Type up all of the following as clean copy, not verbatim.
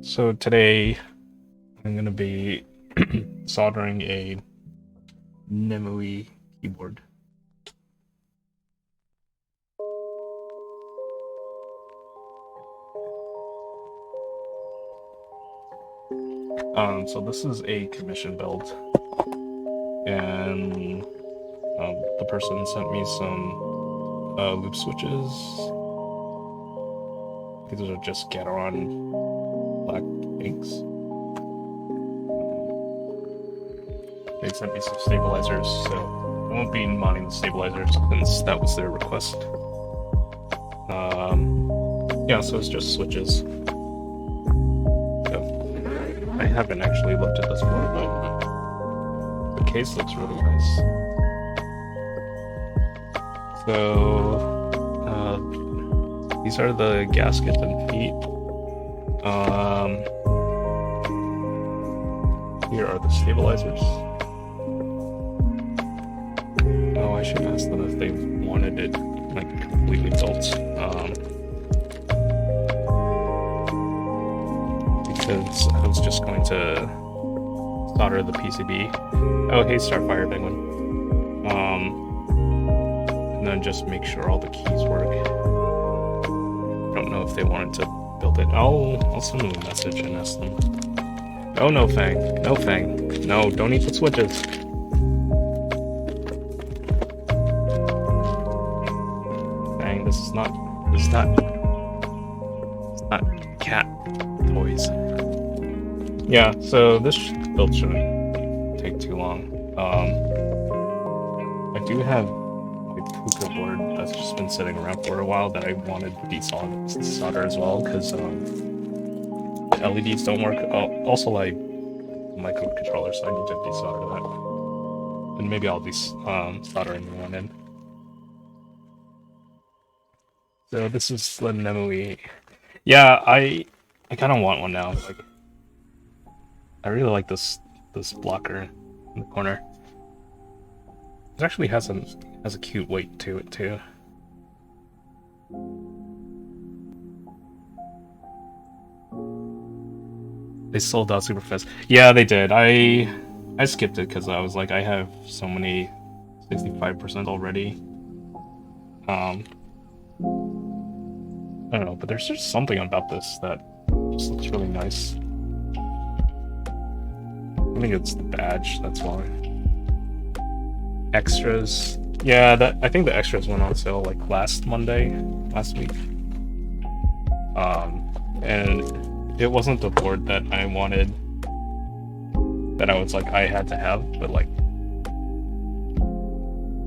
So today I'm gonna be soldering a Nemui keyboard. So this is a commission build, and the person sent me some loop switches. These are just Gateron black inks. They sent me some stabilizers, so I won't be modding the stabilizers since that was their request. Yeah, so it's just switches. I haven't actually looked at this one, but the case looks really nice. So, these are the gaskets and feet. Here are the stabilizers. Oh, I should ask them if they wanted it like completely built. Because I was just going to solder the PCB. Oh, hey, Starfire Penguin. And then just make sure all the keys work. I don't know if they wanted to build it. I'll send them a message and ask them. Oh, no, Fang. No, Fang. No, don't eat the switches. Fang, this is not cat toys. Yeah, so this build shouldn't take too long. I do have my Puka board that's just been sitting around for a while that I wanted to desolder as well, because the LEDs don't work. Also, like my code controller, so I need to desolder that. And maybe I'll be soldering the one in. So this is the Nemui. Yeah, I kind of want one now. Like, I really like this blocker in the corner. It actually has a cute weight to it too. They sold out super fast. Yeah, they did. I skipped it because I was like, I have so many 65% already. I don't know, but there's just something about this that just looks really nice. I think it's the badge, that's why. Extras. Yeah, I think the extras went on sale like last week. And it wasn't the board that I wanted, that I was like, I had to have, but like,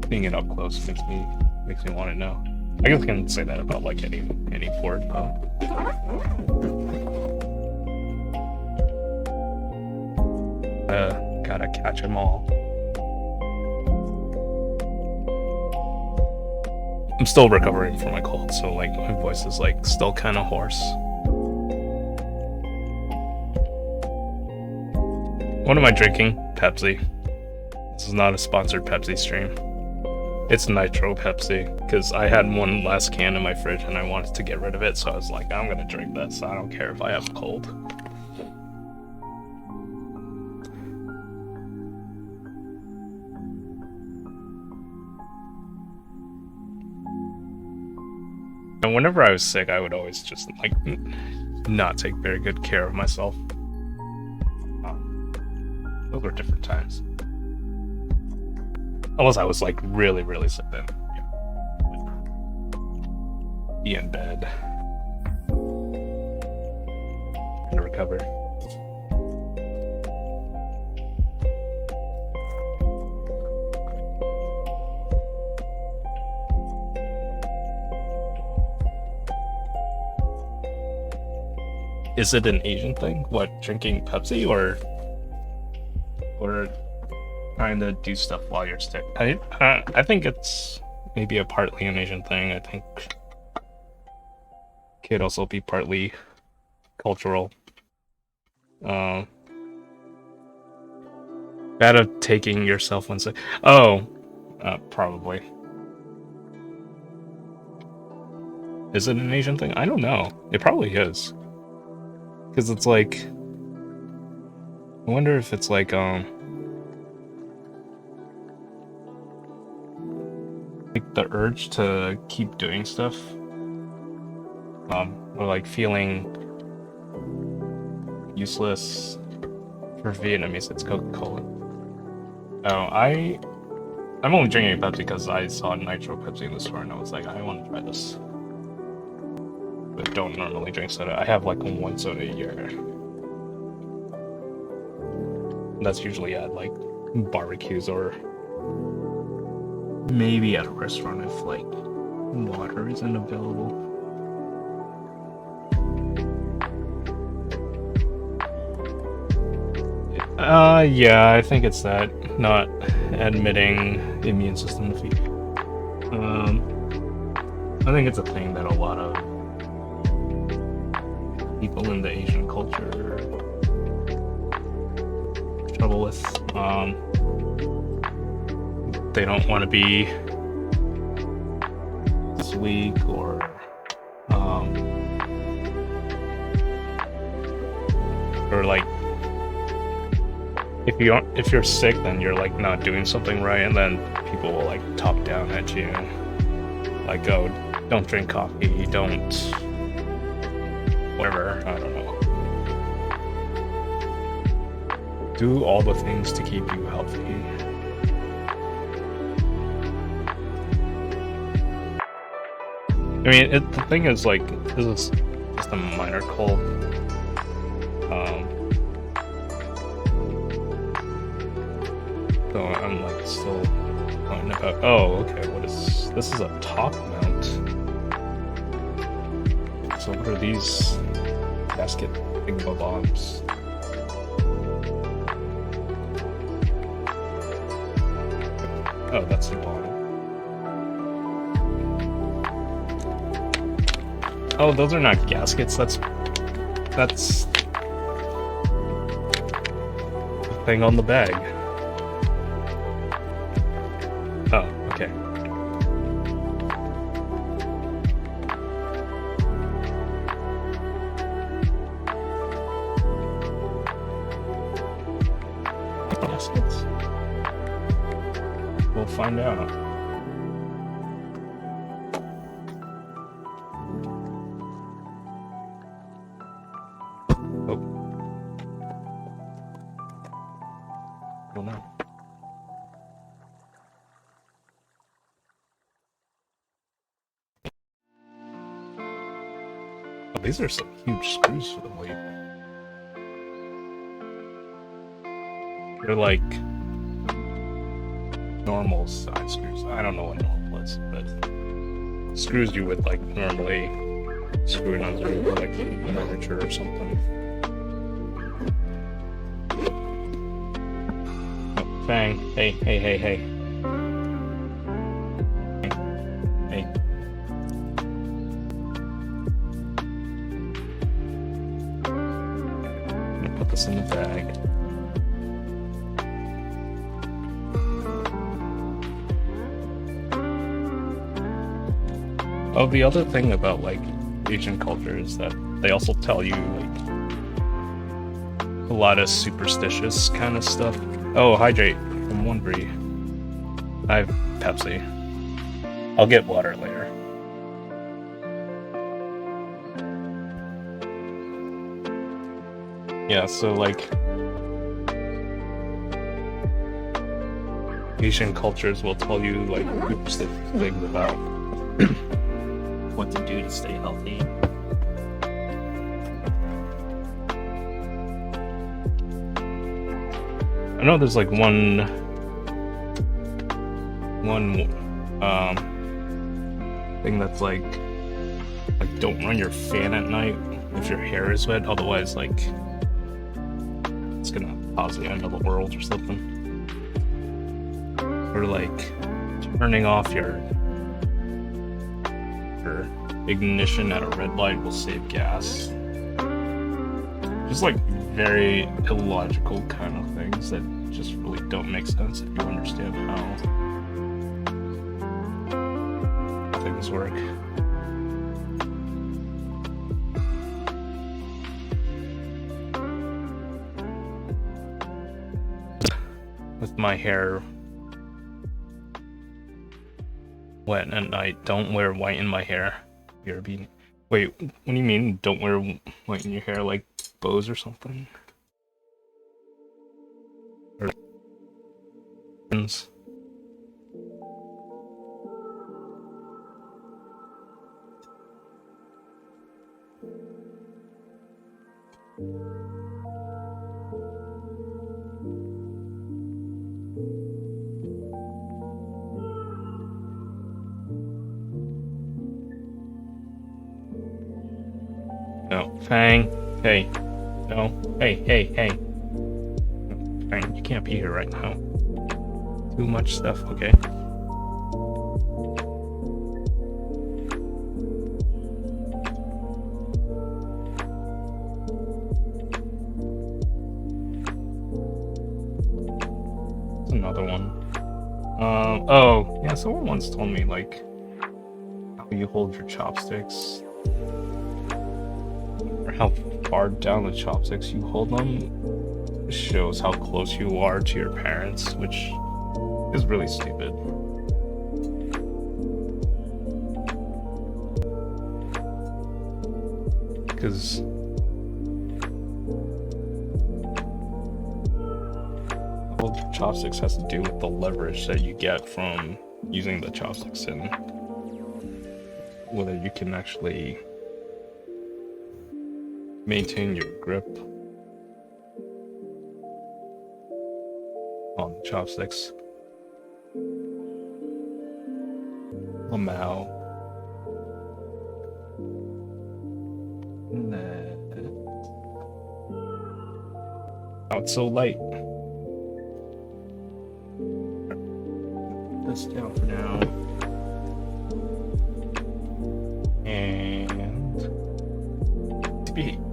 seeing it up close makes me want to know. I guess I can say that about like any board though. Gotta catch them all. I'm still recovering from my cold, so like my voice is like still kind of hoarse. What am I drinking? Pepsi. This is not a sponsored Pepsi stream. It's Nitro Pepsi, because I had one last can in my fridge and I wanted to get rid of it, so I was like, I'm gonna drink this. I don't care if I have a cold. And whenever I was sick, I would always just like not take very good care of myself. Those were different times. Unless I was like really, really sick, then be in bed and recover. Is it an Asian thing? What, drinking Pepsi or or trying to do stuff while you're sick. I think it's maybe a partly an Asian thing. I think could also be partly cultural. Bad of taking yourself when sick. Oh, probably. Is it an Asian thing? I don't know. It probably is. Because it's like, I wonder if it's like the urge to keep doing stuff, or like feeling useless. For Vietnamese, it's Coca-Cola. Oh, I'm only drinking Pepsi because I saw Nitro Pepsi in the store and I was like, I want to try this. But don't normally drink soda. I have like one soda a year. That's usually at like barbecues or maybe at a restaurant if like water isn't available. Yeah, I think it's that, not admitting immune system defeat. I think it's a thing that a lot of people in the Asian culture have trouble with. They don't want to be weak or like if you're sick, then you're like not doing something right, and then people will like talk down at you, like, oh, don't drink coffee, don't whatever, I don't know. Do all the things to keep you healthy. I mean, the thing is, like, this is just a minor cold. So I'm like still going about. Oh, okay. What is this? Is a top mount. So what are these basket bombs? Oh, that's the bottom. Oh, those are not gaskets. That's the thing on the bag. Oh, okay. Gaskets? We'll find out. These are some huge screws for the weight. They're like normal size screws. I don't know what normal is, but screws you would like normally screw on through like furniture or something. Oh, Fang, hey. Hey. In the bag. Oh, the other thing about like Asian culture is that they also tell you like a lot of superstitious kind of stuff. Oh, hydrate from Wondery. I have Pepsi. I'll get water later. Yeah, so like Asian cultures will tell you like superstitious things about what to do to stay healthy. I know there's like one thing that's like don't run your fan at night if your hair is wet, otherwise like it's gonna cause the end of the world or something. Or like turning off your ignition at a red light will save gas. Just like very illogical kind of things that just really don't make sense if you understand how things work. With my hair wet at night, don't wear white in my hair. You're being... Wait, what do you mean don't wear white in your hair? Like bows or something? Or... No, Fang. Hey. No. Hey. Fang, you can't be here right now. Too much stuff, okay? Another one. Oh, yeah, someone once told me, like, how you hold your chopsticks. How far down the chopsticks you hold them shows how close you are to your parents, which is really stupid. Because hold your chopsticks has to do with the leverage that you get from using the chopsticks and whether you can actually maintain your grip on the chopsticks. Lamau. Oh, it's so light. Put this down for now. And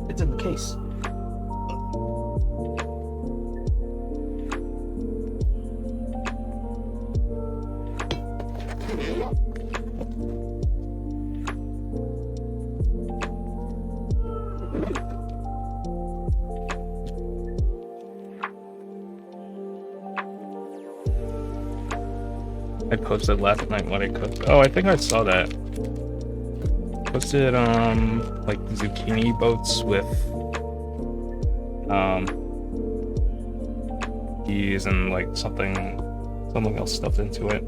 it's in the case. I posted last night what I cooked. Oh, I think I saw that. Posted like zucchini boats with peas and like something else stuffed into it.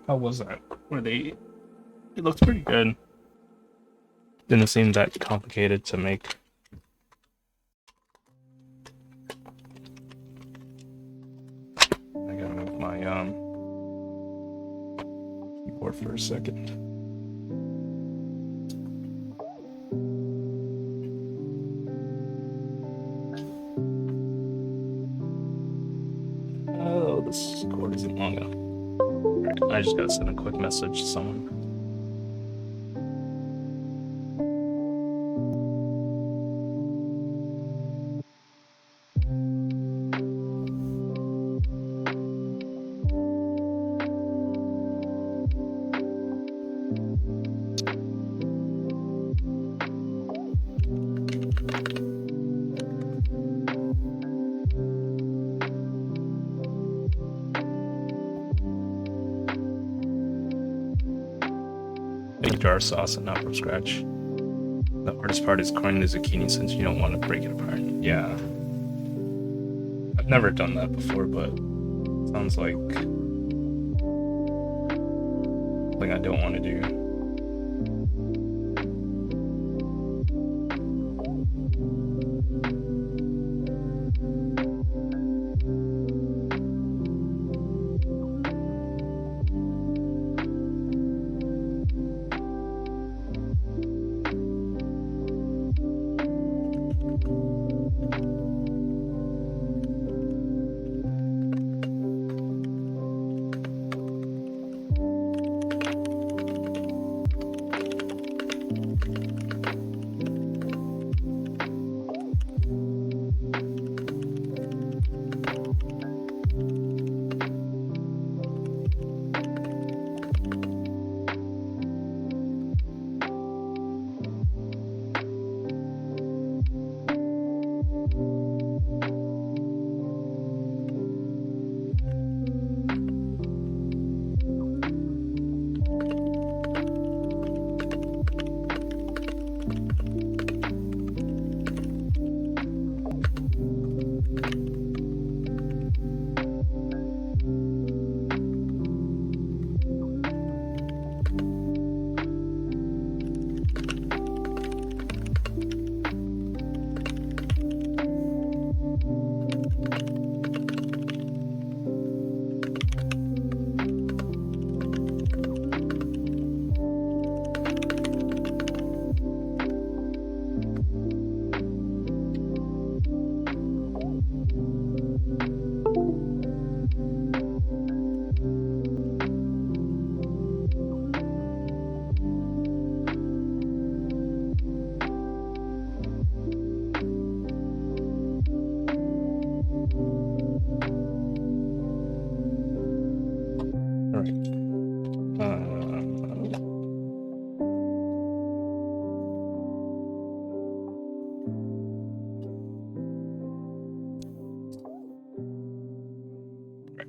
How was that? It looks pretty good. Didn't seem that complicated to make. I gotta move my keyboard for a second. Oh, this cord isn't long enough. I just gotta send a quick message to someone. Jar sauce and not from scratch. The hardest part is crushing the zucchini since you don't want to break it apart. Yeah. I've never done that before, but it sounds like something I don't want to do.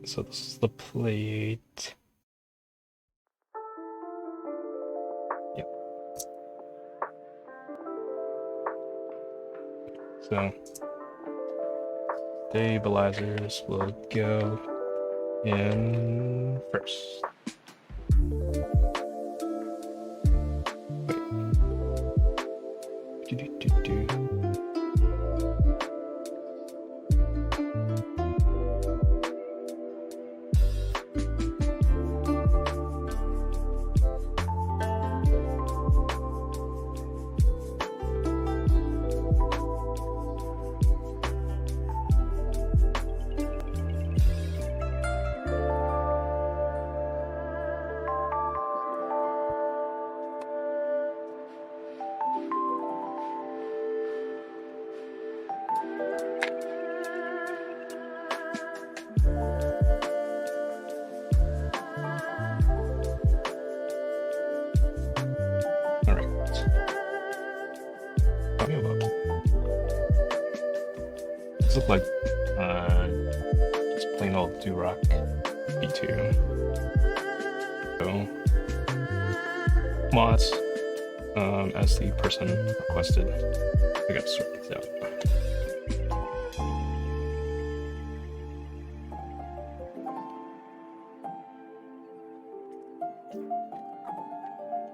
So this is the plate. Yep. So stabilizers will go in first. Do. Look like just plain old Durock B2. So mods, as the person requested, I gotta sort these out.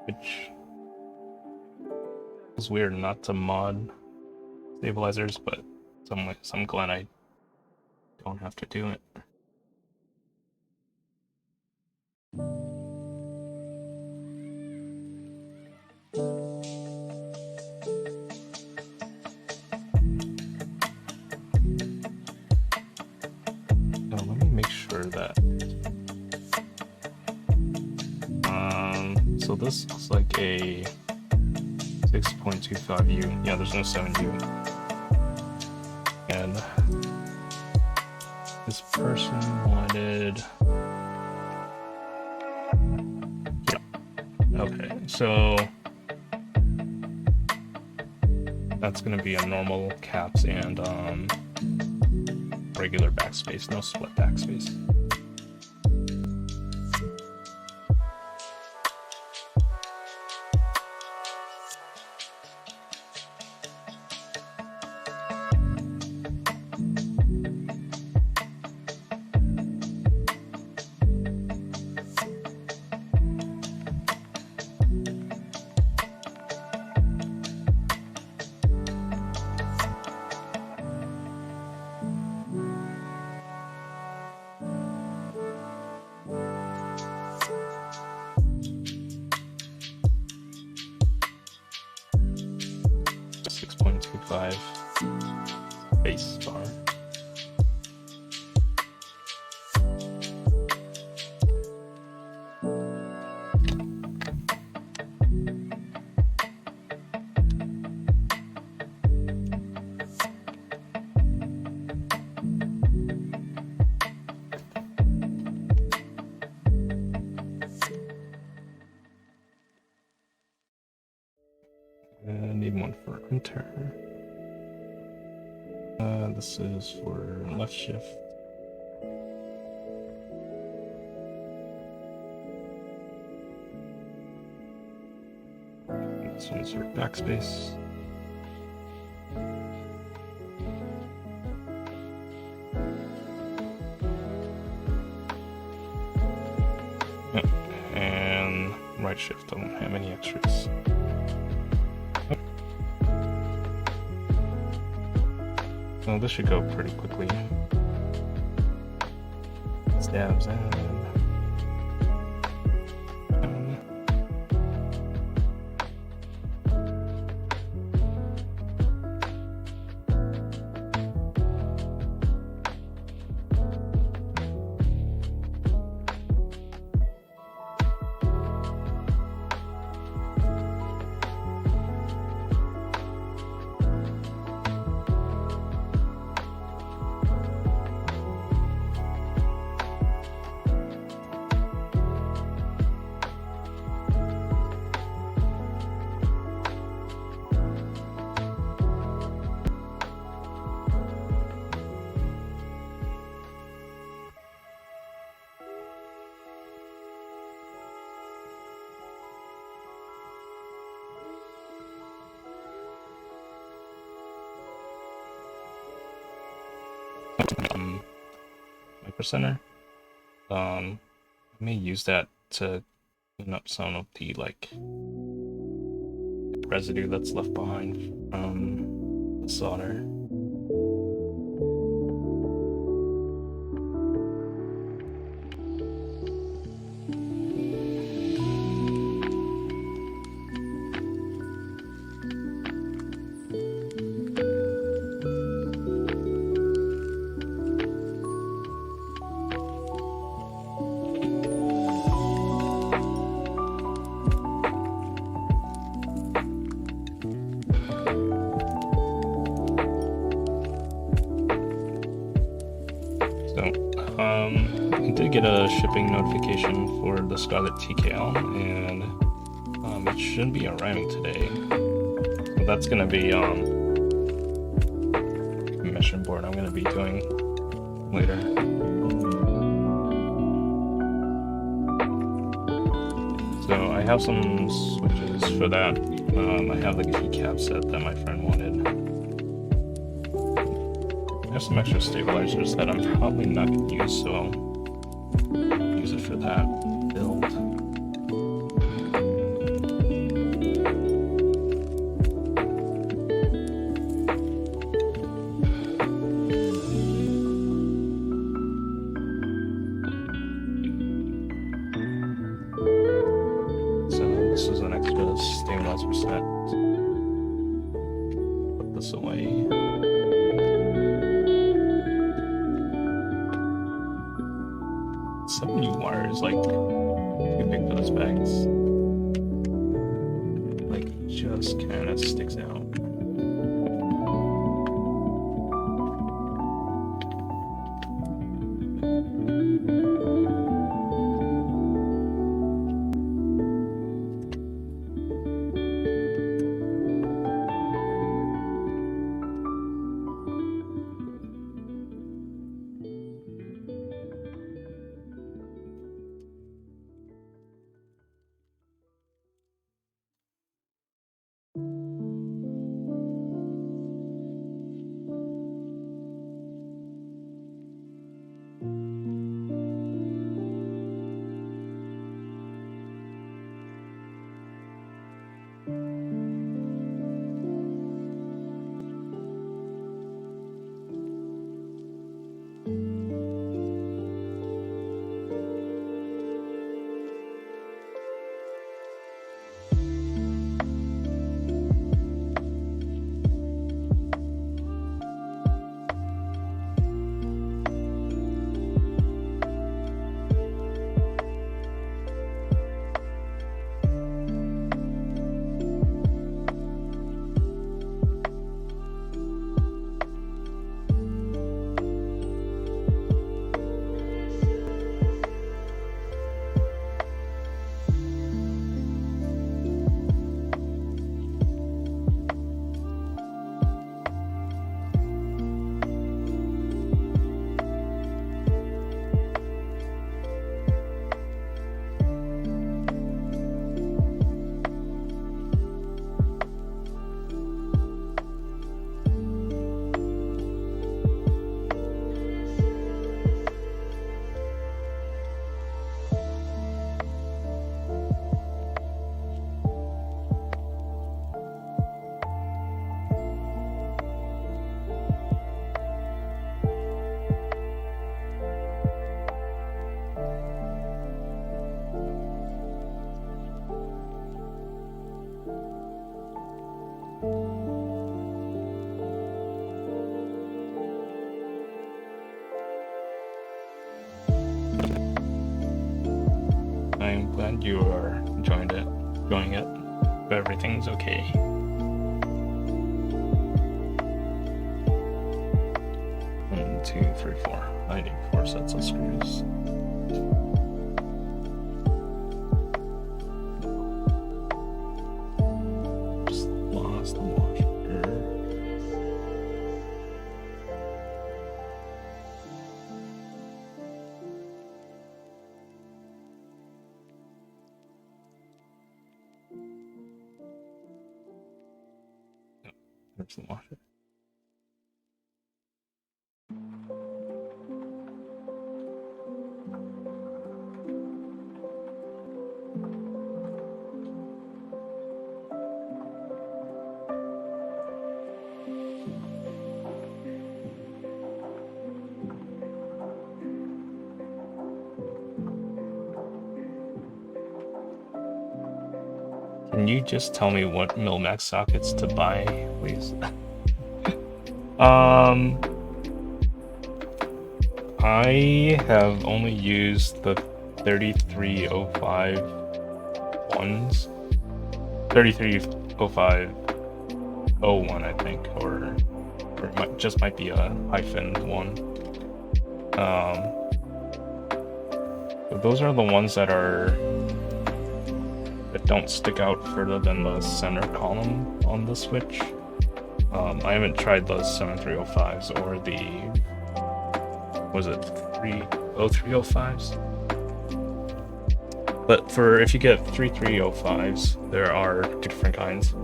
Which is weird not to mod stabilizers, but I'm glad I don't have to do it. Now let me make sure that so this looks like a 6.25U. Yeah, there's no 7U. And this person wanted, yeah, okay, so that's gonna be a normal caps and regular backspace, no split backspace. Base bar. I need one for enter. This is for left shift. This one's for backspace. Yep. And right shift, I don't have any extras. So this should go pretty quickly. Stabs and Micro Center. I may use that to clean up some of the like residue that's left behind from the solder. I did get a shipping notification for the Scarlet TKL, and it should be arriving today. So that's gonna be a mission board I'm gonna be doing later. So I have some switches for that. I have the keycap set that my friend wanted. I have some extra stabilizers that I'm probably not going to use, so I'll use it for that build. So this is an extra stabilizer set. Put this away. Some new wire is like too big for this bag. It's, like just kind of sticks out. I'm glad you are enjoying it, but everything's okay. One, two, three, four. I need 4 sets of screws. Just lost the washer. There's the washer. Can you just tell me what Milmax sockets to buy, please? I have only used the 3305 ones. 330501, I think, or it might be a -1. But those are the ones that don't stick out further than the center column on the switch. I haven't tried those 7305s or the, was it 30305s? But if you get 3305s, there are two different kinds.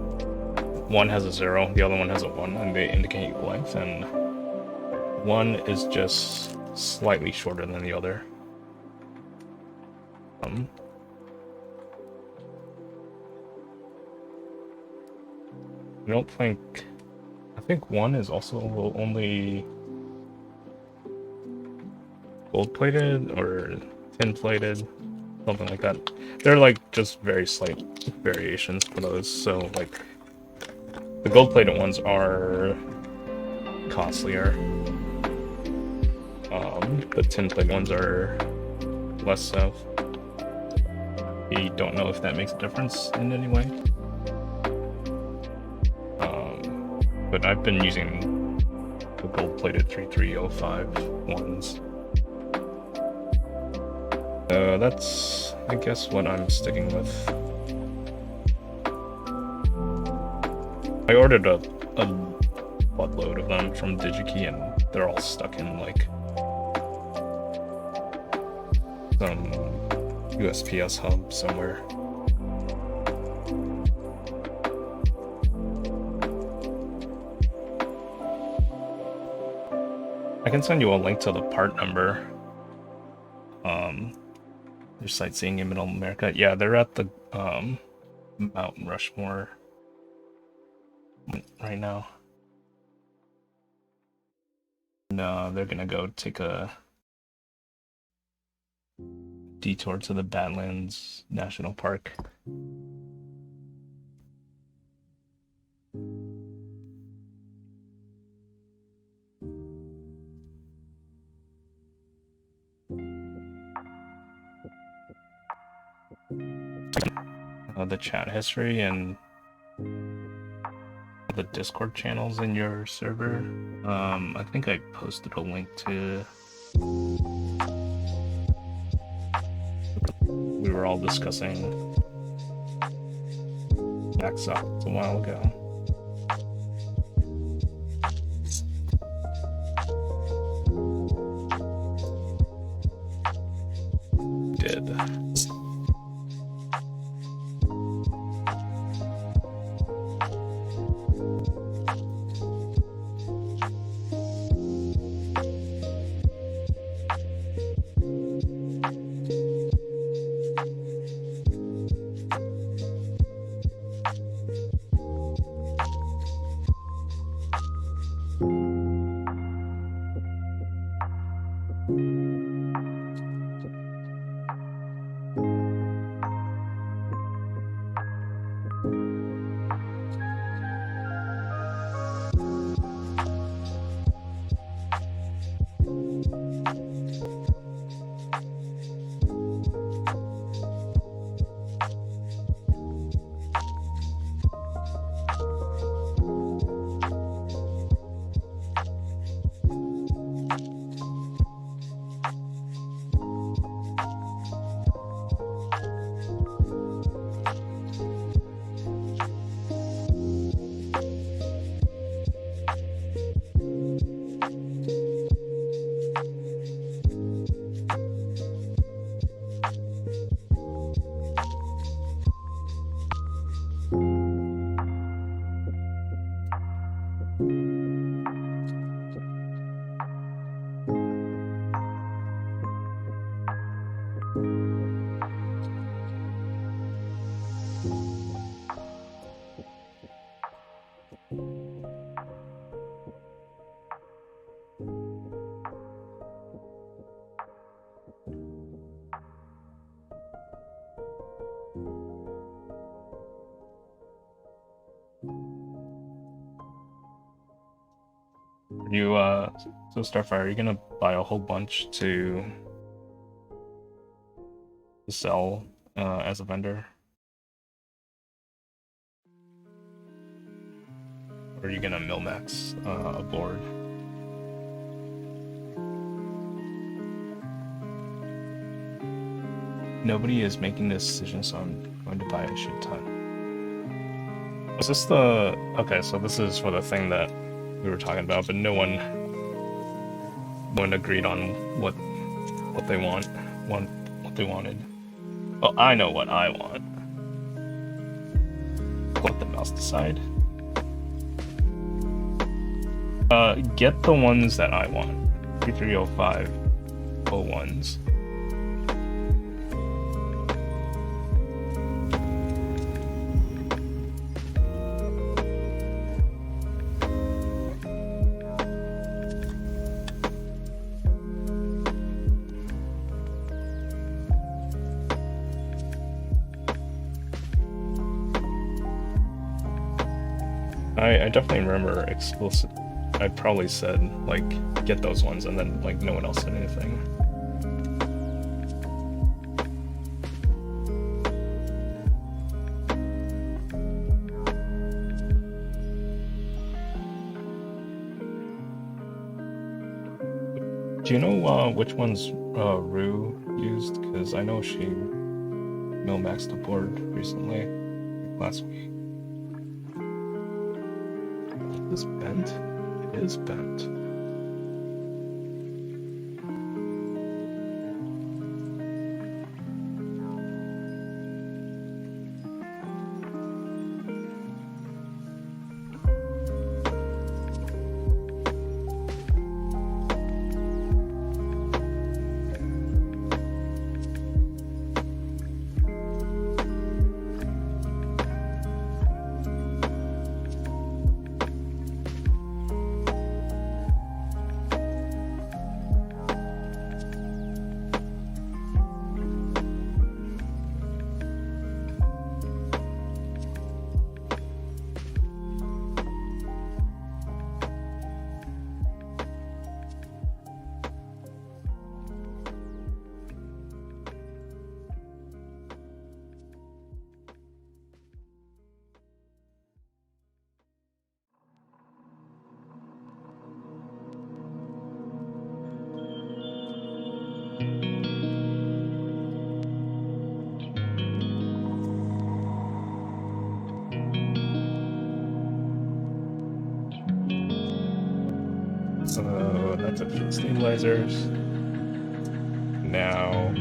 One has a 0, the other one has a 1, and they indicate length, and one is just slightly shorter than the other. I don't think... I think one is also only gold-plated or tin-plated, something like that. They're like just very slight variations for those, so like the gold-plated ones are costlier. The tin-plated ones are less so. I don't know if that makes a difference in any way. But I've been using the gold-plated 3305 ones. That's, I guess, what I'm sticking with. I ordered a buttload of them from DigiKey, and they're all stuck in, like, some USPS hub somewhere. I can send you a link to the part number. They're sightseeing in Middle America. Yeah, they're at the Mount Rushmore right now. No, they're gonna go take a detour to the Badlands National Park. The chat history and the Discord channels in your server. I think I posted a link to... We were all discussing Max sockets a while ago. Did. You so Starfire, are you gonna buy a whole bunch to sell as a vendor? Or are you gonna Milmax a board? Nobody is making this decision, so I'm going to buy a shit ton. Was this the... Okay, so this is for the thing that we were talking about, but no one agreed on what they what they wanted. Well, I know what I want. Let the mouse decide. Get the ones that I want. 3305 01s. I definitely remember explicit. I probably said, like, get those ones, and then, like, no one else said anything. Do you know which ones Rue used? Because I know she Milmaxed a board recently, like last week. Is this bent? It is bent. So that's it for the stabilizers. Now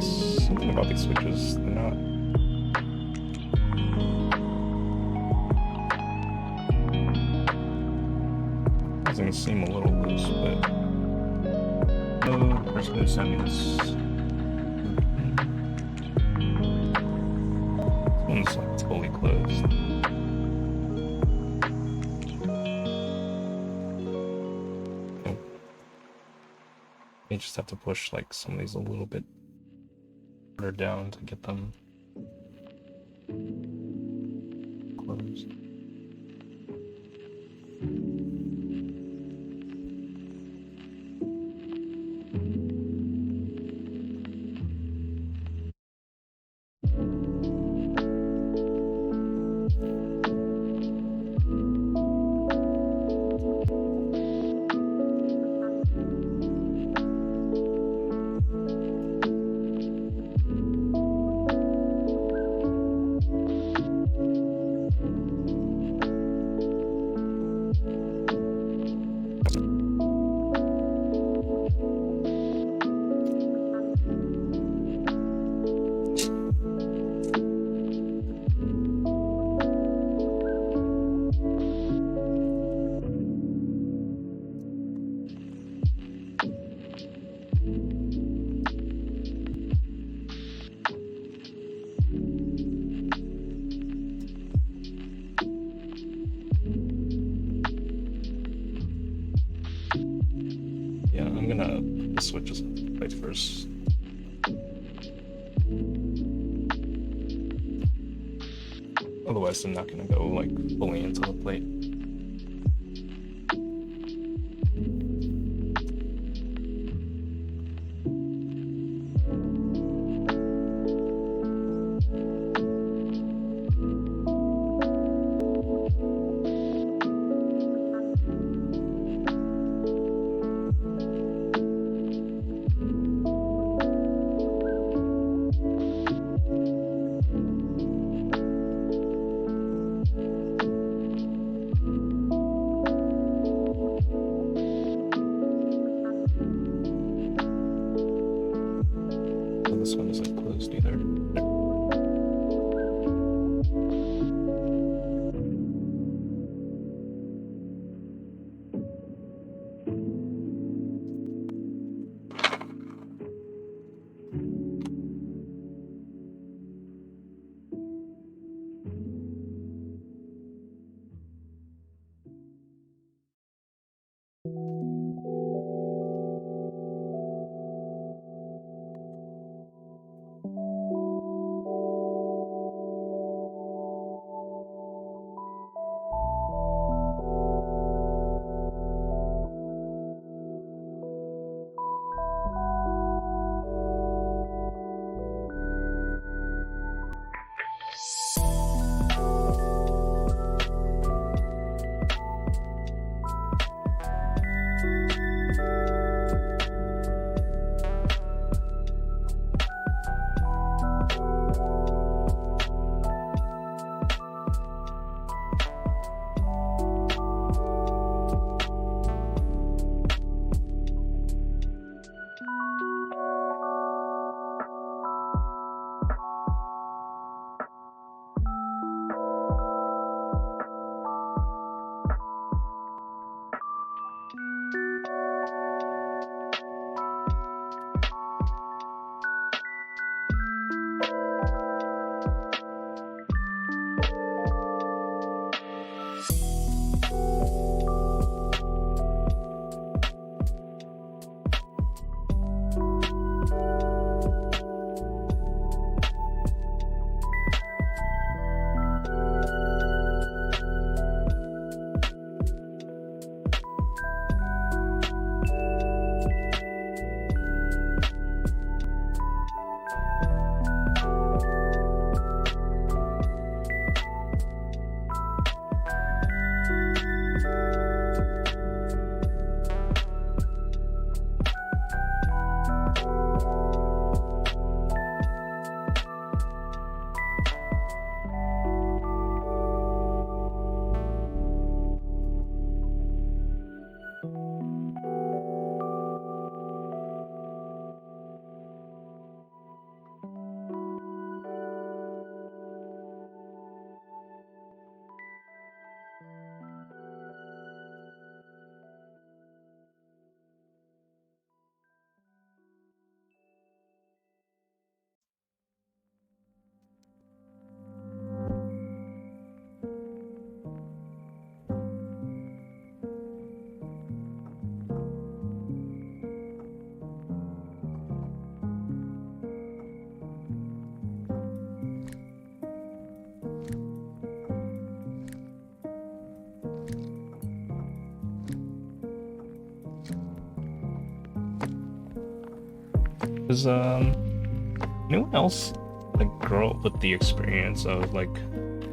something about these switches, they're not. Things seem a little loose, but the person who sent me this one's like fully closed. Oh. You just have to push like some of these a little bit soldered down to get them closed. Yeah, I'm gonna put the switches in place first. Otherwise, I'm not gonna go like fully into the plate. So this one isn't closed either. Does anyone else like grow up with the experience of like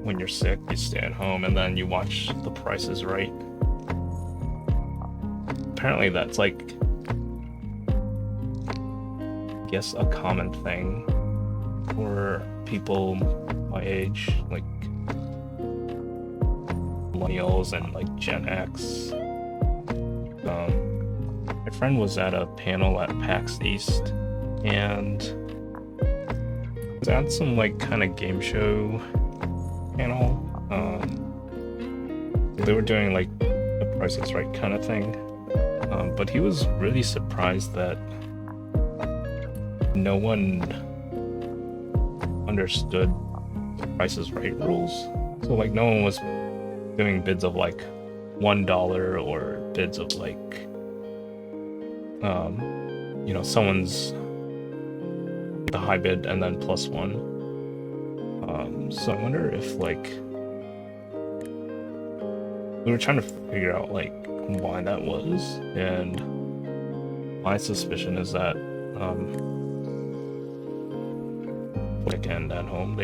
when you're sick, you stay at home and then you watch The Price is Right? Apparently that's like, I guess, a common thing for people my age, like millennials and like Gen X. My friend was at a panel at PAX East and was at some like kind of game show panel. They were doing like The Price is Right kind of thing, but he was really surprised that no one understood The Price is Right rules. So like no one was doing bids of like $1 or bids of like you know, someone's the high bid and then plus one. So I wonder if like we were trying to figure out like why that was, and my suspicion is that weekend at home,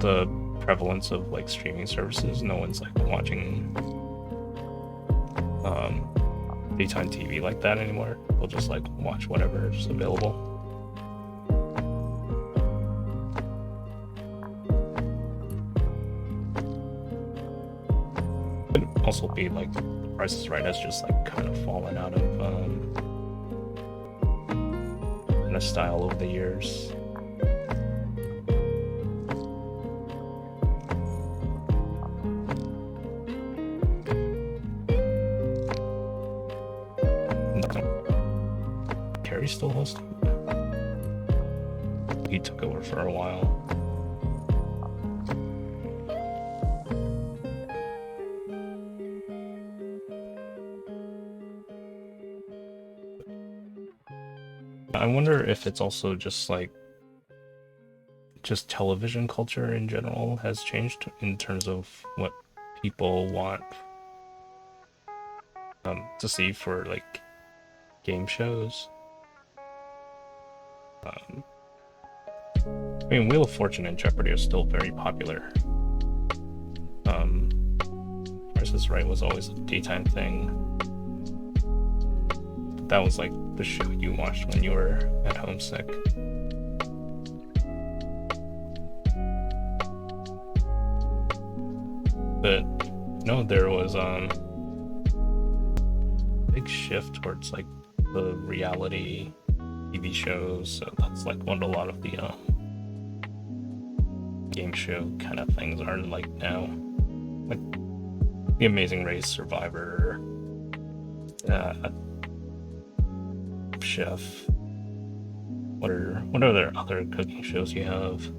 the prevalence of like streaming services, no one's like watching daytime TV like that anymore. They'll just like watch whatever's available. Could also be like The Price is Right has just like kind of fallen out of the style over the years. Carrie's still hosting. He took over for a while. I wonder if it's also just like television culture in general has changed in terms of what people want to see for like game shows. I mean, Wheel of Fortune and Jeopardy are still very popular. Price is Right was always a daytime thing. But that was like the show you watched when you were at home sick. But no, there was a big shift towards like the reality TV shows, so that's like what a lot of the game show kind of things are like now, like The Amazing Race, Survivor, Chef. What are there other cooking shows you have?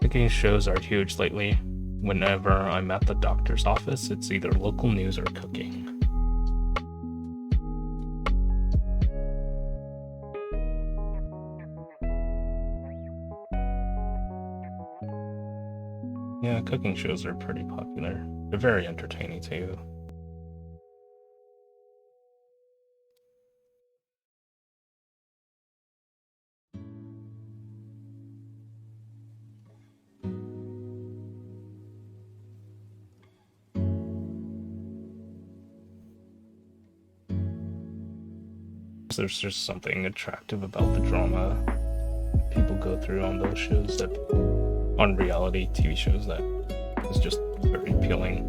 Cooking shows are huge lately. Whenever I'm at the doctor's office, it's either local news or cooking. Yeah, cooking shows are pretty popular. They're very entertaining too. There's just something attractive about the drama people go through on those shows, that on reality TV shows, that is just very appealing.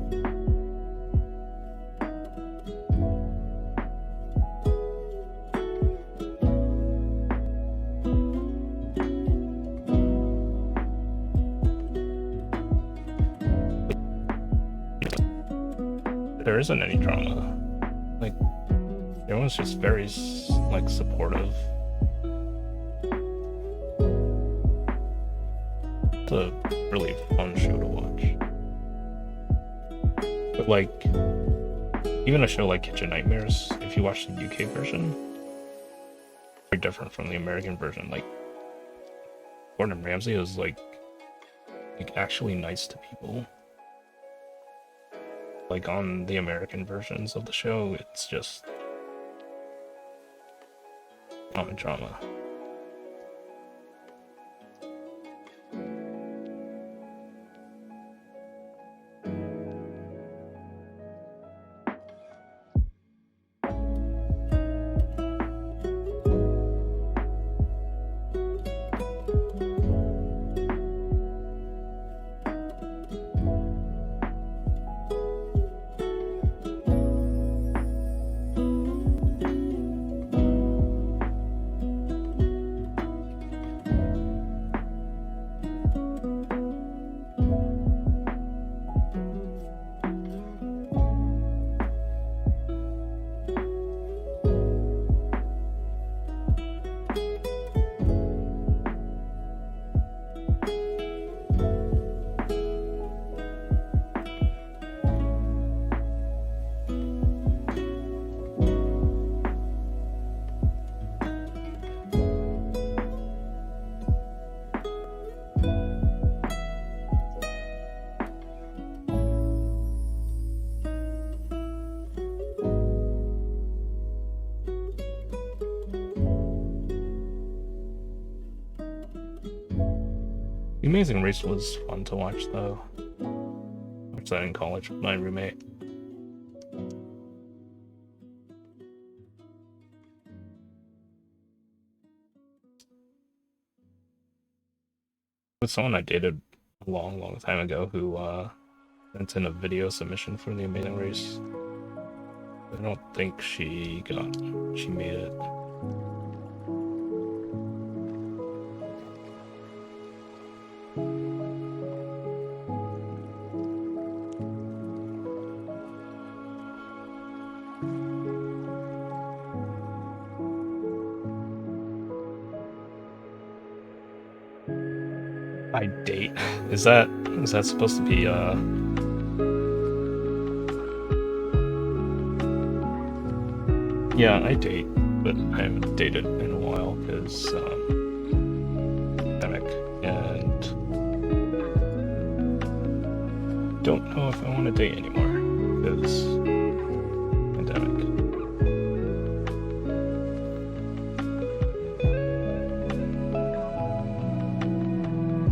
There isn't any drama. Like, everyone's just very like supportive. It's a really fun show to watch. But like, even a show like Kitchen Nightmares, if you watch the UK version, very different from the American version. Like, Gordon Ramsay is like actually nice to people. Like on the American versions of the show, it's just drama. The Amazing Race was fun to watch, though. I watched that in college with my roommate. With someone I dated a long time ago who sent in a video submission for The Amazing Race. I don't think she made it. I date. Is that supposed to be Yeah, I date, but I haven't dated in a while because pandemic, and don't know if I want to date anymore because pandemic.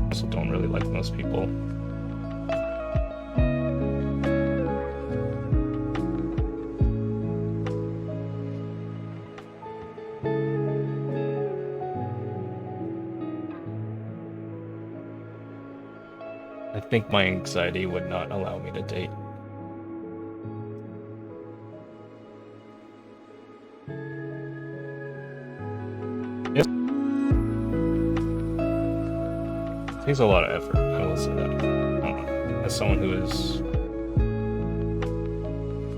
Also don't really like most people. I think my anxiety would not allow me to date. It takes a lot of effort, I will say that. I don't know. As someone who is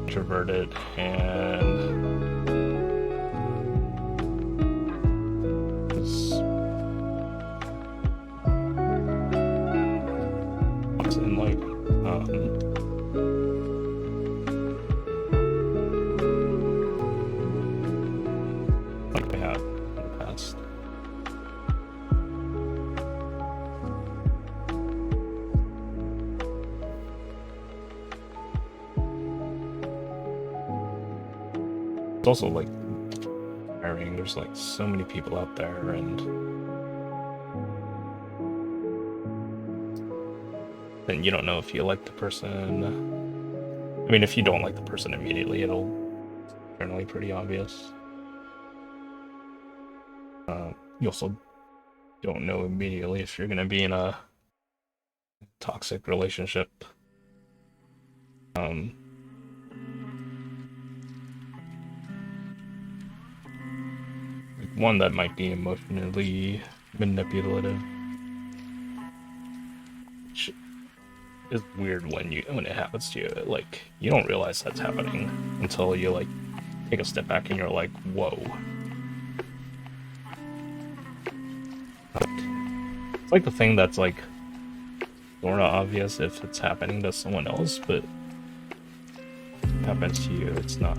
introverted and is in like like I have in the past. It's also like tiring. There's like so many people out there, and then you don't know if you like the person. I mean, if you don't like the person immediately, it'll generally pretty obvious. You also don't know immediately if you're gonna be in a toxic relationship. One that might be emotionally manipulative, which is weird when it happens to you. Like, you don't realize that's happening until you like take a step back and you're like, whoa. It's like the thing that's like sort of obvious if it's happening to someone else, but if it happens to you, it's not.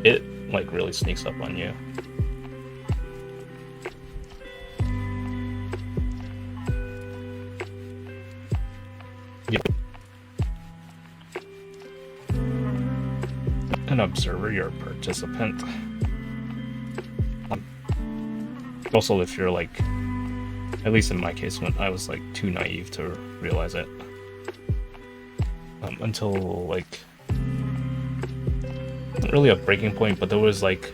It like really sneaks up on you. Yep. An observer, you're a participant. Also, if you're like, at least in my case, when I was like too naive to realize it, until like, not really a breaking point, but there was like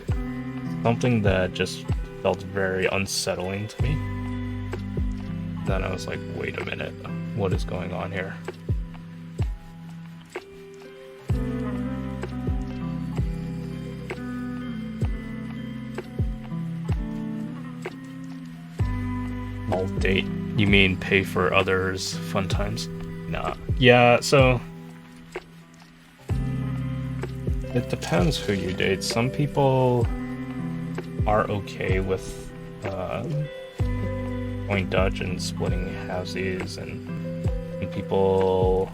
something that just felt very unsettling to me. Then I was like, wait a minute, what is going on here? All date? You mean pay for others' fun times? Nah. Yeah, so it depends who you date. Some people are okay with going Dutch and splitting halvesies, and people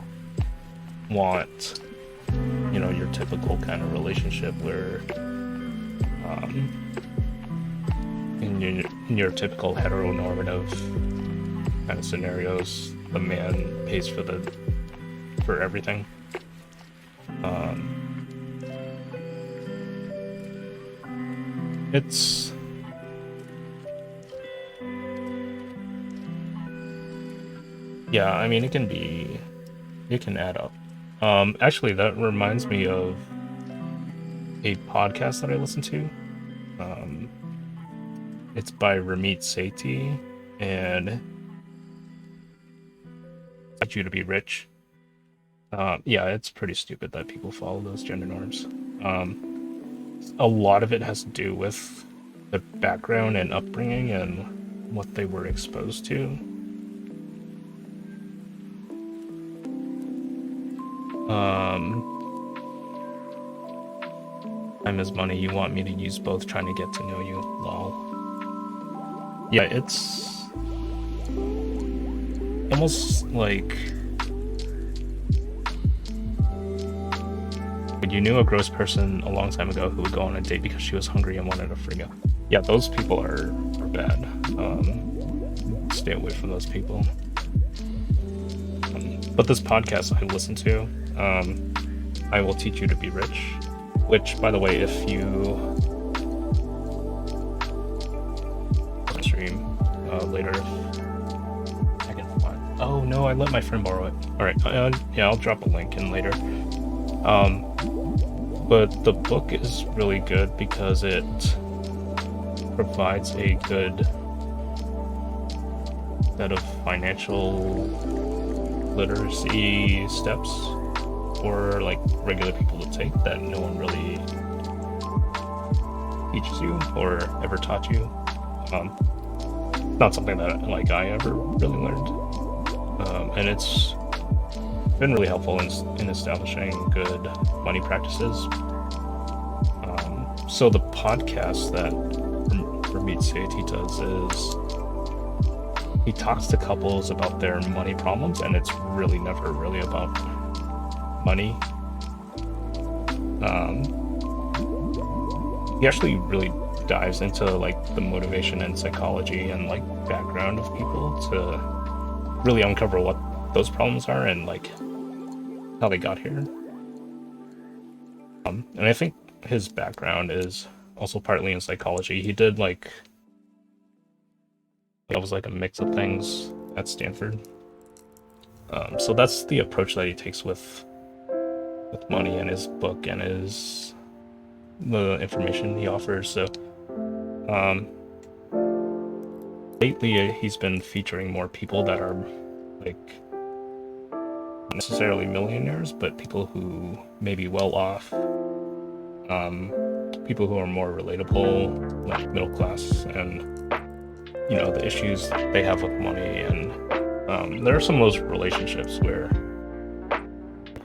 want, you know, your typical kind of relationship where in your typical heteronormative kind of scenarios, the man pays for everything. It's yeah, I mean, it can add up. Actually, that reminds me of a podcast that I listen to. It's by Ramit Sethi, and Expect You to Be Rich. Yeah, it's pretty stupid that people follow those gender norms. A lot of it has to do with the background and upbringing and what they were exposed to. Time is money. You want me to use both, trying to get to know you. Lol. Yeah, it's almost like when you knew a gross person a long time ago who would go on a date because she was hungry and wanted a frigo. Yeah, those people are bad. Stay away from those people. But this podcast I listen to, I Will Teach You to Be Rich, which, by the way, if you stream later, if I can find. Oh no, I let my friend borrow it. All right, yeah, I'll drop a link in later. But the book is really good because it provides a good set of financial literacy steps for like regular people to take that no one really teaches you or ever taught you. Not something that like I ever really learned, and it's been really helpful in establishing good money practices. So the podcast that Ramit Sethi does is he talks to couples about their money problems, and it's really never really about money. He actually really dives into like the motivation and psychology and like background of people to really uncover what those problems are and like how they got here. And I think his background is also partly in psychology. He did like it was like a mix of things at Stanford. So that's the approach that he takes with money in his book and the information he offers. So lately he's been featuring more people that are like not necessarily millionaires, but people who may be well off, people who are more relatable, like middle class, and you know the issues they have with money. And there are some of those relationships where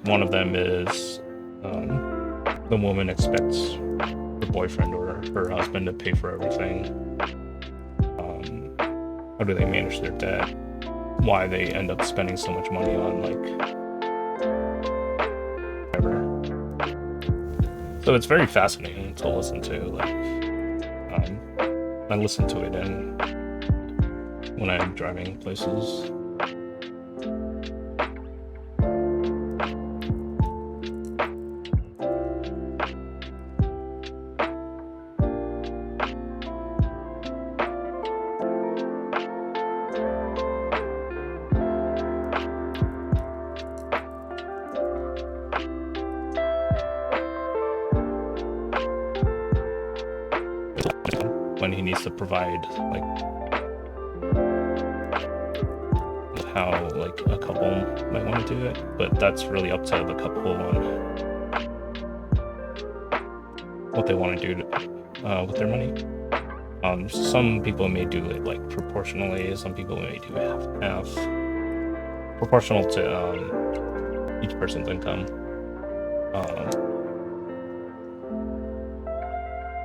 one of them is the woman expects her boyfriend or her husband to pay for everything. How do they manage their debt? why they end up spending so much money on like whatever. So it's very fascinating to listen to. Like, I listen to it and when I'm driving places. When he needs to provide like how like a couple might want to do it, but that's really up to the couple on what they want to do with their money. Some people may do it like proportionally, some people may do half proportional to each person's income.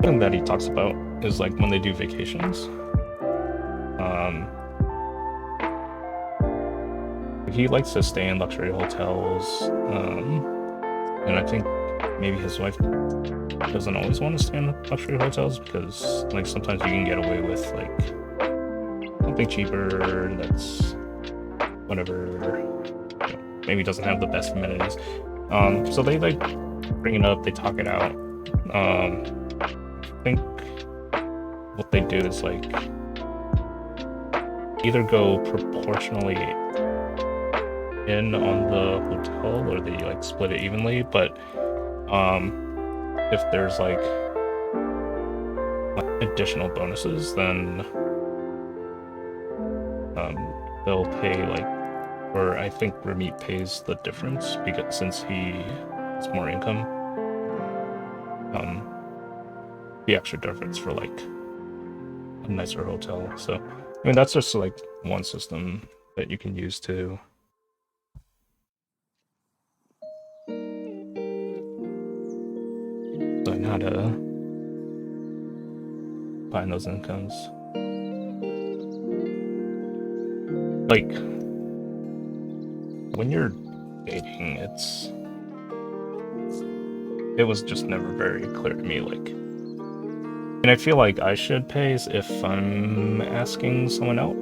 Thing that he talks about is like when they do vacations. He likes to stay in luxury hotels, and I think maybe his wife doesn't always want to stay in luxury hotels because like sometimes you can get away with like something cheaper that's whatever, you know, maybe doesn't have the best amenities. So they like bring it up, they talk it out. I think what they do is like either go proportionally in on the hotel or they like split it evenly, but if there's like additional bonuses, then they'll pay like, or I think Ramit pays the difference because since he has more income, the extra difference for like a nicer hotel. So I mean that's just like one system that you can use to learn how to find those incomes. Like when you're dating, it was just never very clear to me, like, and I feel like I should pay if I'm asking someone out.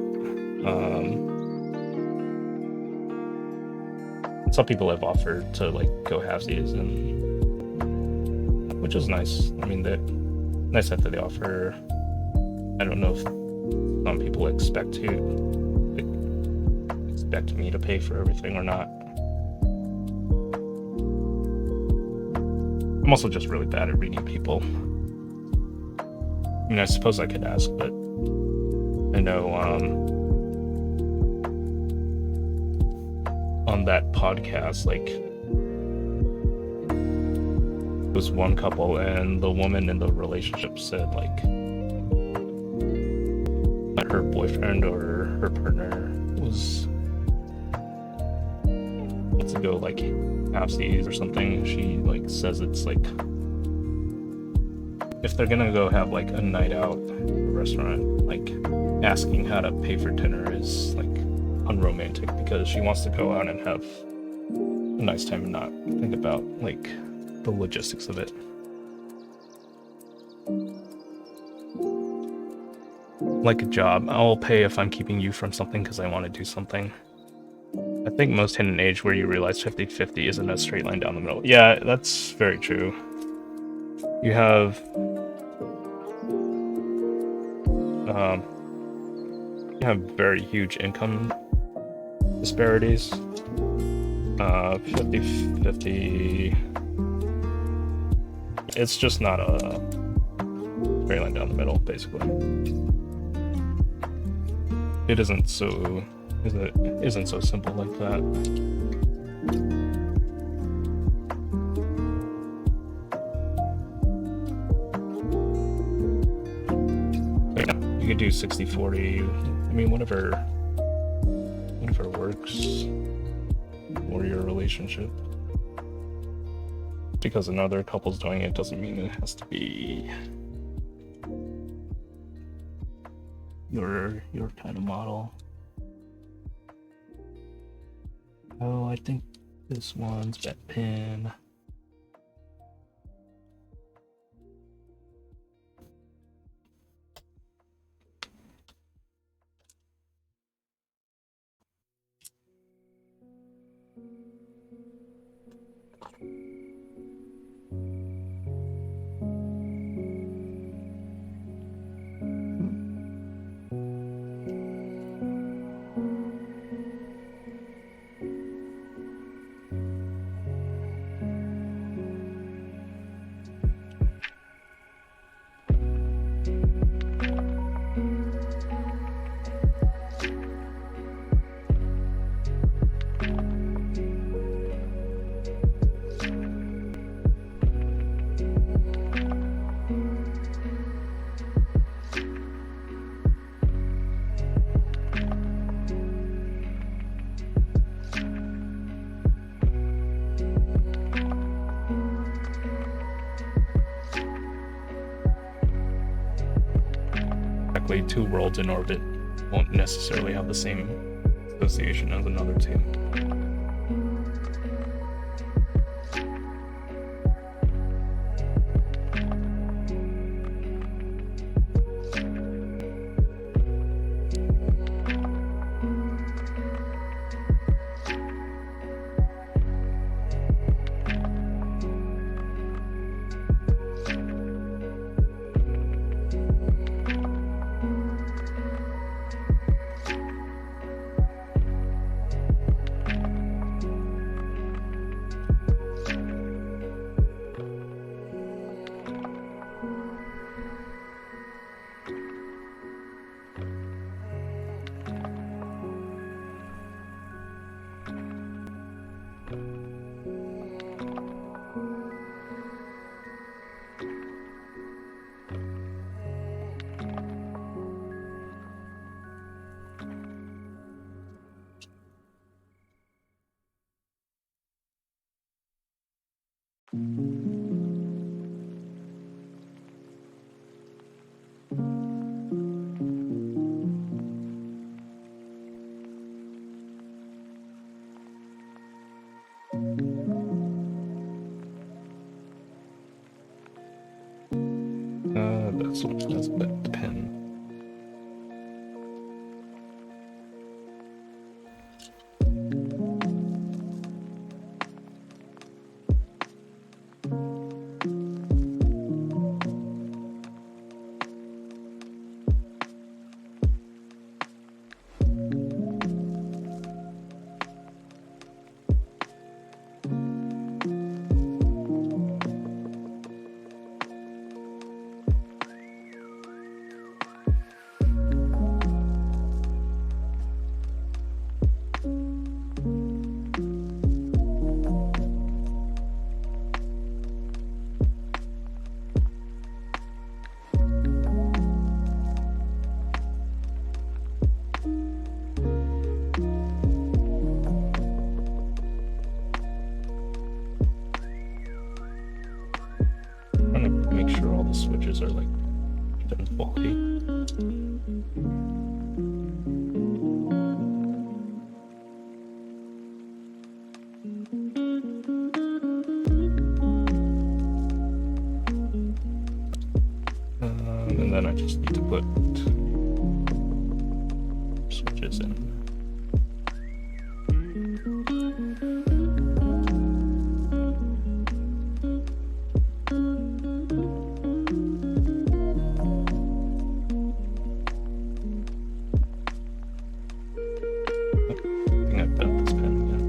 Some people have offered to like go halvesies, and which is nice. I mean, nice that they offer. I don't know if some people expect me to pay for everything or not. I'm also just really bad at reading people. I mean, I suppose I could ask, but I know on that podcast, like, it was one couple and the woman in the relationship said, like, that her boyfriend or her partner was to go like halfsies or something. She like says it's like if they're gonna go have like a night out at a restaurant, like asking how to pay for dinner is like unromantic because she wants to go out and have a nice time and not think about like the logistics of it. Like a job, I'll pay if I'm keeping you from something because I want to do something. I think most hidden age where you realize 50-50 isn't a straight line down the middle. Yeah, that's very true. You have very huge income disparities. 50-50. It's just not a straight line down the middle, basically. It isn't so simple like that. Yeah, you could do 60-40. I mean, whatever works for your relationship. Because another couple's doing it doesn't mean it has to be your kind of model. Oh, I think this one's bet pin. Exactly, two worlds in orbit won't necessarily have the same association as another two. That's bet the pin. Trying to make sure all the switches are like done quality. And then I just need to put switches in. I think I bent this pen again.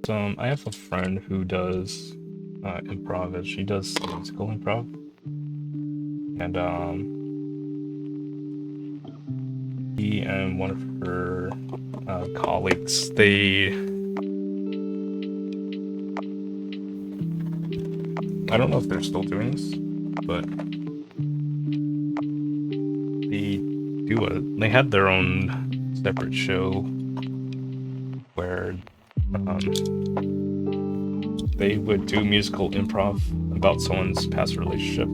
So I have a friend who does improv. She does musical improv, and She and one of her colleagues, I don't know if they're still doing this, but they had their own separate show where they would do musical improv about someone's past relationship,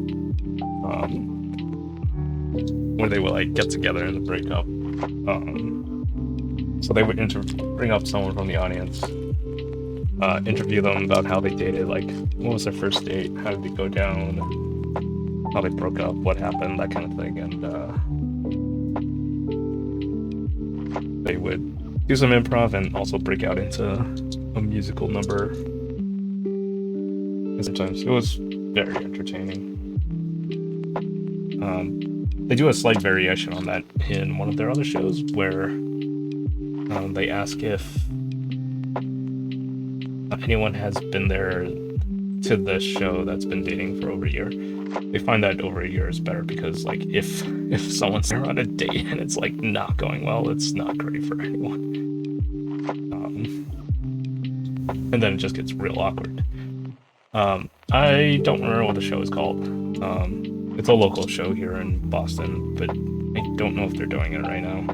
where they would like get together and break up. So they would bring up someone from the audience, interview them about how they dated, like what was their first date, how did it go down, how they broke up, what happened, that kind of thing, and they would do some improv and also break out into a musical number. Sometimes it was very entertaining. They do a slight variation on that in one of their other shows where they ask if anyone has been there to this show that's been dating for over a year. They find that over a year is better because, like, if someone's on a date and it's like not going well, it's not great for anyone. And then it just gets real awkward. I don't remember what the show is called. It's a local show here in Boston, but I don't know if they're doing it right now.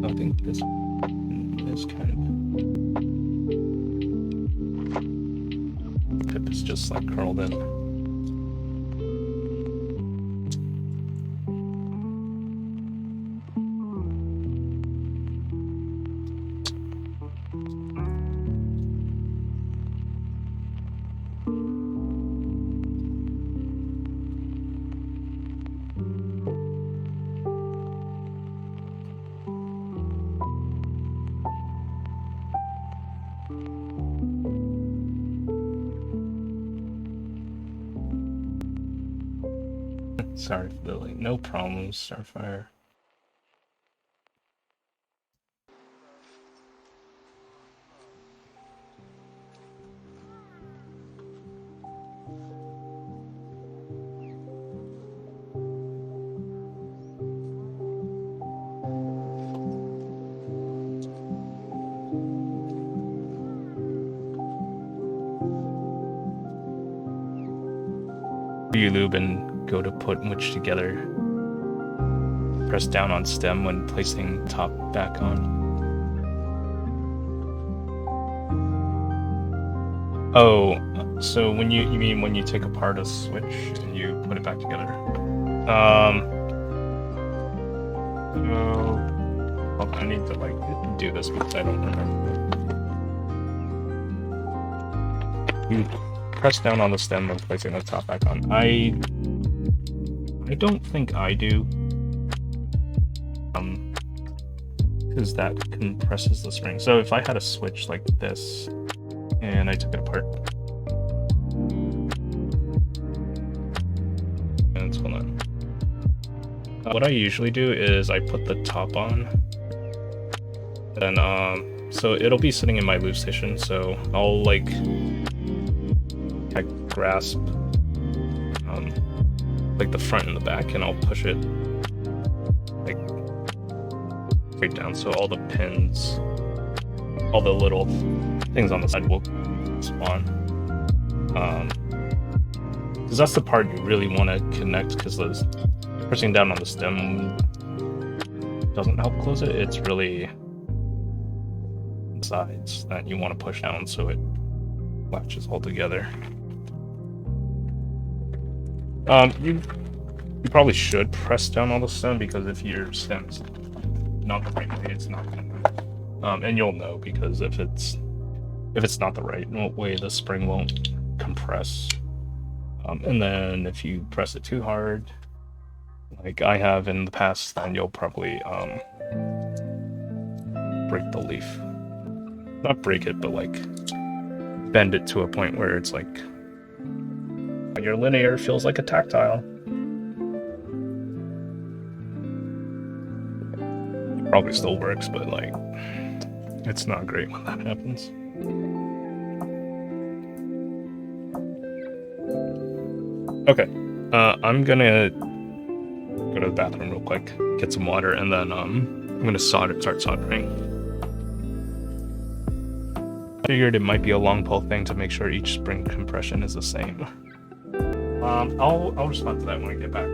I think this kind of pip is just like curled in. Sorry for the delay. No problems, Starfire. You lube and go to put which together. Press down on stem when placing top back on. Oh, so when you mean when you take apart a switch and you put it back together? Well, I need to like do this because I don't remember. You press down on the stem when placing the top back on. I don't think I do. Because that compresses the spring. So if I had a switch like this and I took it apart. And hold on. What I usually do is I put the top on. And so it'll be sitting in my lube station, so I'll like grasp like the front and the back, and I'll push it like right down so all the pins, all the little things on the side will spawn. Because that's the part you really want to connect, because pressing down on the stem doesn't help close it. It's really the sides that you want to push down so it latches all together. You probably should press down on the stem, because if your stem's not the right way, it's not gonna move. And you'll know, because if it's not the right way, the spring won't compress. And then if you press it too hard, like I have in the past, then you'll probably break the leaf. Not break it, but like bend it to a point where it's like your linear feels like a tactile. probably still works, but like, it's not great when that happens. Okay, I'm gonna go to the bathroom real quick, get some water, and then I'm gonna start soldering. I figured it might be a long pull thing to make sure each spring compression is the same. I'll respond to that when I get back.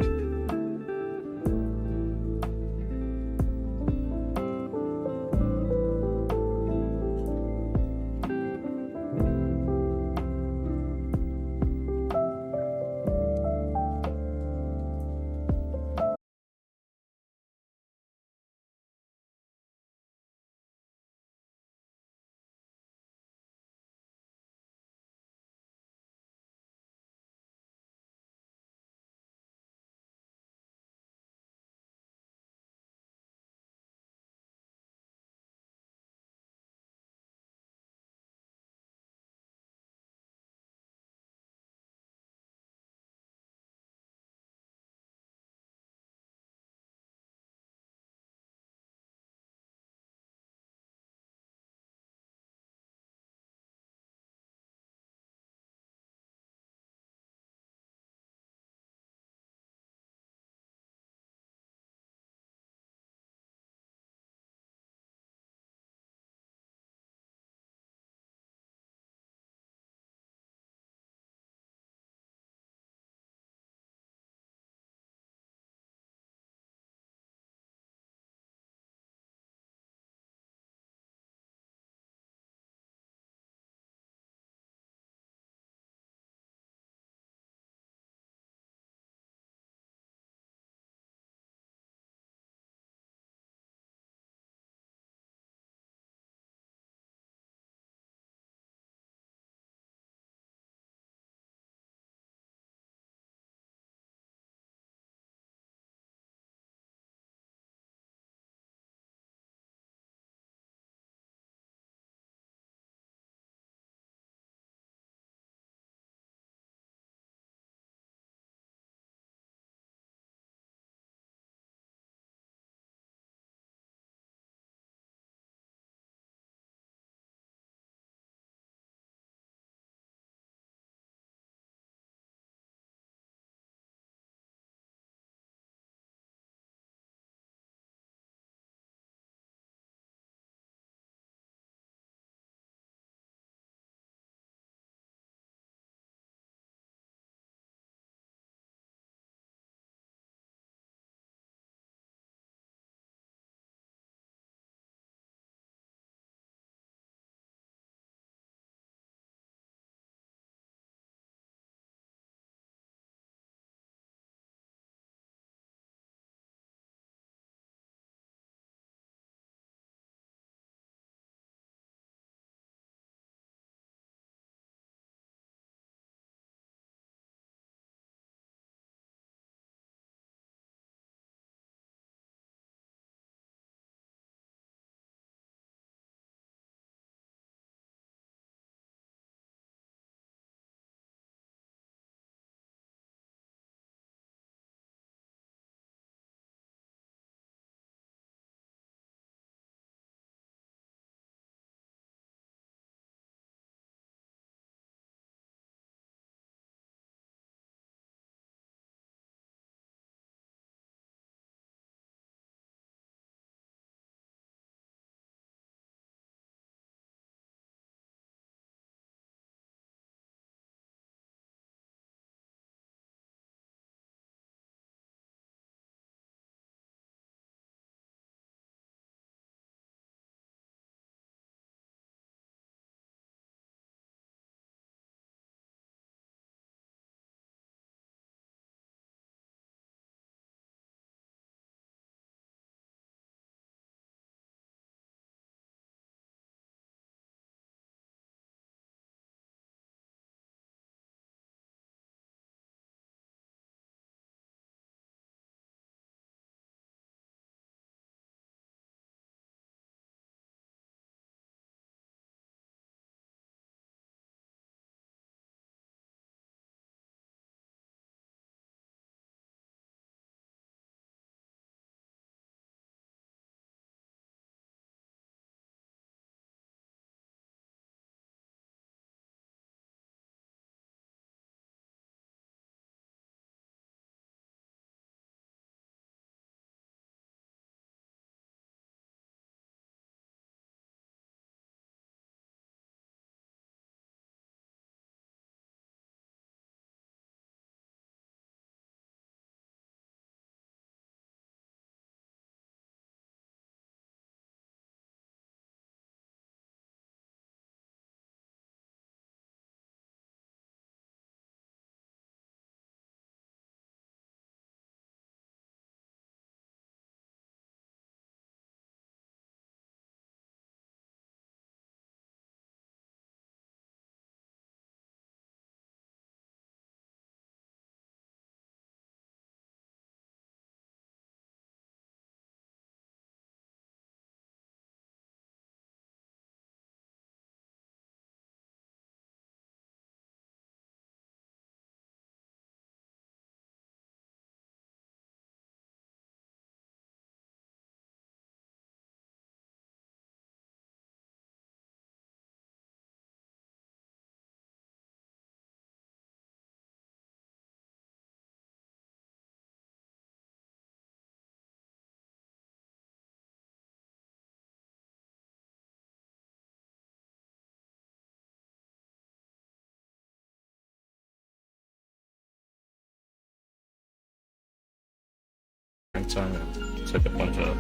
springtime and took a bunch of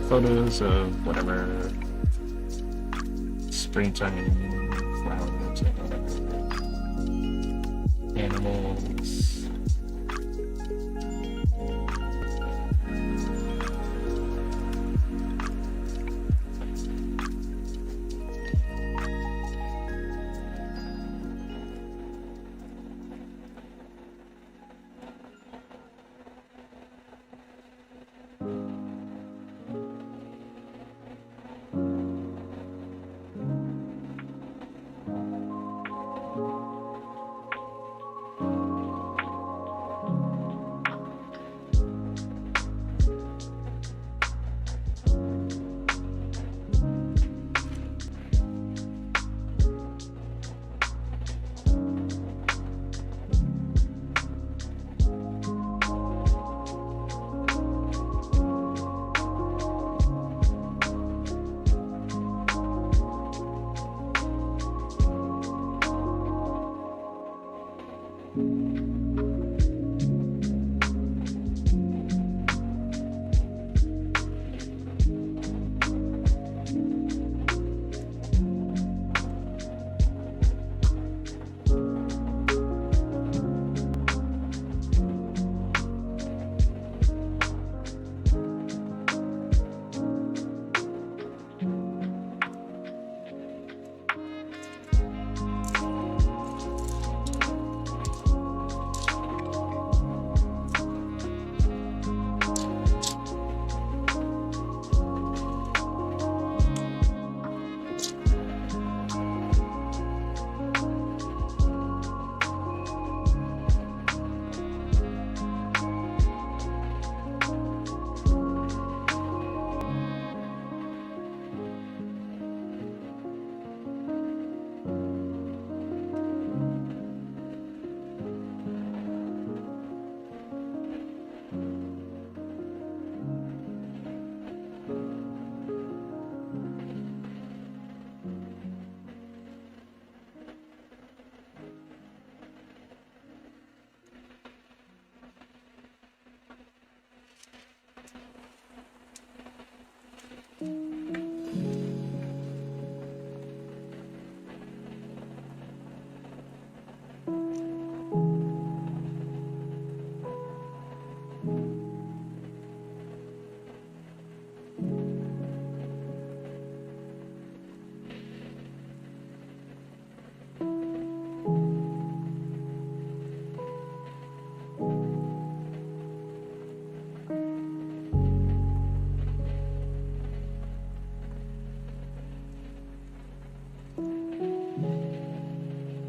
photos of whatever springtime flowers and whatever animals.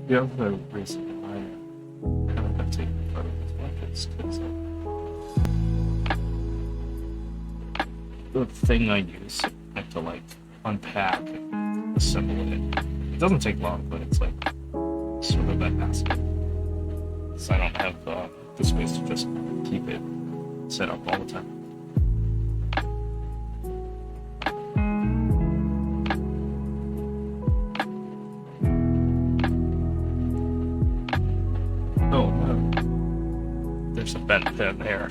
The other reason I haven't been taking photos as much is because the thing I use to like unpack and assemble it. It doesn't take long, but it's like sort of a hassle. So I don't have the space to just keep it set up all the time. There's a bent pin there.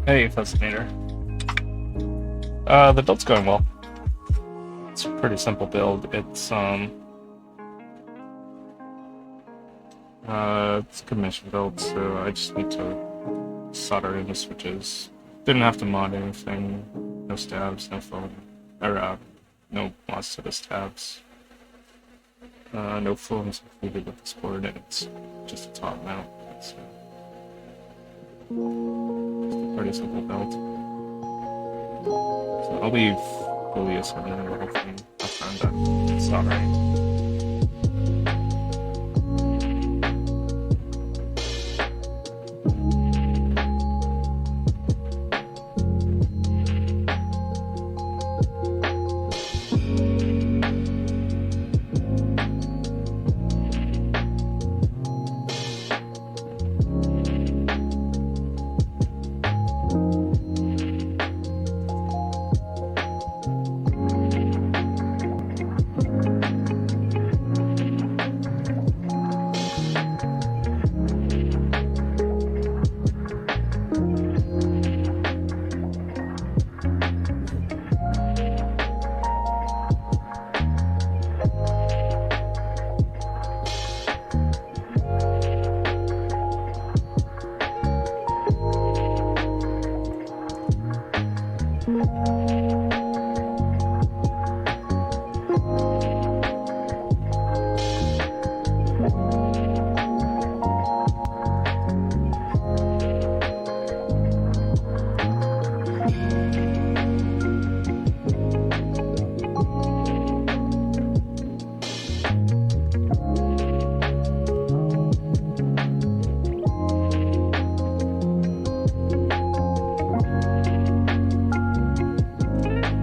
Hey, Fascinator. The build's going well. It's a pretty simple build. It's a commission build, so I just need to solder in the switches. Didn't have to mod anything. No stabs, no foam, or no mods to the stabs. No foams included with this board, and it's just a top mount. It's a pretty simple build. So I'll leave fully assembling and everything after I'm done soldering.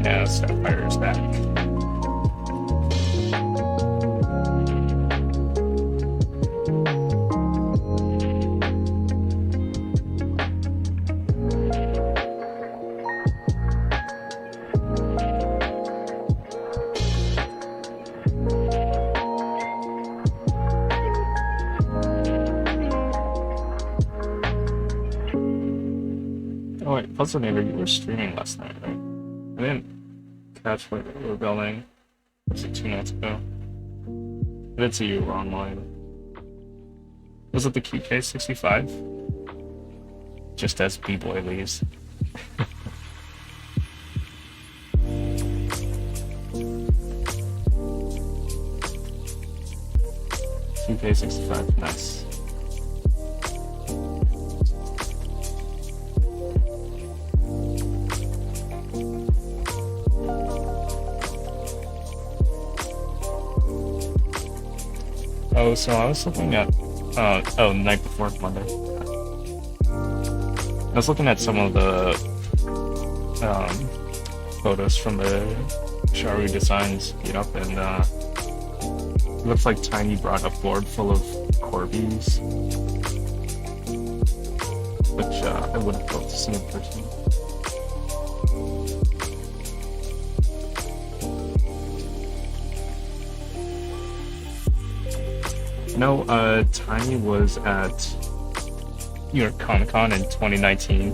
Yeah, Sapphire's back. Oh wait, Puzzlenator, you were streaming last night, right? I didn't catch what you were building. Was it 2 nights ago? I did see you were online. Was it the QK65? Just as B-Boy leaves. QK65, nice. Oh, so I was looking at, night before Monday. I was looking at some of the, photos from the Sharu Designs meetup, and, it looks like Tiny brought a board full of Corbies, which, I would have loved to see in person. No, Tiny was at New York Comic Con in 2019,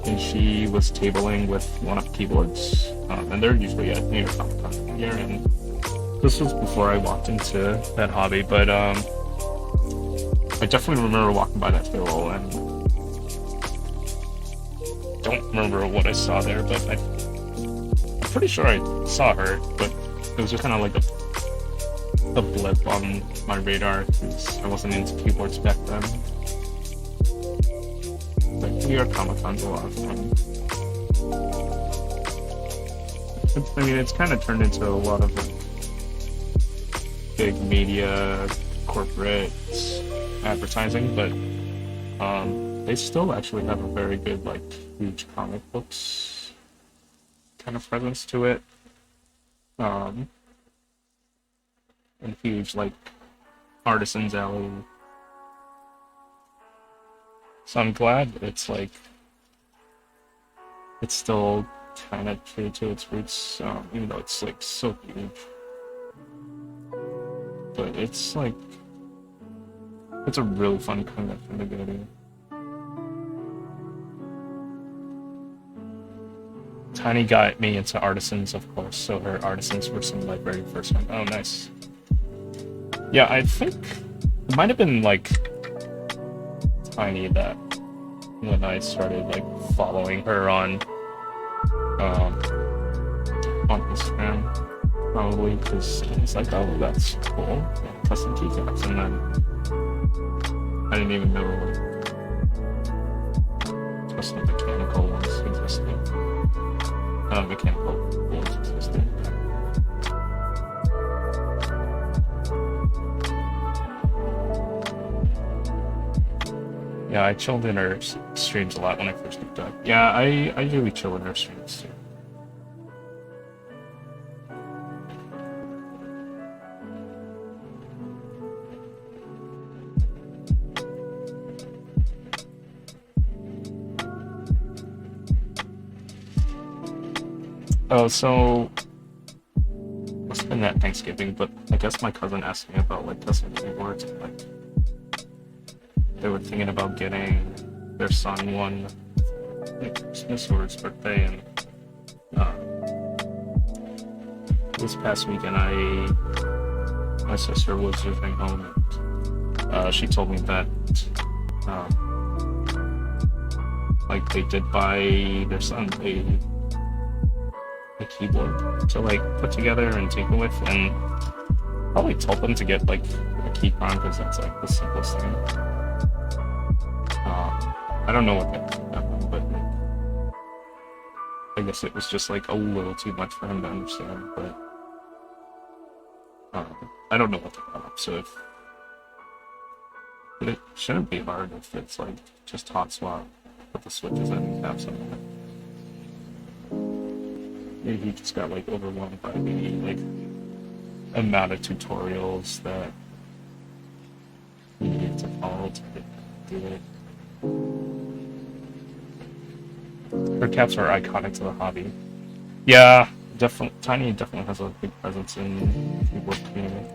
and she was tabling with one of the keyboards, and they're usually at New York Comic Con every year, and this was before I walked into that hobby, but I definitely remember walking by that table, and don't remember what I saw there, but I'm pretty sure I saw her, but it was just kind of like a blip on my radar because I wasn't into keyboards back then. But New York Comic Con's a lot of fun. I mean, it's kind of turned into a lot of like big media, corporate advertising, but they still actually have a very good like huge comic books kind of presence to it. And huge, like, artisans alley. So I'm glad it's, like, it's still kind of true to its roots, even though it's, like, so huge. But it's, like, it's a really fun convention to go to. Tiny got me into artisans, of course, so her artisans were some of my very first one. Oh, nice. Yeah, I think it might have been like Tiny that when I started like following her on Instagram, probably because it's like, oh, that's cool, custom keycaps, and then I didn't even know like custom mechanical ones existed. Mechanical ones existed. Yeah, I chilled in her streams a lot when I first looked up. Yeah, I usually chill in her streams too. Oh, so it's been that Thanksgiving, but I guess my cousin asked me about like custom keyboards. Like, they were thinking about getting their son one like Christmas or his birthday, and this past weekend my sister was visiting home, and she told me that like they did buy their son a keyboard to like put together and tinker with, and probably told them to get like a keyprime because that's like the simplest thing. I don't know what that happened, but like, I guess it was just like a little too much for him to understand. But I don't know what to call it. So but it shouldn't be hard if it's like just hot swap, put the switches in and caps on it. Maybe he just got like overwhelmed by the like amount of tutorials that he needed to follow to do it. Her caps are iconic to the hobby. Yeah, definitely. Tiny definitely has a big presence in the keyboard community.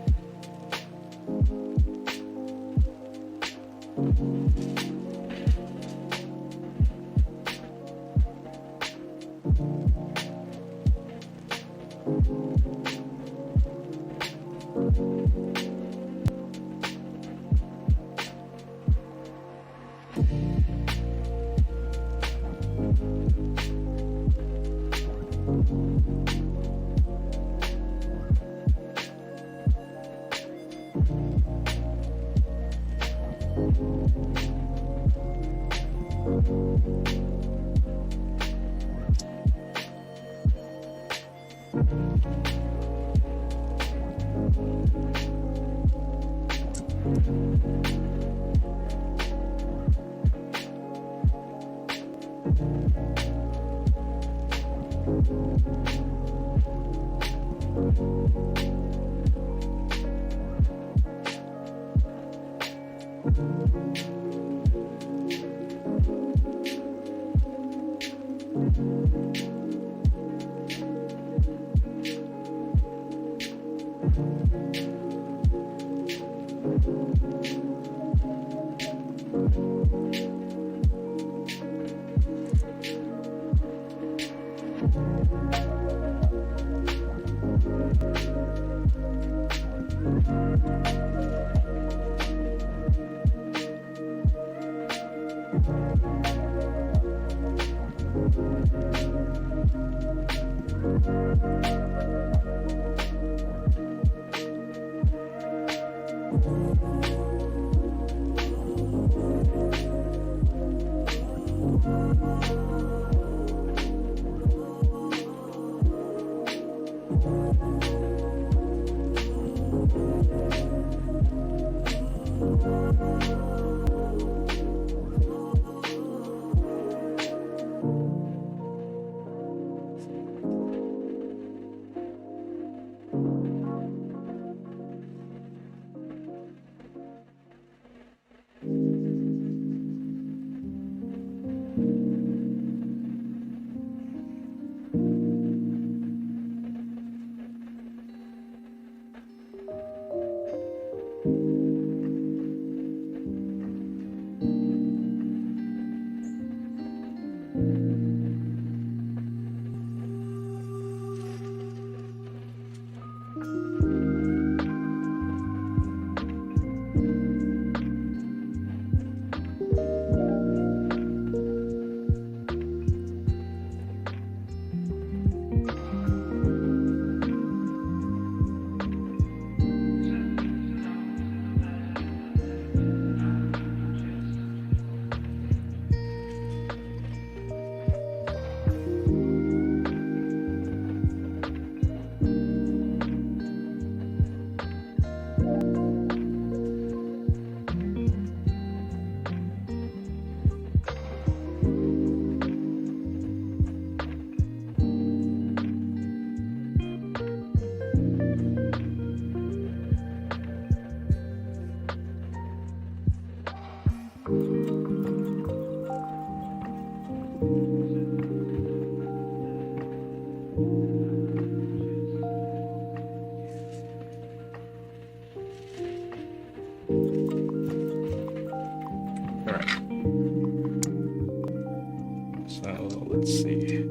Let's see.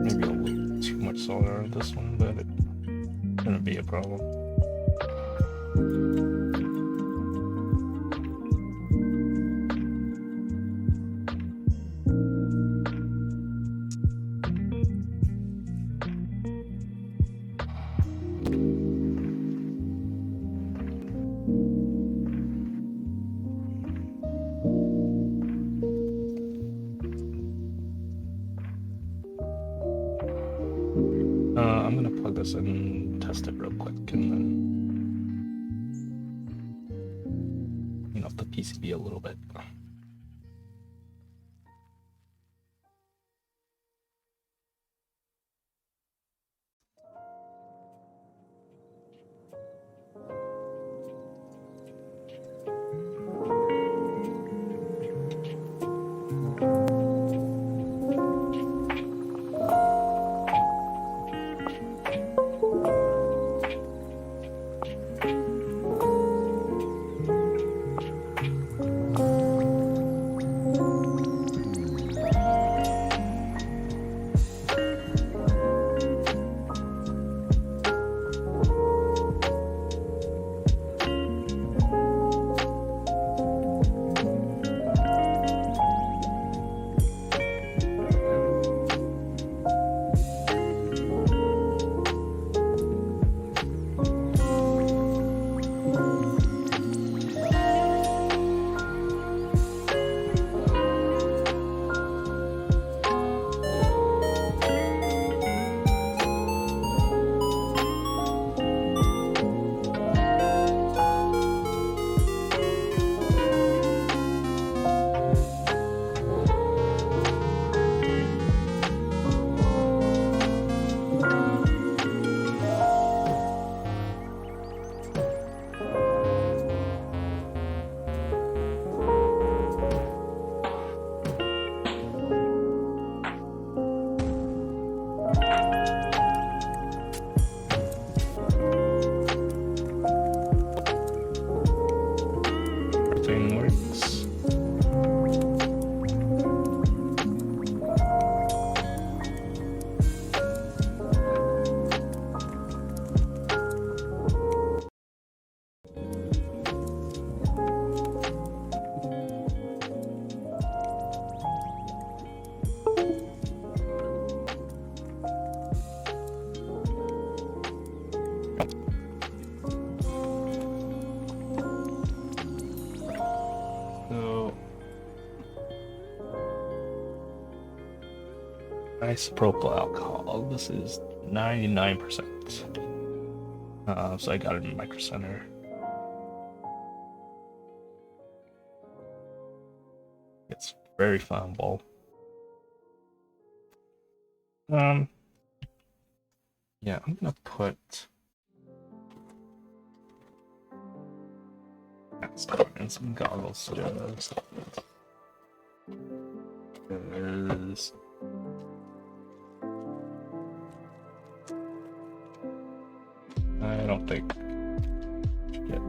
Maybe a little too much solder on this one, but it's gonna be a problem. I'm gonna plug this in and test it real quick, and then clean off the PCB a little bit. Everything works. Isopropyl alcohol. This is 99%. So I got it in Micro Center. It's very flammable. Yeah, I'm gonna put and some goggles just because I don't think you should get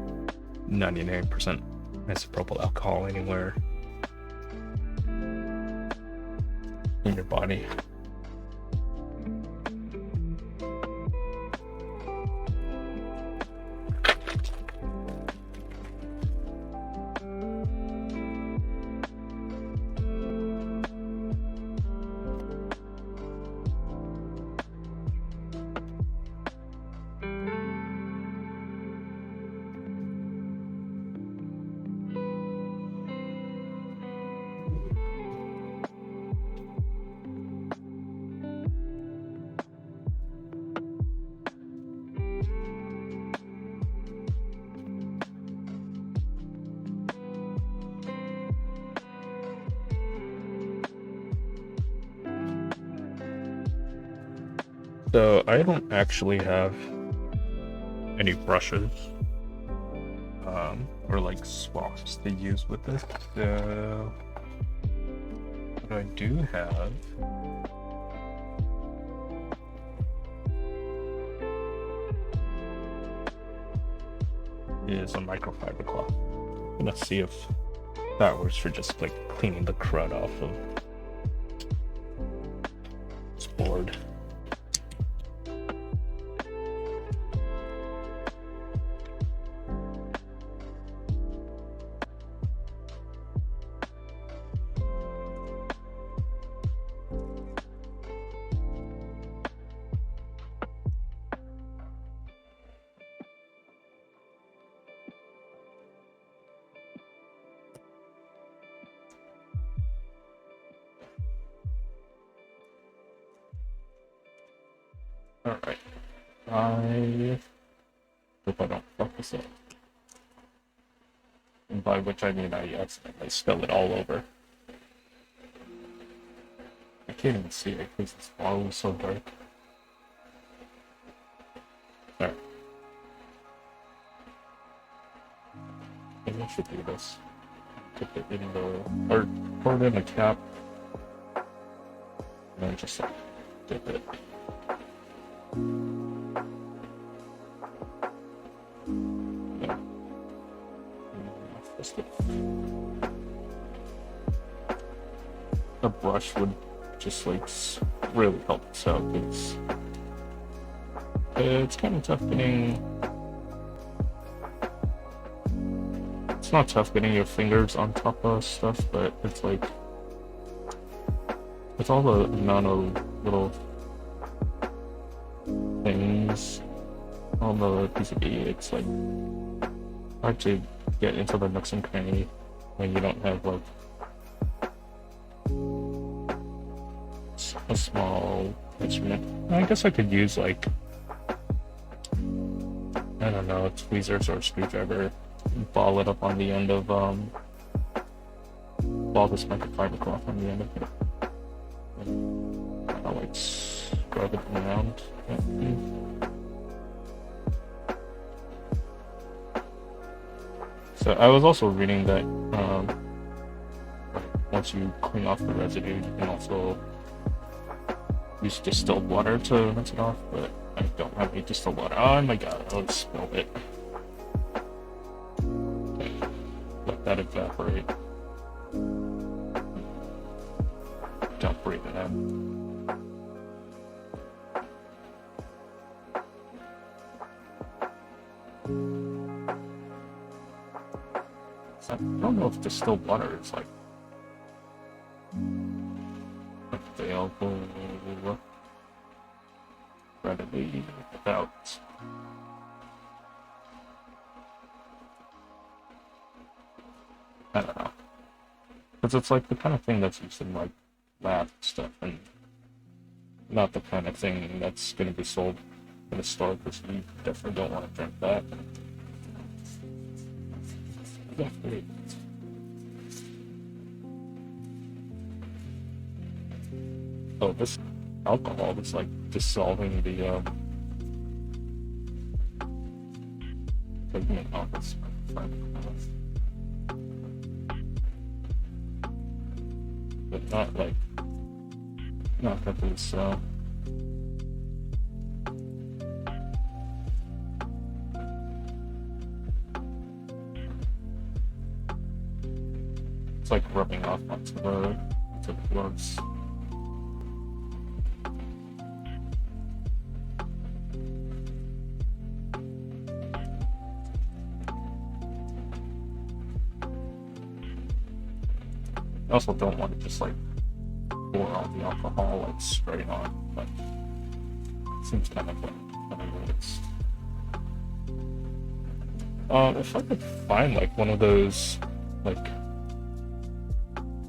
99% isopropyl alcohol anywhere in your body. So I don't actually have any brushes or like swabs to use with this. So what I do have is a microfiber cloth. I'm gonna see if that works for just like cleaning the crud off of this board. Alright, I hope I don't fuck this up. And by which I mean I accidentally spill it all over. I can't even see it because this bottle is so dark. Alright. Maybe I should do this. Put it in the... or pour it in a cap. And then just like dip it. Yeah. A brush would just like really help us out because it's kind of tough getting. It's not tough getting your fingers on top of stuff, but it's like with all the amount of little things on the PCB, it's like hard to get into the nooks and cranny when you don't have like a small instrument. I guess I could use like, I don't know, tweezers or a screwdriver, ball it up on the end of ball this microfiber cloth on the end of it. And I'll like scrub it around. So I was also reading that once you clean off the residue, you can also use distilled water to rinse it off, but I don't have any distilled water. Oh my god, I spilled it. Okay. Let that evaporate. Don't breathe it out. I don't know if distilled water is like available readily without. I don't know. Because it's like the kind of thing that's used in like lab stuff and not the kind of thing that's going to be sold in a store because you definitely don't want to drink that. Definitely. Oh, this alcohol is like dissolving the pigment on this. But not like, not completely so. It's like rubbing off onto the gloves. I also don't want to just like pour all the alcohol like straight on, but it seems kind of like it's. If I could find like one of those like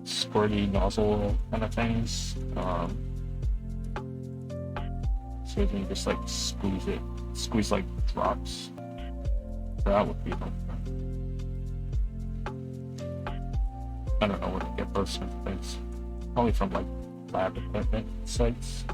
squirty nozzle kind of things, so you can just like squeeze like drops. That would be helpful. I don't know where to get those sort of things. Probably from like lab equipment sites.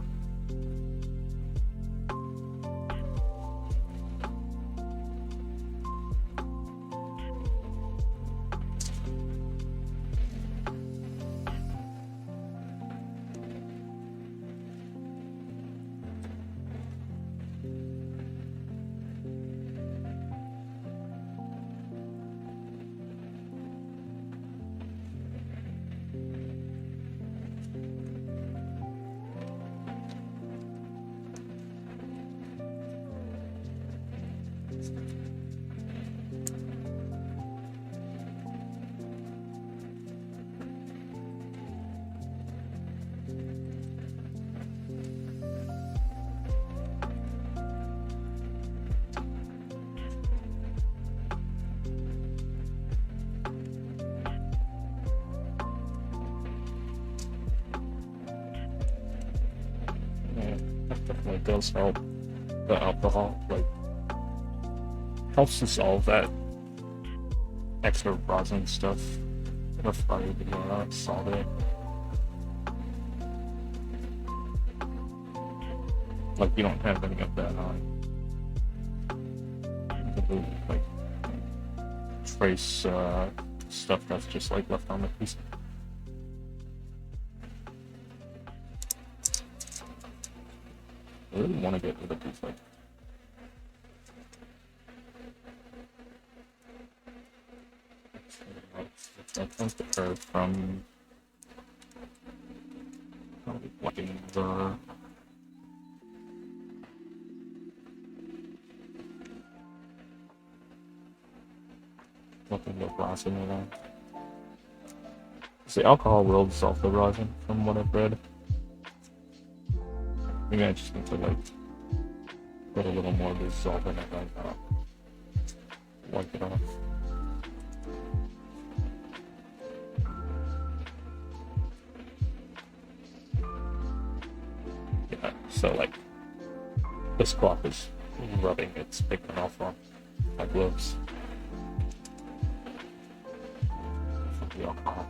it does help. The alcohol, like, helps dissolve that extra rosin stuff before you solder it. Like, you don't have any of that like trace stuff that's just like left on the piece. I really want to get rid of these like that comes to her from watching the glass in there. The alcohol will dissolve the rosin, from what I've read. Maybe I just need to like put a little more dissolve in it and wipe it off. Yeah, so like this cloth is rubbing its pigment off on my gloves. The alcohol.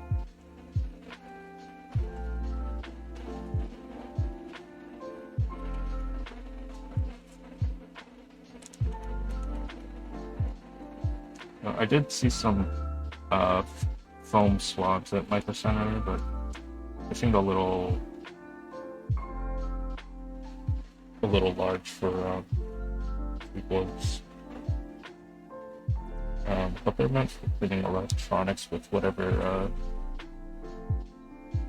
I did see some foam swabs at Micro Center, but they seemed a little large for gloves. But they're meant for cleaning electronics with whatever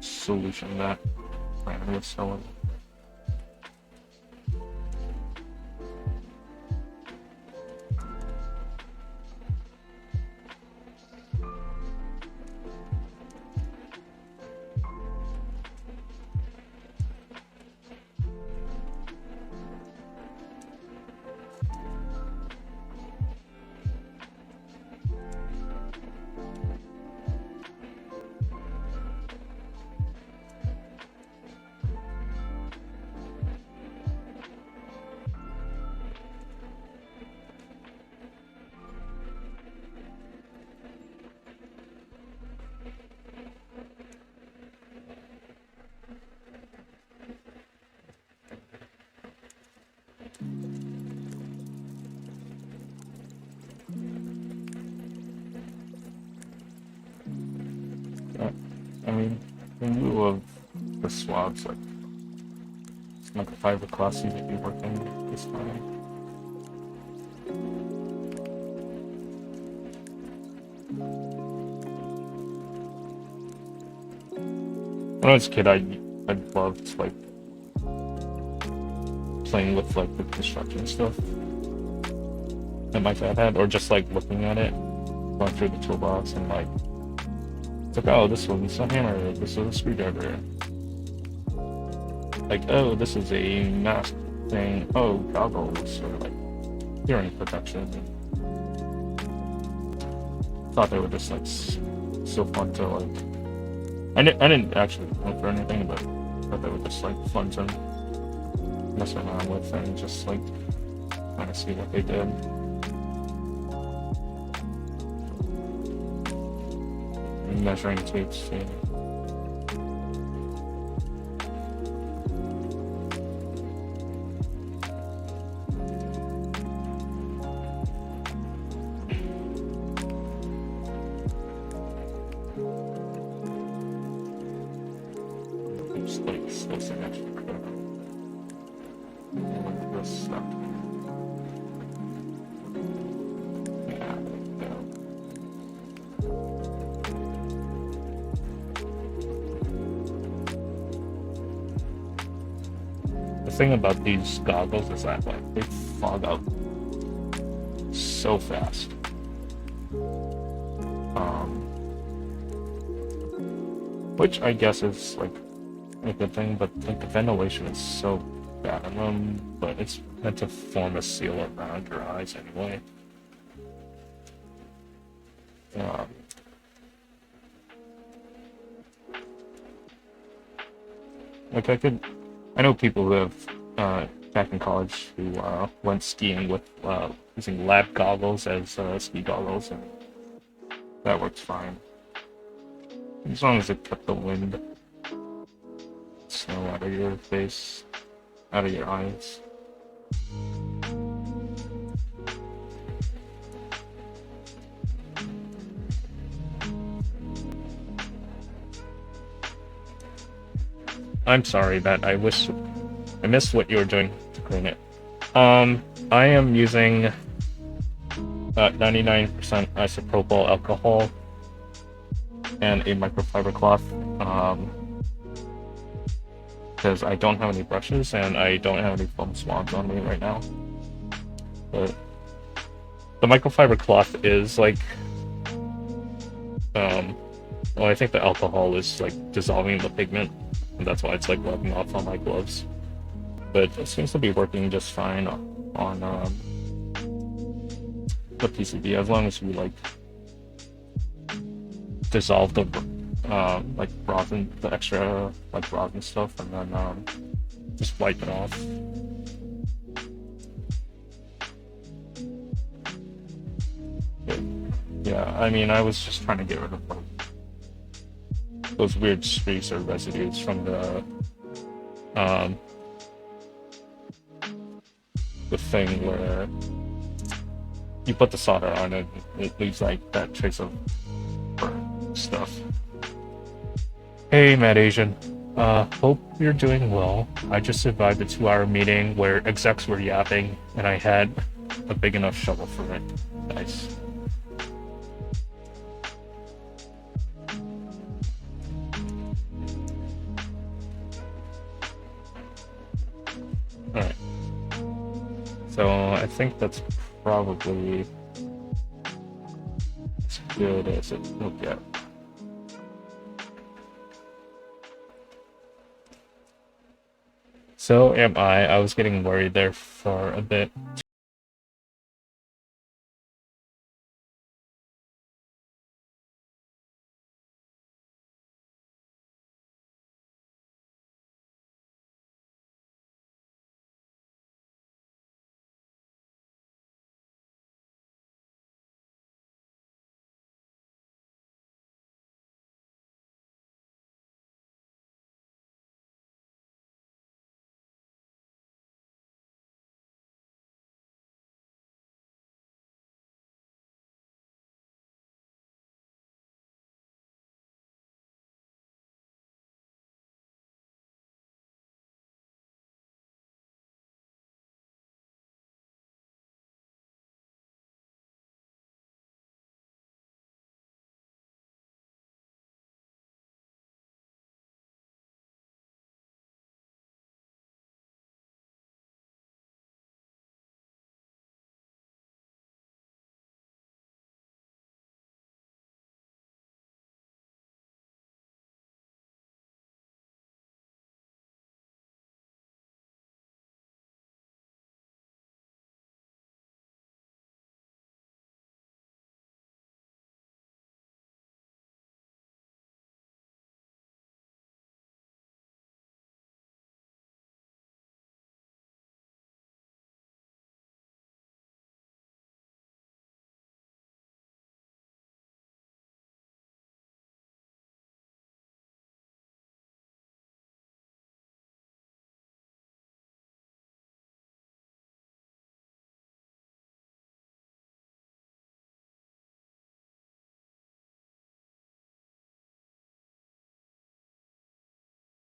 solution that brand was selling. I mean, in lieu of the swabs, like a fiber cloth seems to be working this fine. When I was a kid, I loved like playing with like the construction stuff that my dad had, or just like looking at it, going through the toolbox and like. It's like, oh, this one's a hammer, this is a screwdriver. Like, oh, this is a mask thing, oh, goggles, or like hearing protection. I thought they were just like so fun to like. I didn't actually look for anything, but I thought they were just like fun to mess around with and just like kind of see what they did. Measuring tapes, yeah. Just like slicing extra crap. This stuff. Yeah, there you go. The thing about these goggles is that like they fog up so fast. Which I guess is like a good thing, but like the ventilation is so bad in them, but it's meant to form a seal around your eyes anyway. Like I know people who have back in college who went skiing with using lab goggles as ski goggles, and that works fine. As long as it kept the wind, snow out of your face, out of your eyes. I'm sorry that I missed what you were doing to clean it. I am using 99% isopropyl alcohol and a microfiber cloth, because I don't have any brushes and I don't have any foam swabs on me right now. But the microfiber cloth is like, well, I think the alcohol is like dissolving the pigment, and that's why it's like rubbing off on my gloves. But it seems to be working just fine on the PCB, as long as you like dissolve the like rosin, the extra like rosin stuff, and then just wipe it off. But, yeah, I mean, I was just trying to get rid of like those weird streaks or residues from the thing where you put the solder on it, it leaves like that trace of burn stuff. Hey, Mad Asian. Hope you're doing well. I just survived a 2-hour meeting where execs were yapping, and I had a big enough shovel for it. Nice. Alright. So, I think that's probably as good as it will get. So am I. I was getting worried there for a bit.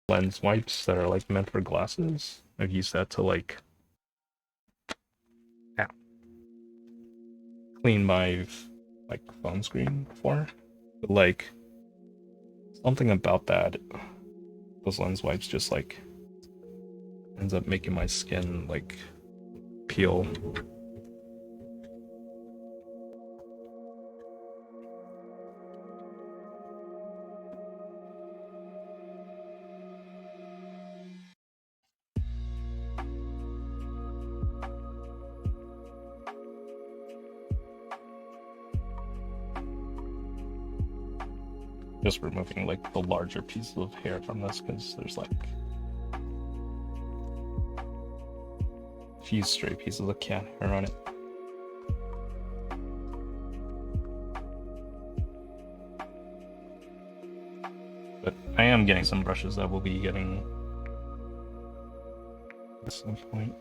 Lens wipes that are like meant for glasses. I've used that to like clean my like phone screen before. But like something about that, those lens wipes just like ends up making my skin like peel. Just removing like the larger pieces of hair from this, because there's like few stray pieces of cat hair on it. But I am getting some brushes that will be getting at some point.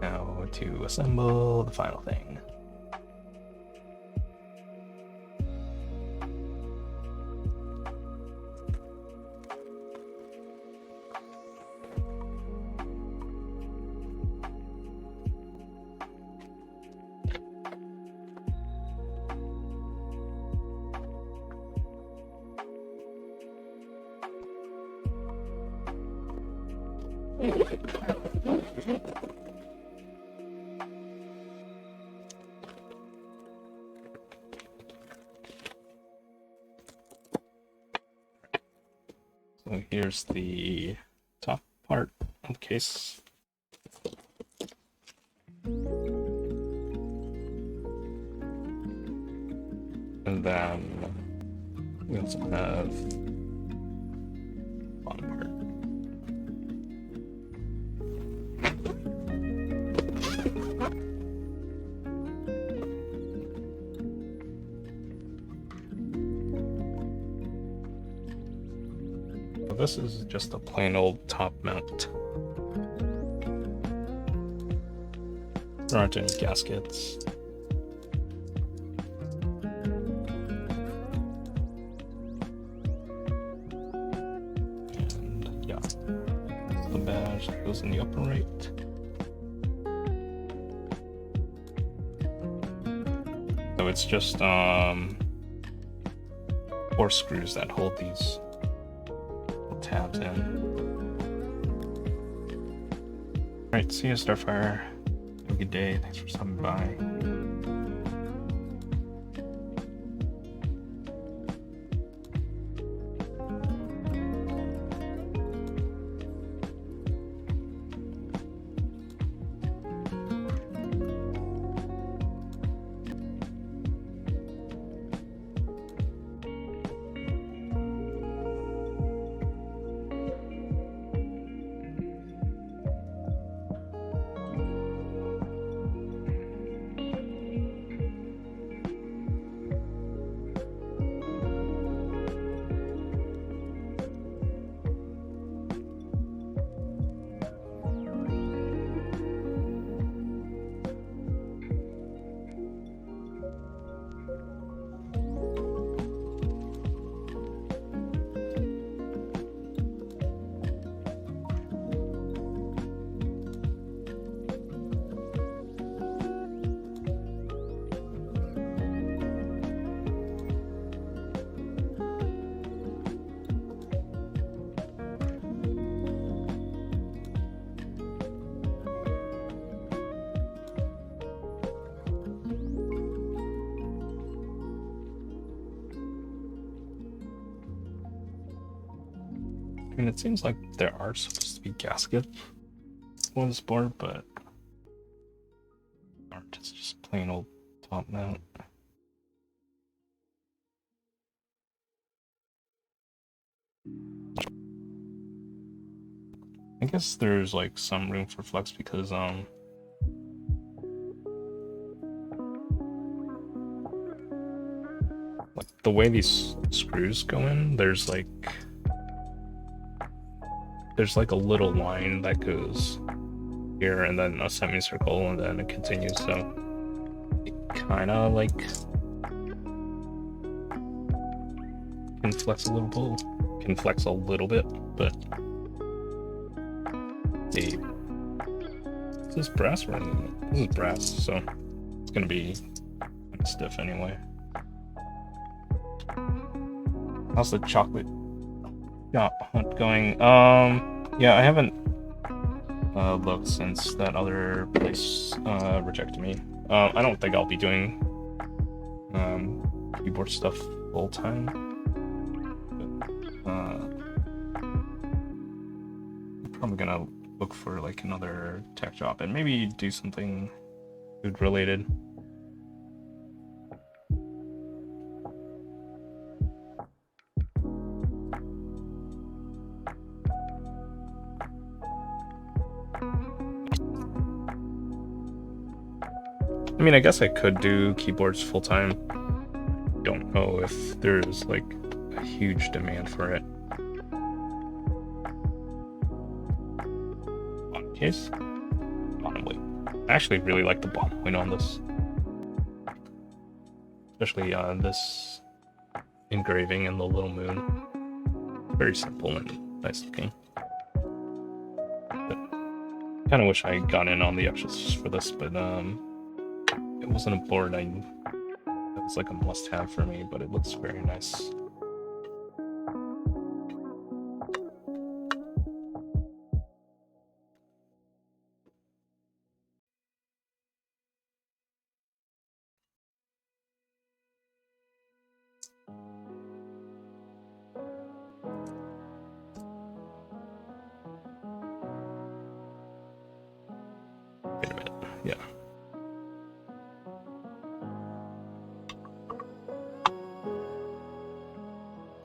Now to assemble the final thing. So here's the top part of the case. And then we also have the bottom part. This is just a plain old top mount. There aren't any gaskets. And yeah, the badge goes in the upper right. So it's just 4 screws that hold these tabs in. Alright, see you, Starfire. Have a good day. Thanks for stopping by. I mean, it seems like there are supposed to be gaskets on this board, but aren't. It's just plain old top mount. I guess there's like some room for flex because like the way these screws go in, there's like a little line that goes here and then a semicircle and then it continues, so it kind of like can flex a little bit, but this is brass running. This is brass, so it's gonna be stiff anyway. How's the chocolate hunt going? Yeah, I haven't looked since that other place rejected me. I don't think I'll be doing keyboard stuff full time. But, I'm probably gonna look for like another tech job and maybe do something food related. I mean, I guess I could do keyboards full time. Don't know if there's like a huge demand for it. Bottom case, bottom weight. I actually really like the bottom weight on this, especially this engraving and the little moon. Very simple and nice looking. Kind of wish I got in on the extras for this, but it wasn't a board it was like a must-have for me, but it looks very nice. Wait a minute, yeah.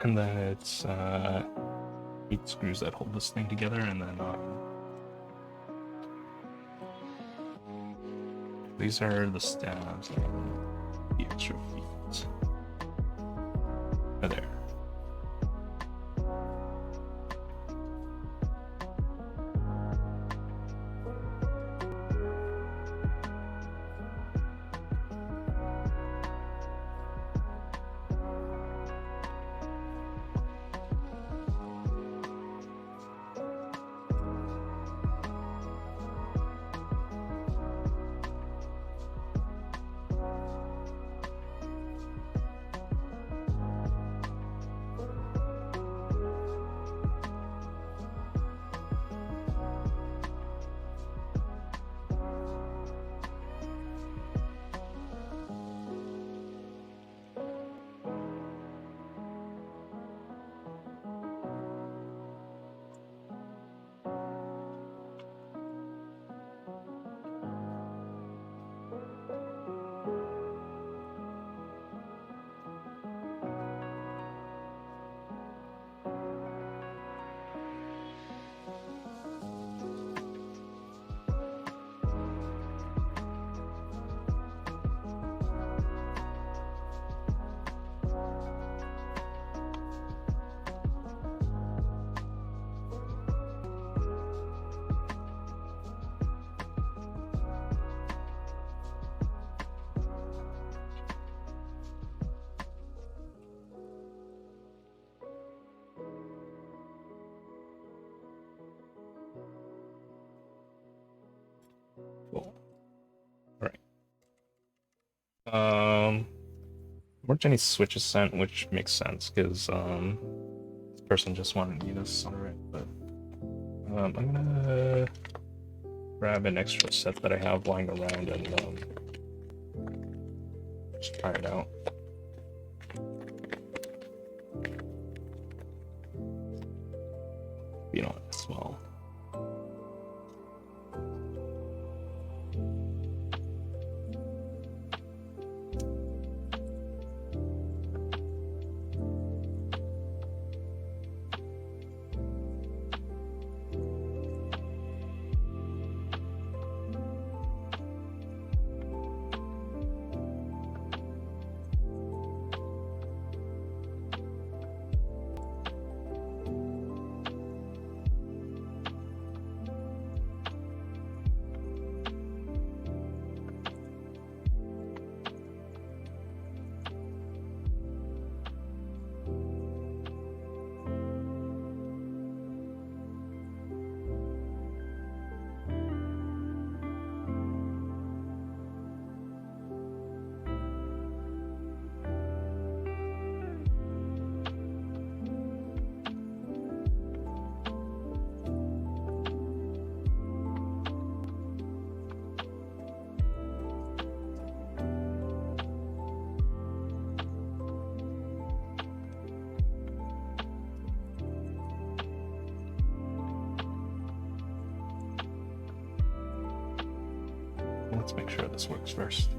And then it's 8 screws that hold this thing together, and then these are the stabs and the extra feet. Right there. Cool. All right. Weren't any switches sent, which makes sense because this person just wanted me to solder it. But I'm gonna grab an extra set that I have lying around and just try it out. You know, as well. make sure this works first.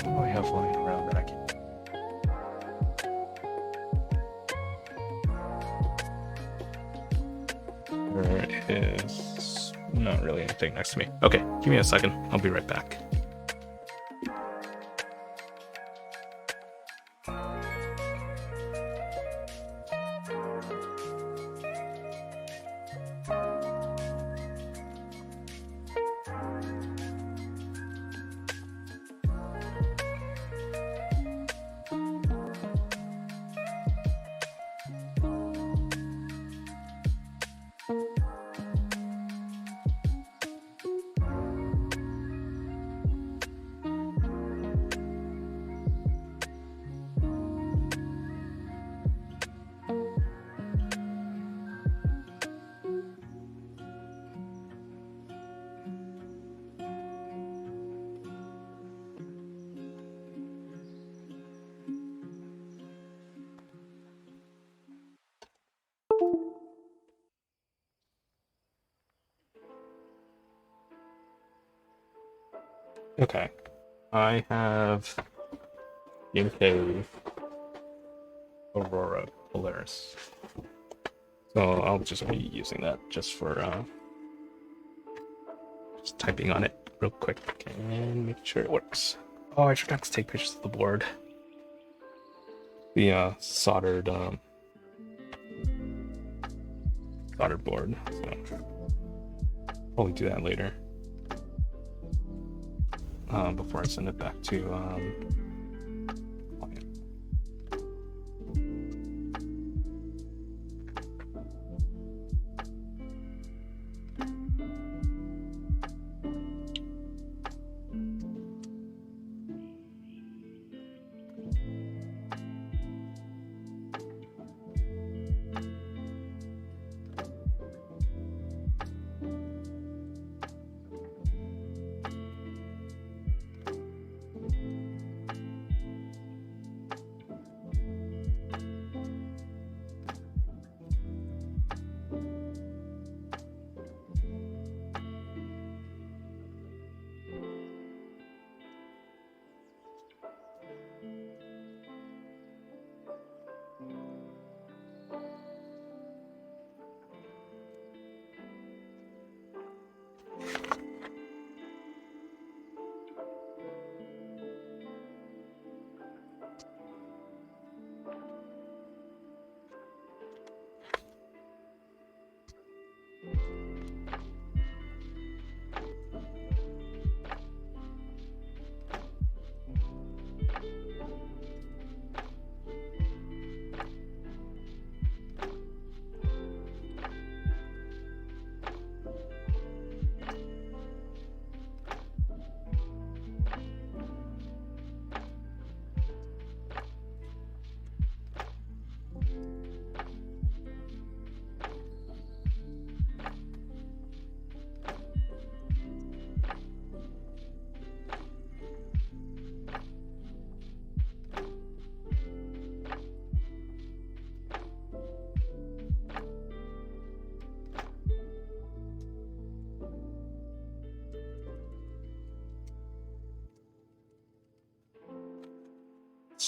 What do I have lying around that I can... There is not really anything next to me. Okay, give me a second. I'll be right back. Okay, I have UK Aurora Polaris, so I'll just be using that just for just typing on it real quick and make sure it works. Oh, I forgot to take pictures of the board. The soldered board. So probably do that later. Before I send it back to client.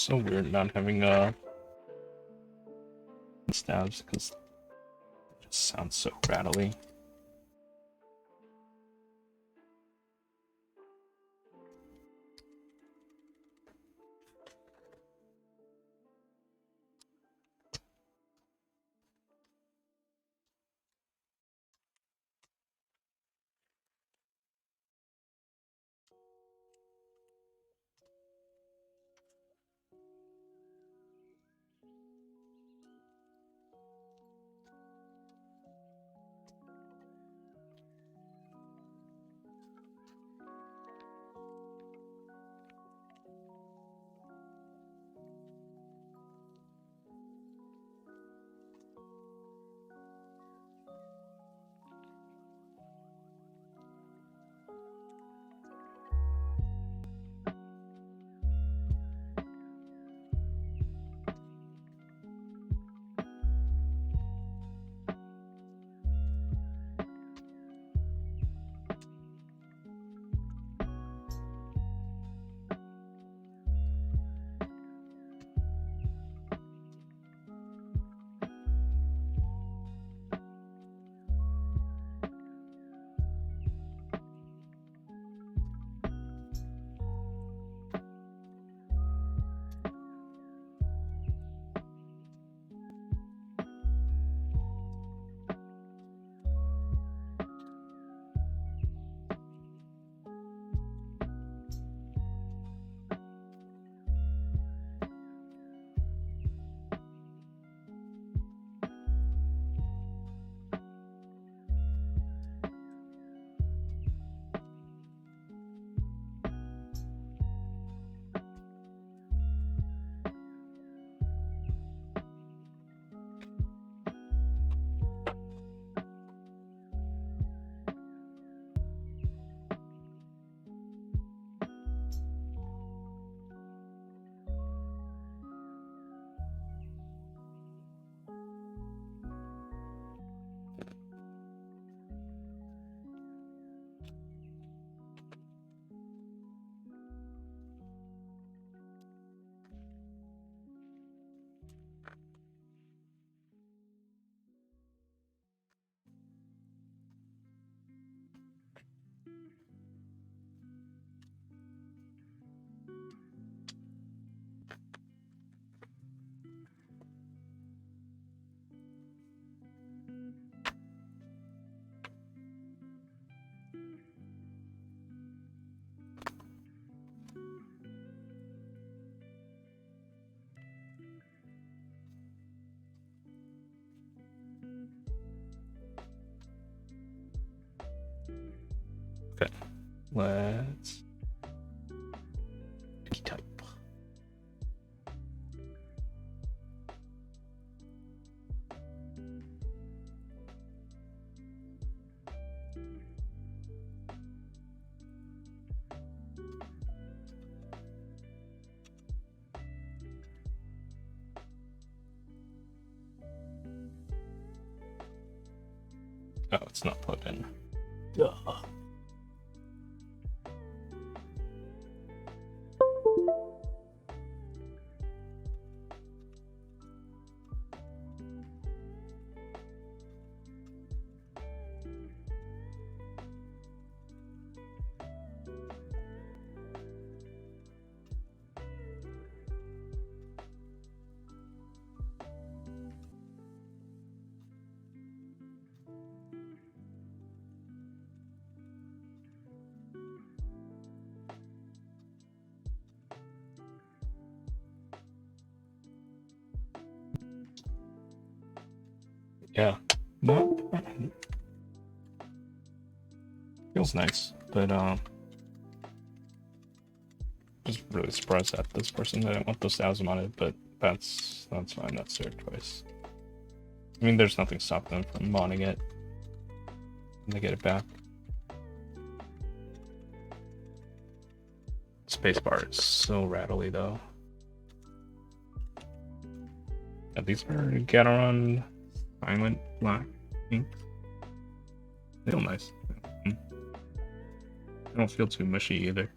so weird not having stabs because it just sounds so rattly. Okay, let's type. Oh, it's not plugged in. Duh. Yeah, no, feels nice, but just really surprised that this person didn't want those stabs on it, but that's fine. That's their choice. I mean, there's nothing stopping them from modding it when they get it back. Spacebar is so rattly though. Yeah, these are Gateron Silent Black ink. They feel nice. They don't feel too mushy either.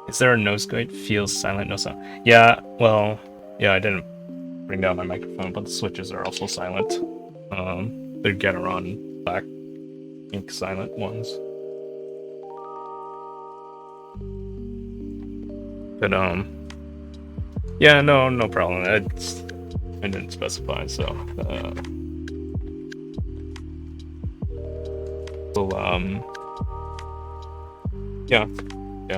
Is there a nose gate? Feels silent, no sound. Yeah, well, yeah, I didn't bring down my microphone, but the switches are also silent. They're Gateron black ink silent ones. But yeah, no problem. I didn't specify, so yeah,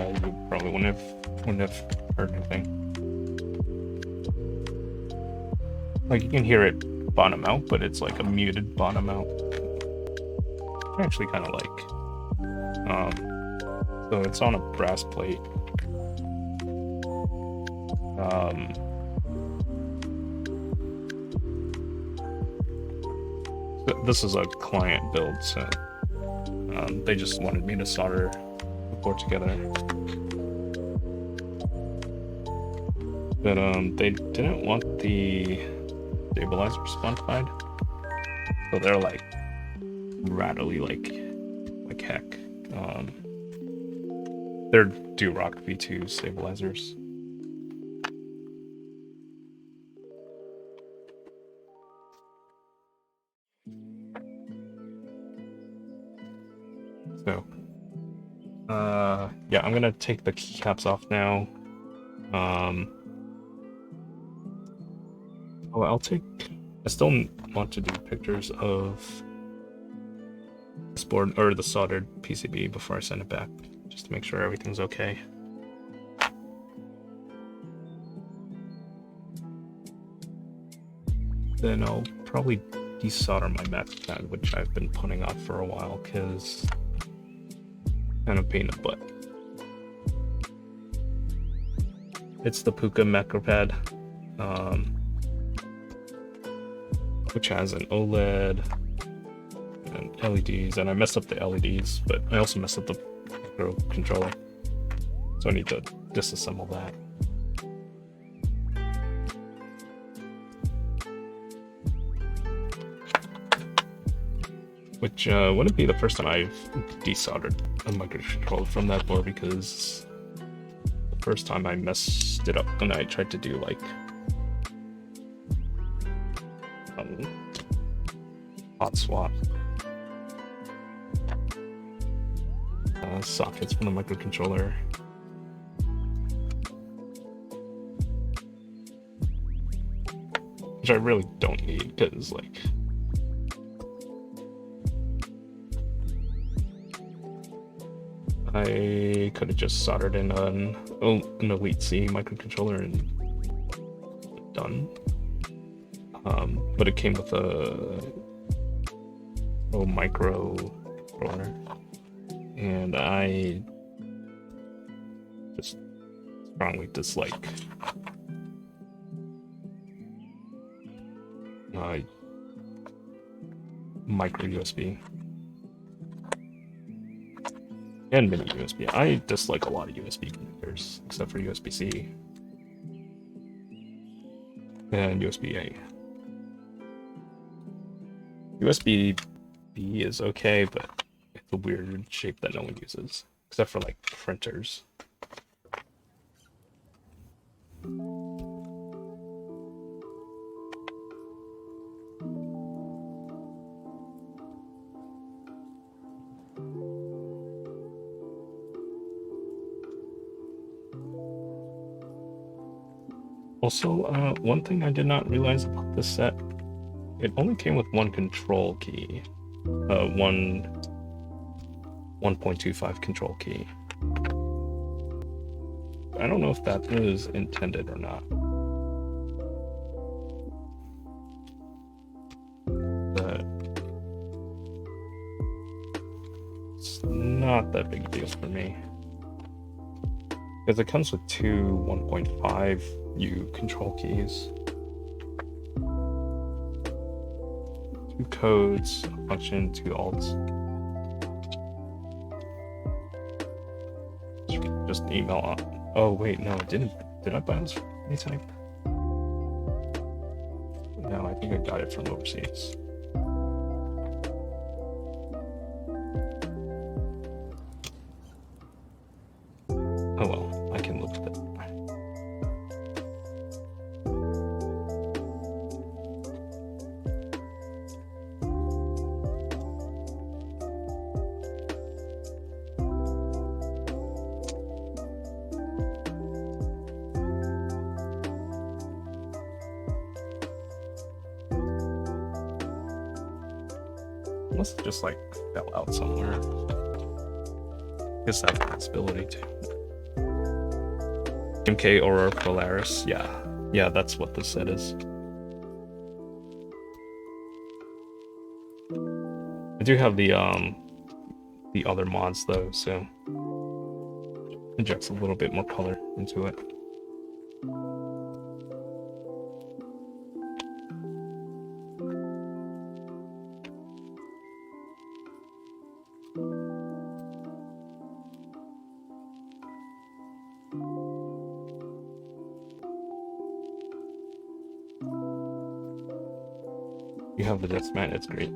you probably wouldn't have heard anything. Like you can hear it bottom out, but it's like a muted bottom out. I actually kind of like. So it's on a brass plate. This is a client build, so they just wanted me to solder the board together. But they didn't want the stabilizers modified, so they're like rattly like heck. They're Durock V2 stabilizers. So, yeah, I'm gonna take the keycaps off now. Oh, I still want to do pictures of this board or the soldered PCB before I send it back, just to make sure everything's okay. Then I'll probably desolder my macro pad, which I've been putting off for a while because kind of pain in the butt. It's the Puka macro pad, which has an OLED and LEDs, and I messed up the LEDs, but I also messed up the microcontroller, so I need to disassemble that. Which wouldn't be the first time I've desoldered a microcontroller from that board, because the first time I messed it up when I tried to do like hot swap sockets from the microcontroller. Which I really don't need, because like I could have just soldered in an Elite C microcontroller and done. But it came with a micro controller, and I just strongly dislike micro USB and mini USB. I dislike a lot of USB connectors, except for USB-C and USB-A. USB-B is okay, but it's a weird shape that no one uses, except for like printers. Also, one thing I did not realize about this set, it only came with one control key, 1.25 control key. I don't know if that was intended or not. But it's not that big a deal for me, because it comes with two 1.5U control keys, two codes, a function, two alts. Just email on. Oh wait, no, it didn't Did I buy this from any type? No, I think I got it from overseas. Oh well, I can look at it. Unless it just like fell out somewhere. I guess that's a possibility too. MK Aurora Polaris, yeah, that's what this set is. I do have the other mods though, so injects a little bit more color into it. You have the desk mat, it's great.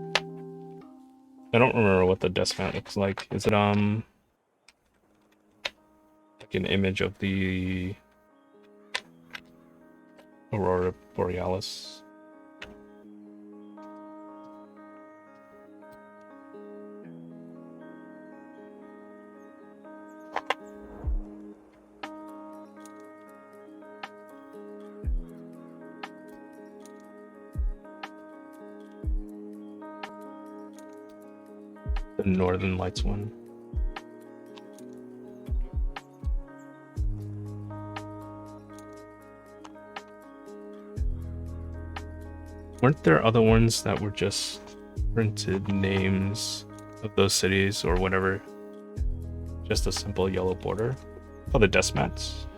I don't remember what the desk mat looks like. Is it like an image of the Aurora Borealis? The Northern Lights one. Weren't there other ones that were just printed names of those cities or whatever? Just a simple yellow border? Oh, the desk mats.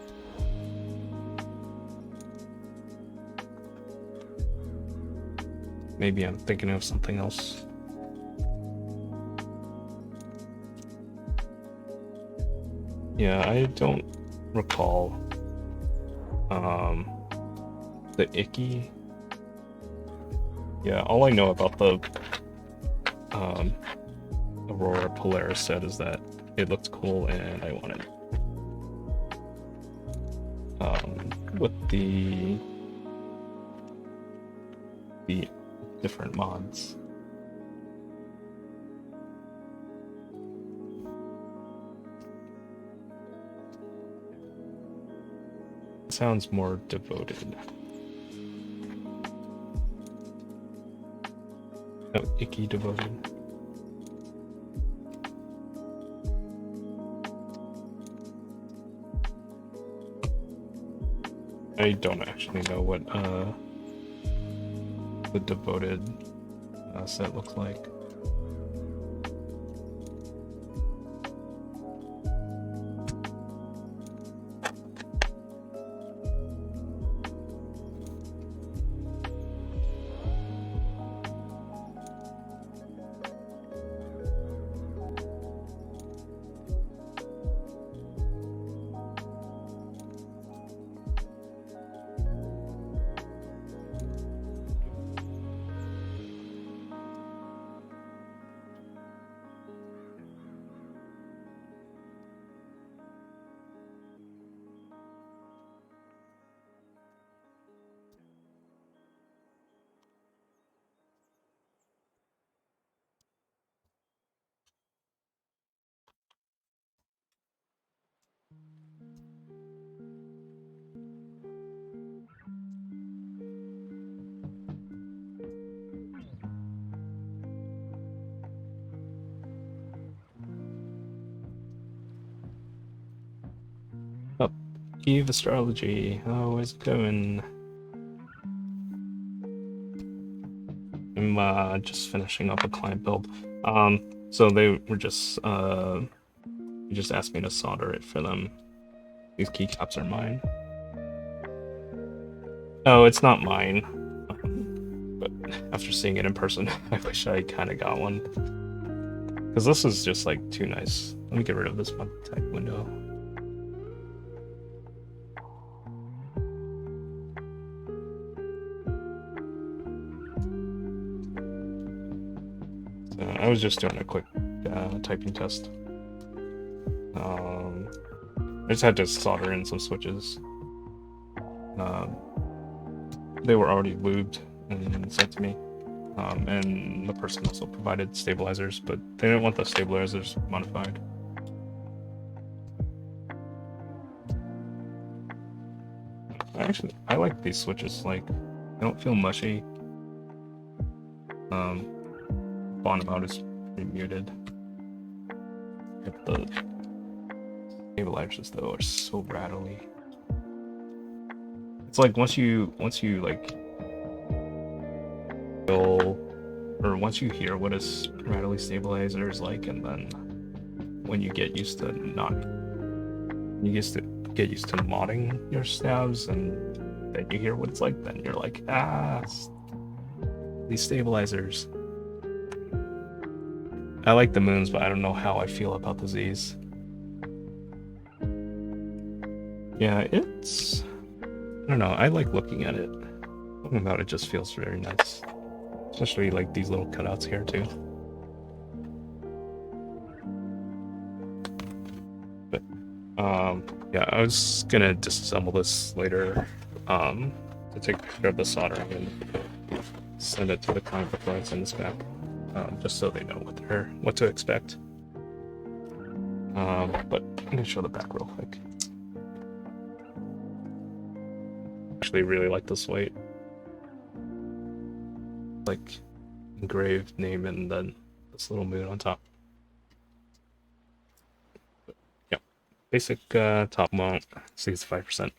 Maybe I'm thinking of something else. Yeah, I don't recall the Icky. Yeah, all I know about the Aurora Polaris set is that it looked cool and I wanted with the different mods. Sounds more devoted. Oh, Icky devoted. I don't actually know what the devoted set looks like. Eve Astrology, how's it going? I'm just finishing up a client build. So they were just they just asked me to solder it for them. These keycaps are mine. Oh, it's not mine. But after seeing it in person, I wish I kind of got one. Because this is just like too nice. Let me get rid of this type window. was just doing a quick typing test. I just had to solder in some switches. They were already lubed and sent to me. And the person also provided stabilizers, but they didn't want the stabilizers modified. Actually, I like these switches. Like, they don't feel mushy. Bottom out is pretty muted. But the stabilizers though are so rattly. It's like once you like feel, or once you hear what a rattly stabilizer is like, and then when you get used to get used to modding your stabs, and then you hear what it's like, then you're like, these stabilizers. I like the moons, but I don't know how I feel about the Z's. Yeah, it's... I don't know, I like looking at it. Something about it just feels very nice. Especially like these little cutouts here too. But, yeah, I was gonna disassemble this later, to take a picture of the soldering and send it to the client before I send this back. Just so they know what to expect. But I'm gonna show the back real quick. Actually, really like this weight. Like engraved name and then this little moon on top. But, yeah, basic top mount, 65%.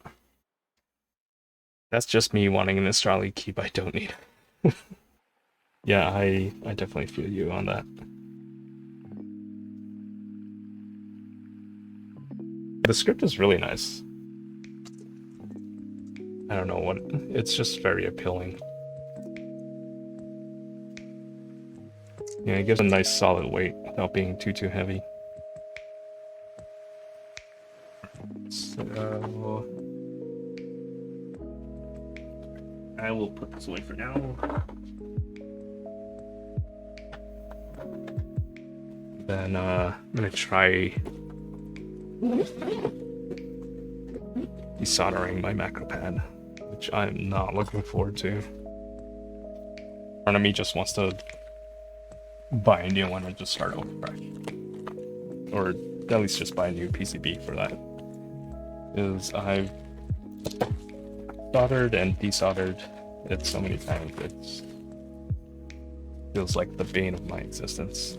That's just me wanting an Australian keep I don't need. Yeah, I definitely feel you on that. The script is really nice. I don't know what... It's just very appealing. Yeah, it gives a nice solid weight without being too heavy. So... I will put this away for now. Then I'm gonna try desoldering my macro pad, which I'm not looking forward to. Part of me just wants to buy a new one and just start over fresh, or at least just buy a new PCB for that. Is I've soldered and desoldered it so many times, it feels like the bane of my existence.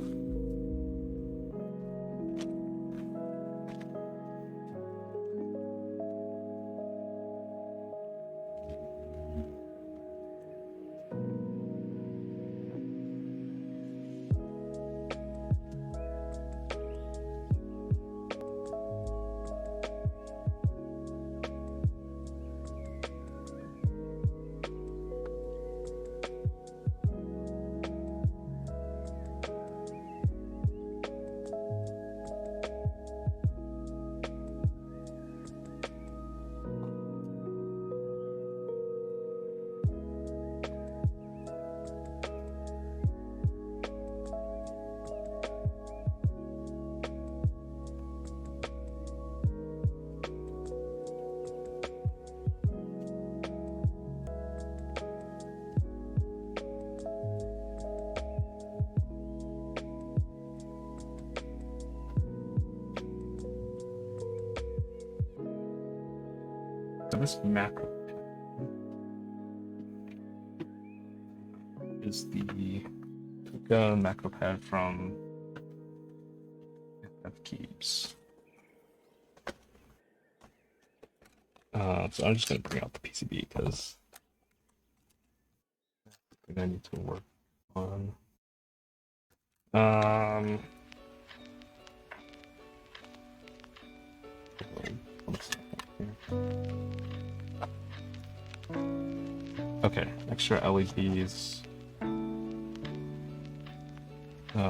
So this macro is the macro pad from Keeps. So I'm just going to bring out the PCB because I think I need to work on. Okay, extra LEDs,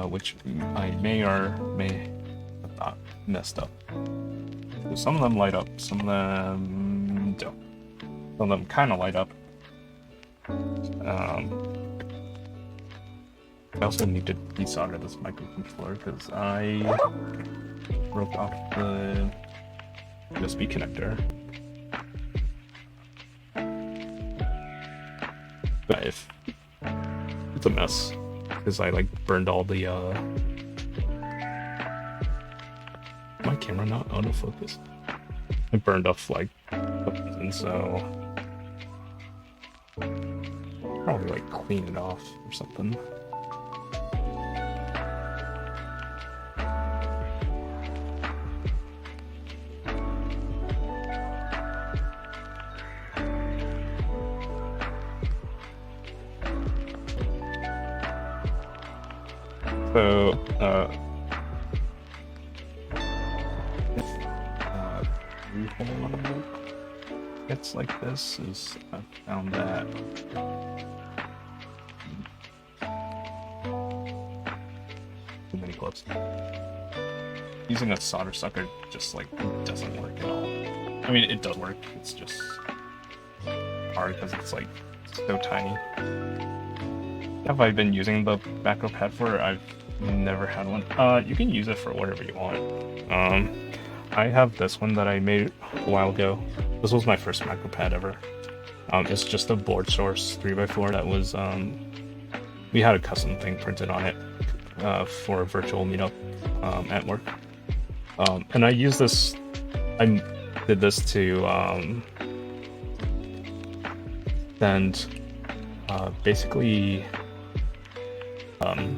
which I may or may have not messed up. So some of them light up, some of them don't. Some of them kind of light up. I also need to desolder this microcontroller because I broke off the USB connector. But if it's a mess because I like burned all the my camera not autofocus. I burned off like and so probably like clean it off or something. So, it's like this is I found that too many clips. Using a solder sucker just like doesn't work at all. I mean, it does work. It's just hard because it's like so tiny. Have I been using the macro pad for? I've never had one. You can use it for whatever you want. I have this one that I made a while ago. This was my first macro pad ever. It's just a board source 3x4 that was, we had a custom thing printed on it for a virtual meetup at work. And I used this, I did this to send basically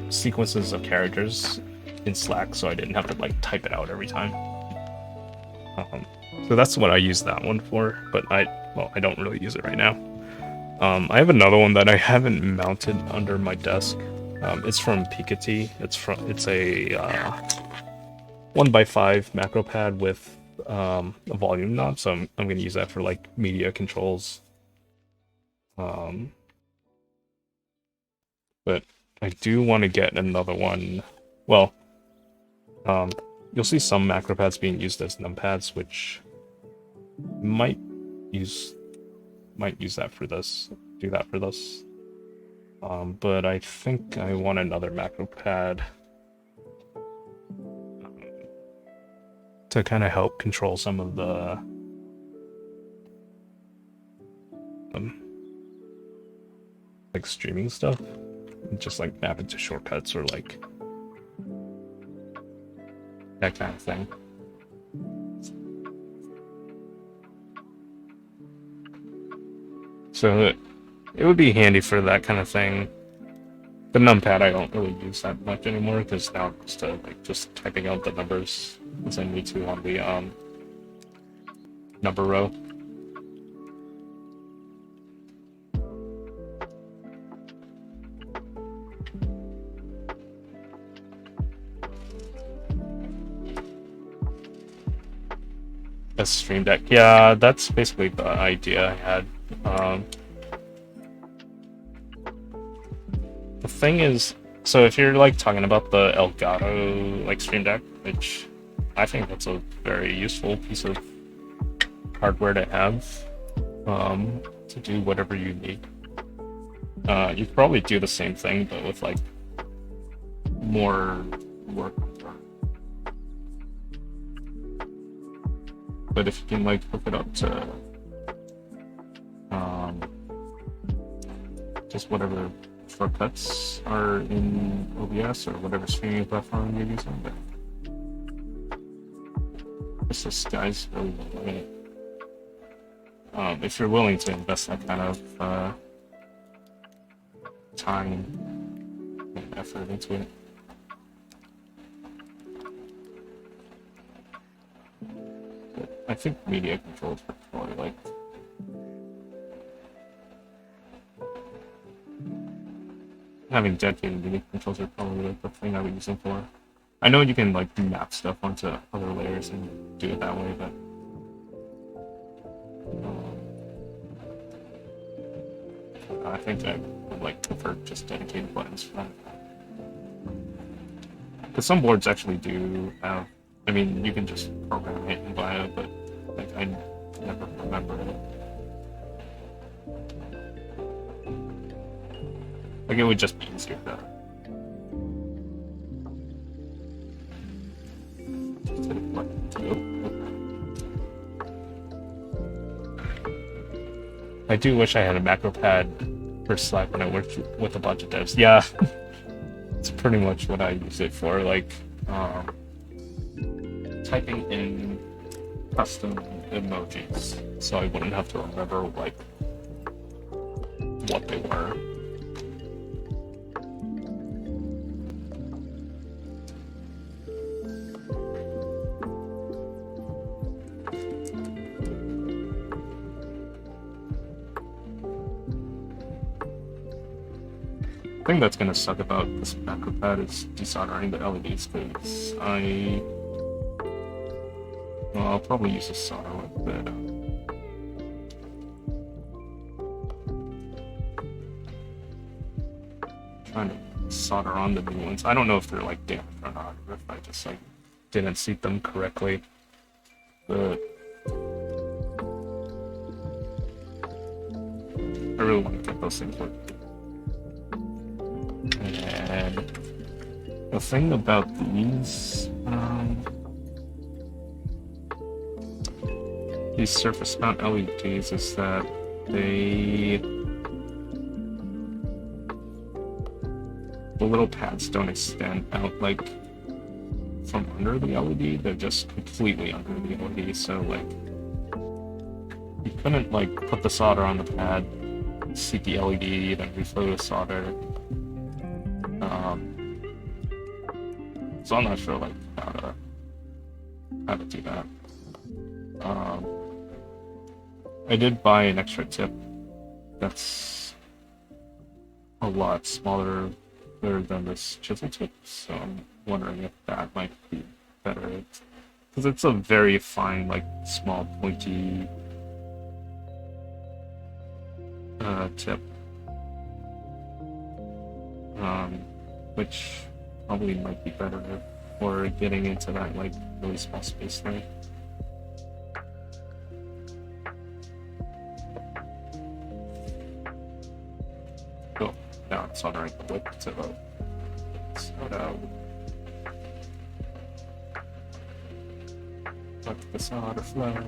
sequences of characters in Slack so I didn't have to like type it out every time. So that's what I use that one for, but I don't really use it right now. I have another one that I haven't mounted under my desk. It's from Piketty. It's a 1x5 macro pad with a volume knob, so I'm going to use that for like media controls. But I do want to get another one. Well, you'll see some macro pads being used as numpads, which might use that for this. Do that for this. But I think I want another macro pad to kind of help control some of the like streaming stuff. Just like map it to shortcuts or like that kind of thing. So it would be handy for that kind of thing. The numpad I don't really use that much anymore because now I'm just typing out the numbers as I need to on the number row. A Stream Deck. Yeah, that's basically the idea I had. The thing is, so if you're like talking about the Elgato like Stream Deck, which I think that's a very useful piece of hardware to have to do whatever you need. You could probably do the same thing, but with like more work. But if you can like hook it up to just whatever shortcuts are in OBS or whatever streaming platform you're using, but the sky's really the limit. If you're willing to invest that kind of time and effort into it. I think media controls are probably like having dedicated media controls are probably like the thing I would use them for. I know you can like map stuff onto other layers and do it that way, but I think I would like prefer just dedicated buttons for that. Because some boards actually do have. I mean, you can just program it and buy it, but like I never remember it. Like it would just be easier to I do wish I had a macro pad for Slack when I worked with a bunch of devs. Yeah, it's pretty much what I use it for, like typing in custom emojis, so I wouldn't have to remember like what they were. The thing that's gonna suck about this macro pad is desoldering the LEDs, because I'll probably use a solder with it. Trying to solder on the new ones. I don't know if they're like damaged or not, or if I just like didn't seat them correctly. But I really want to get those things working. And the thing about these surface mount LEDs is that the little pads don't extend out like from under the LED, they're just completely under the LED, so like you couldn't like put the solder on the pad, seat the LED, then reflow the solder. So I'm not sure like how to do that. I did buy an extra tip that's a lot smaller than this chisel tip, so I'm wondering if that might be better, because it's a very fine, like small pointy tip, which probably might be better for getting into that like really small space there. Oh, now it's soldering the wick to the soda. Let the solder flow.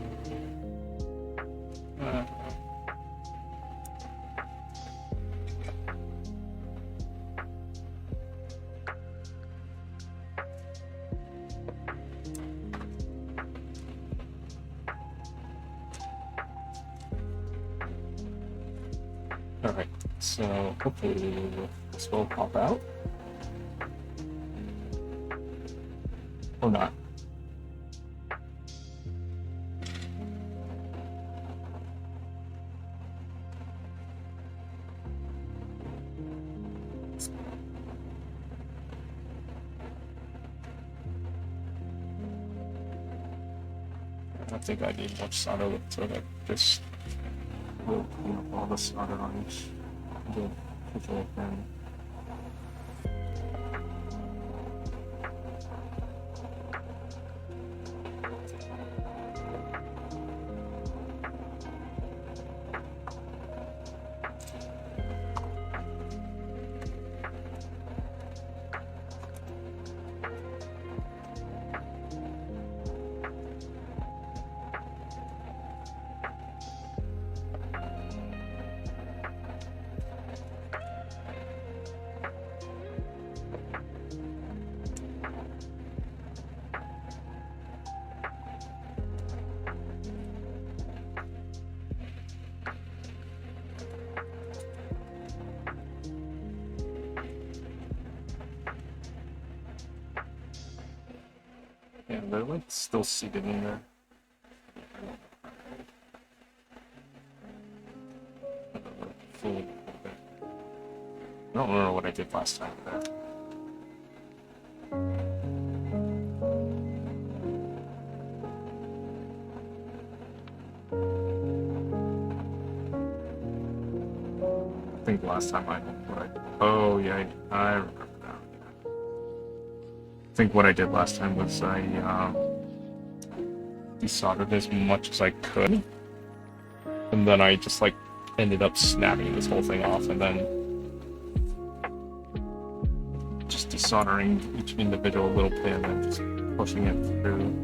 Alright, so hopefully this will pop out. Or not. I think I need much solder so that this will clean up all the solder on the control pan. Yeah, they're like still seated in there. I don't remember what I did last time with that. I think last time oh yeah, I remember that. I think what I did last time was I desoldered as much as I could, and then I just like ended up snapping this whole thing off, and then just desoldering each individual little pin and just pushing it through.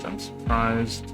I'm surprised.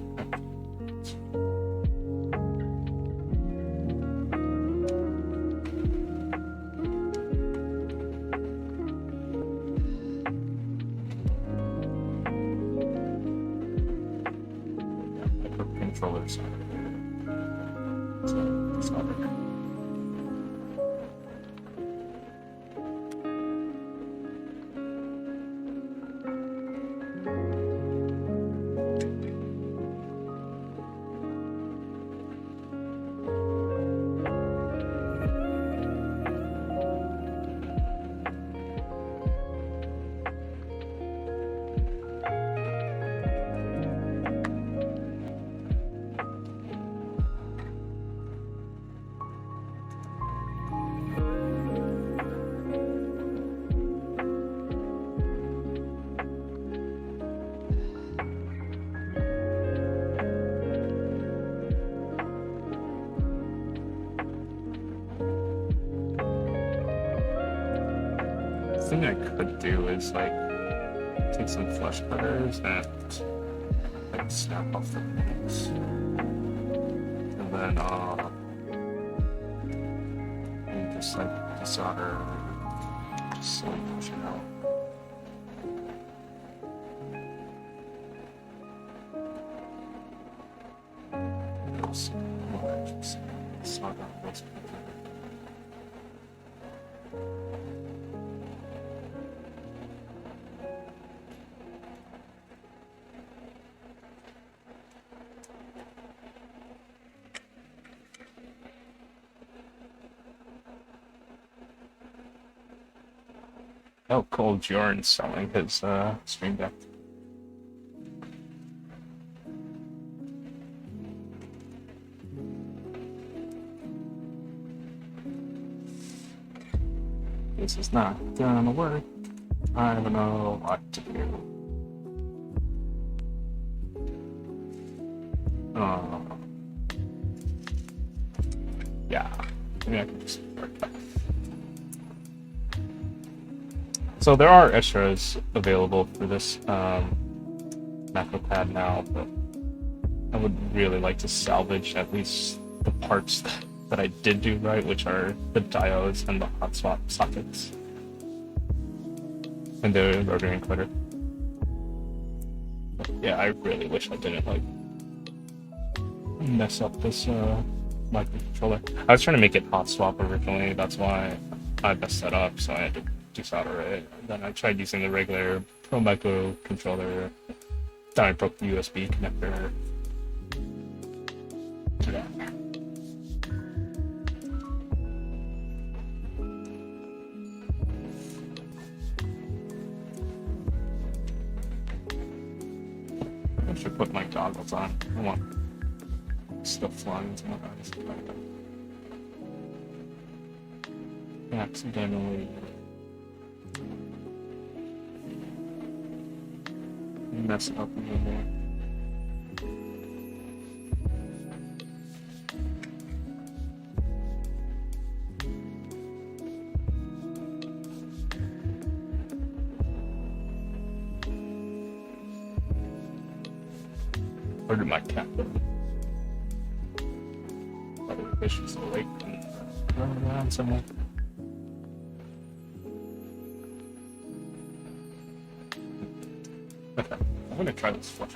thing I could do is like take some flesh cutters and like snap off the things, and then and just like desolder, just slowly push it out. Solder those together. Oh, Cold Jorn's selling his stream deck. This is not gonna work. I don't know what to do. Yeah, maybe I can just work that. So there are extras available for this macro pad now, but I would really like to salvage at least the parts that I did do right, which are the diodes and the hot swap sockets and the rotary encoder. But yeah, I really wish I didn't like mess up this microcontroller. I was trying to make it hot swap originally, that's why I messed that up, so I had to desolder it. Then I tried using the regular Pro microcontroller, then I broke the USB connector. Yeah. I should put my goggles on. I want stuff flying into my eyes. Accidentally mess up even more. Where did my cat go? Probably the fish is awake and running around somewhere. Okay, I'm gonna try this flush.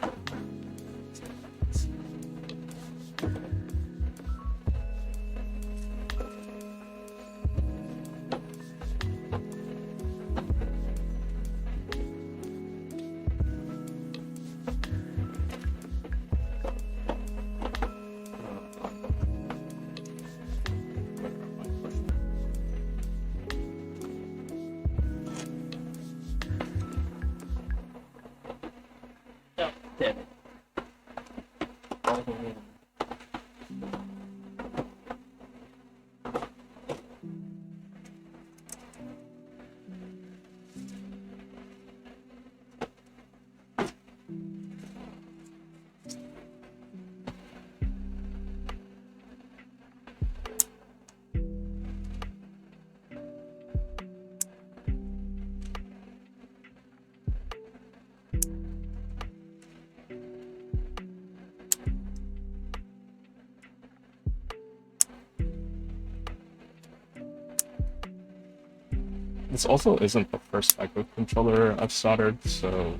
This also isn't the first microcontroller I've soldered, so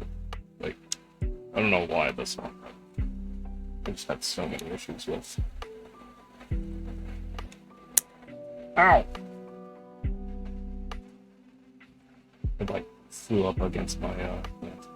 like I don't know why this one I just had so many issues with. Ow! It like flew up against my plant.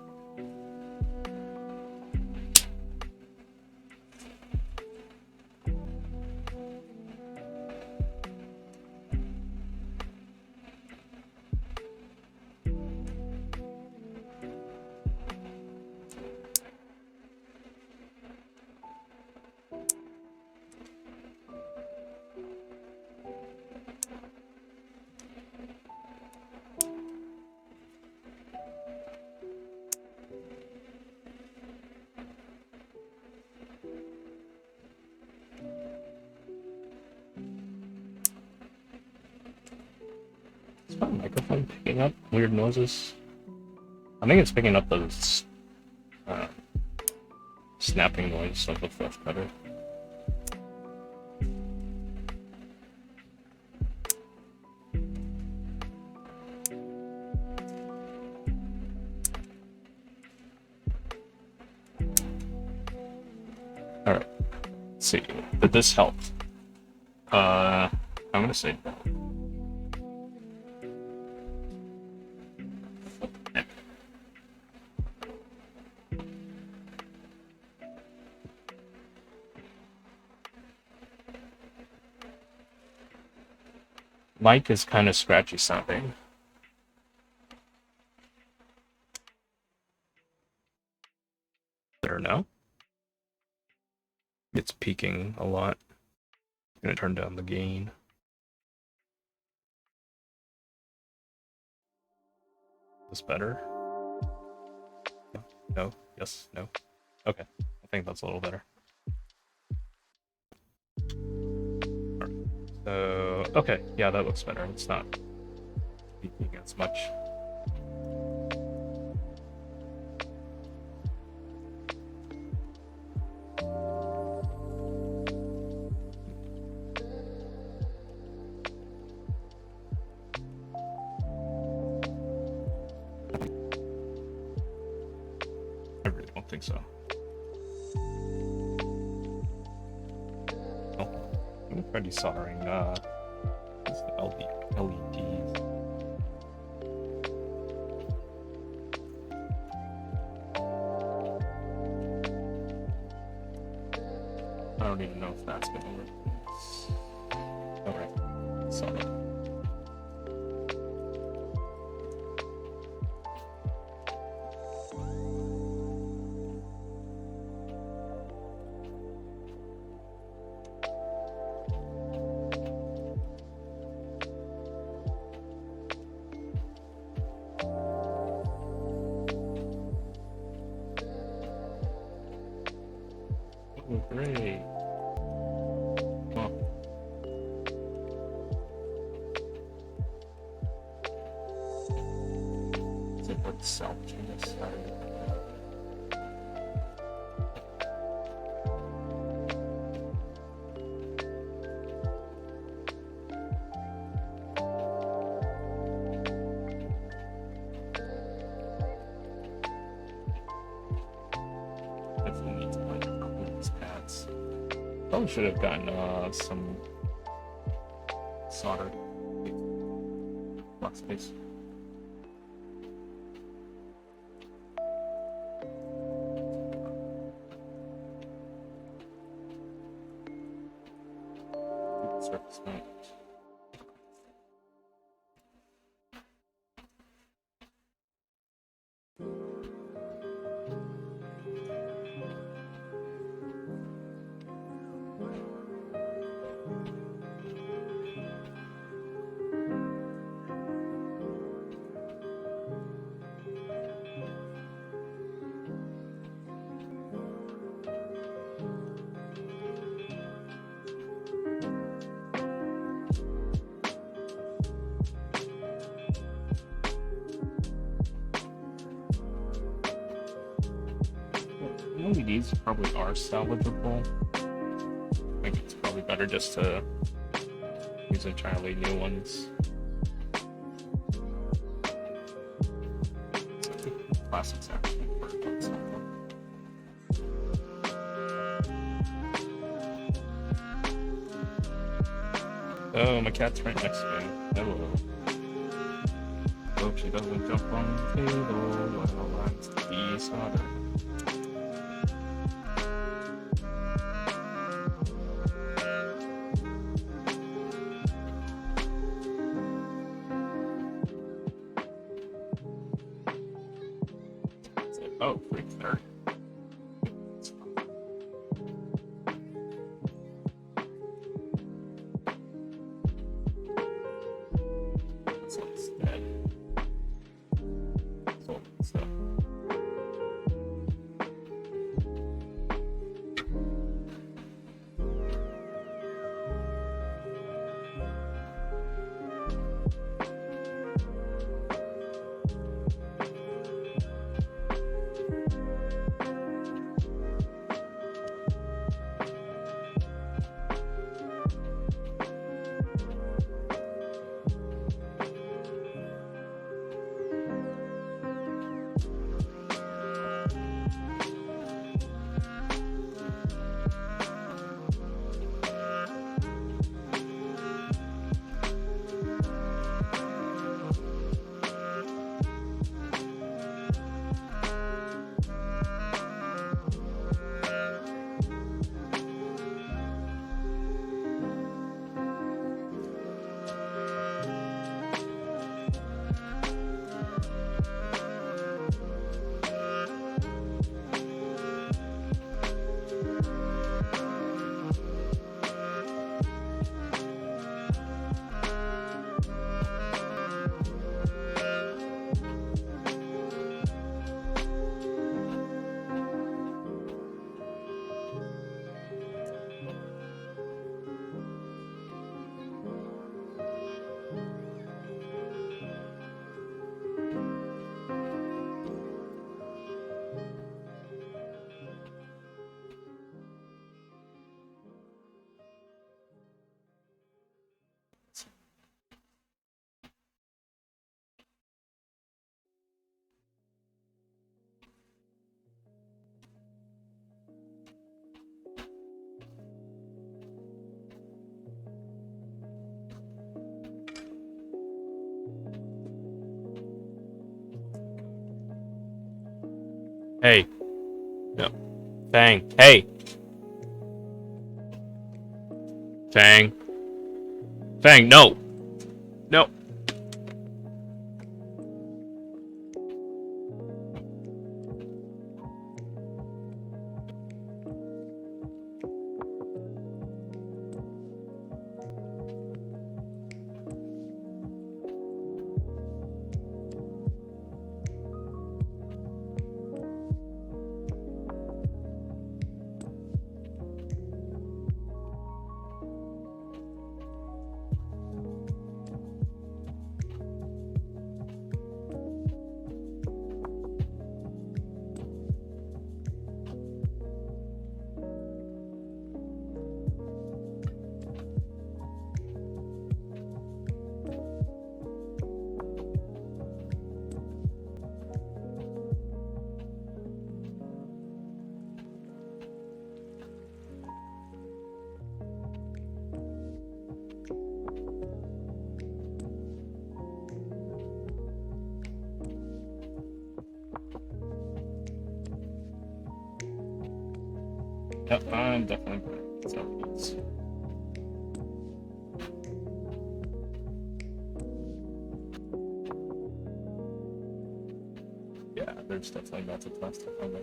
Is my microphone picking up weird noises? I think it's picking up the snapping noise of the flush cutter. Alright, let's see. Did this help? I'm gonna say no. Mic is kind of scratchy sounding. There now. It's peaking a lot. I'm gonna turn down the gain. Is this better? No? Yes? No? Okay. I think that's a little better. So, okay. Yeah, that looks better. It's not peaking as much. I really don't think so. Oh, I'm gonna try desoldering LEDs. I don't even know if that's gonna work. Alright, solid. Oh, great. Well, is it what self-change started? Definitely need to like cool these pads. Probably should have gotten some solder flux space. Surface mount. LEDs probably are salvageable. I think it's probably better just to use entirely new ones. Plastics actually work on something. Oh, my cat's right next to me. Hello. Hope she doesn't jump on the table while I'm desoldering. Oh, 3:30. This looks dead. So, stuff. Hey. No. Fang. Hey. Fang. Fang, no. No. Yep, I'm definitely putting selfies. Yeah, there's definitely lots of plastic on there.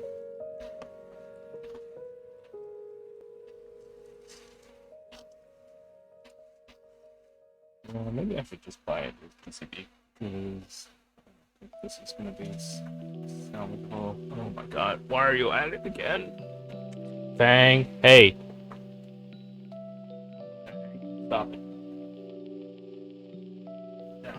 Maybe I should just buy it with PCB, because I think this is gonna be salvageable. Oh my god, why are you at it again? Fang, hey! Stop it. Yeah.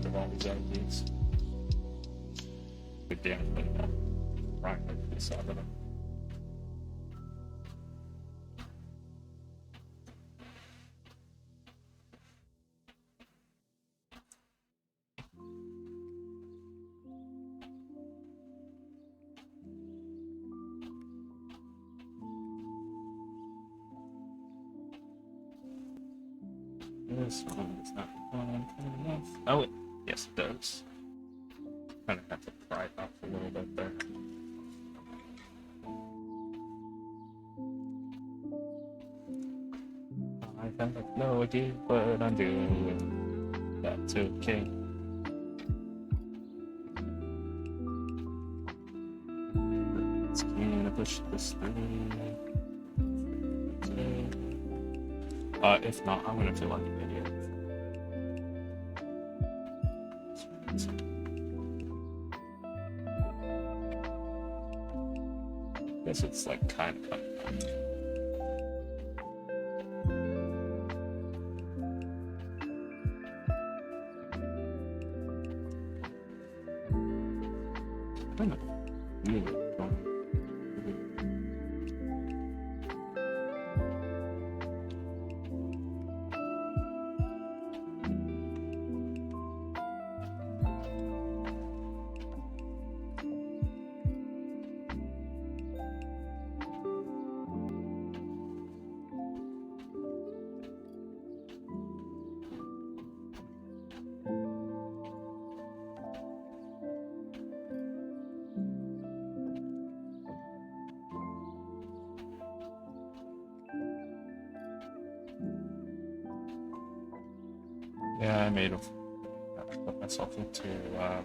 rid of all these LEDs. Good damn thing now. Right, I saw that. This one is not on enough. Oh, yes, it does. Kind of have to pry it off a little bit there. I have no idea what I'm doing. That's okay. Let's gonna push this through. If not, I'm gonna feel like an idiot. I guess it's like kind of coming up. Kind of feel it going. Yeah, I made put myself into a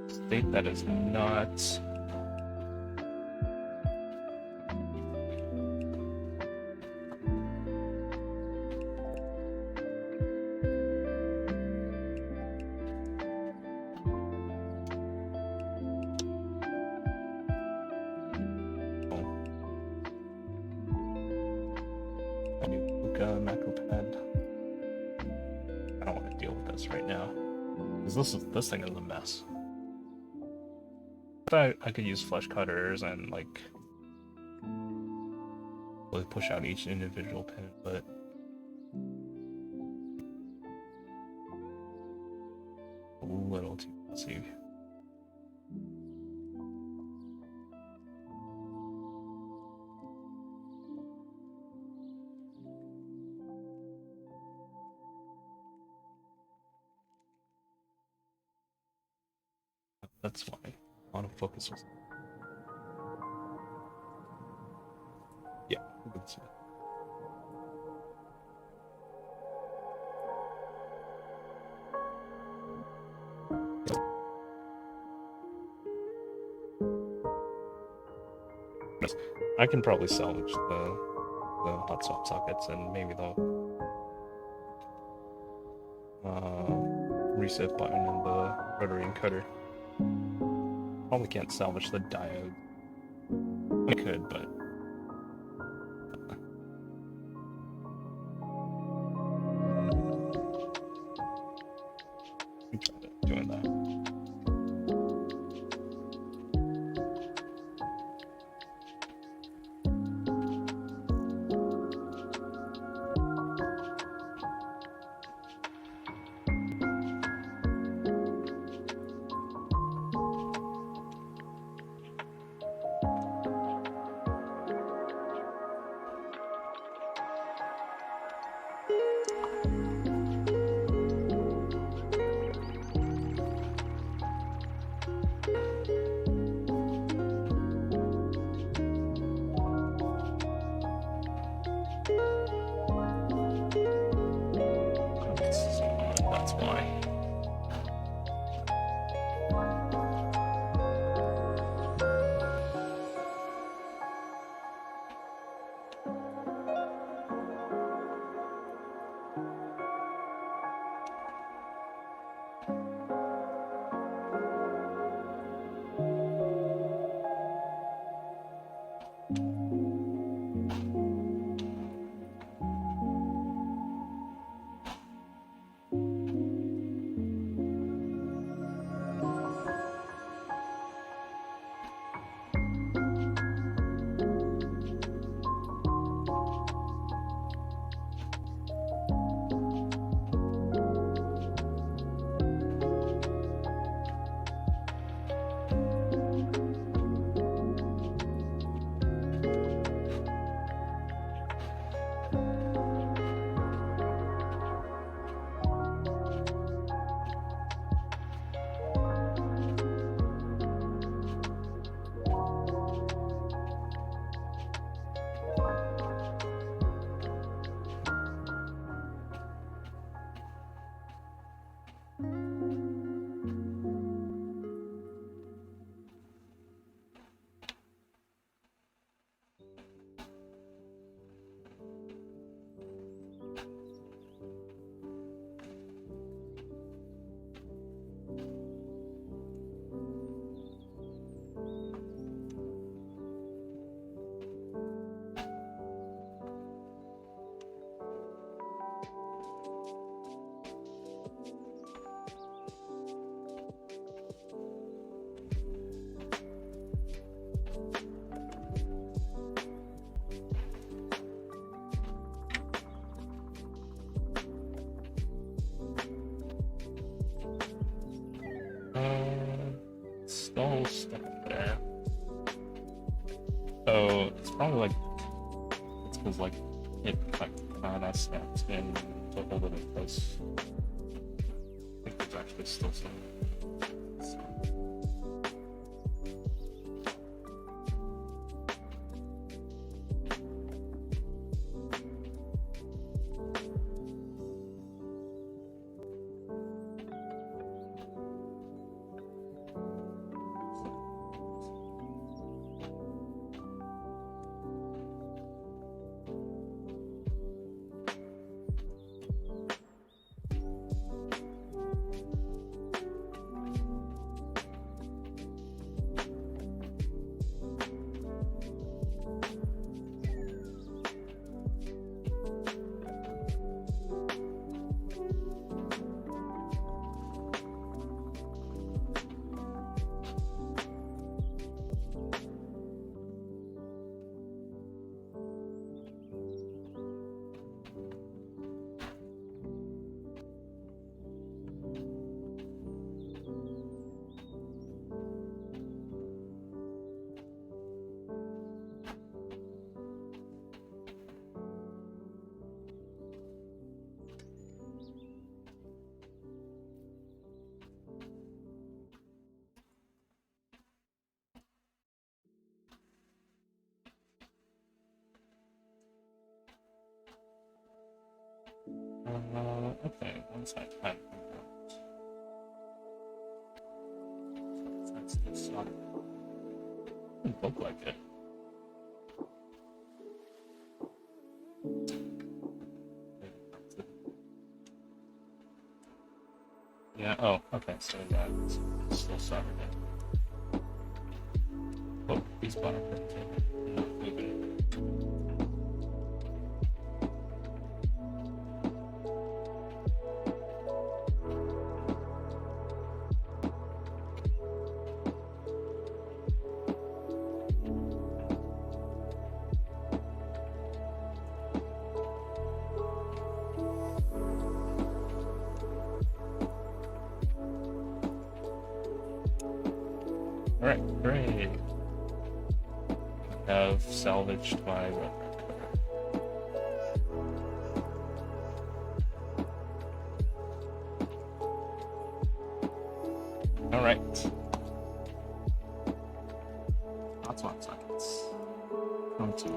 state that is not a new macro pad. I don't want to deal with this right now because this thing is a mess. I could use flesh cutters and like really push out each individual pin, but a little too messy. That's why autofocus was. Yeah, we can see that. I can probably salvage the hot swap sockets and maybe the reset button and the rotary encoder. Probably can't salvage the diode. I could, but we tried doing that. That's why. all stuff there. So it's probably like it's because like it like kind of snapped in to hold it in place. I think there's actually still some. Okay, once I find out. That's the solder. Doesn't look like it. Yeah, oh, okay, so yeah, it's still soldered in. Oh, these bottom pins are not moving. Alright, great. I have salvaged my rubber cutter. Alright. That's 1 seconds. Come to me.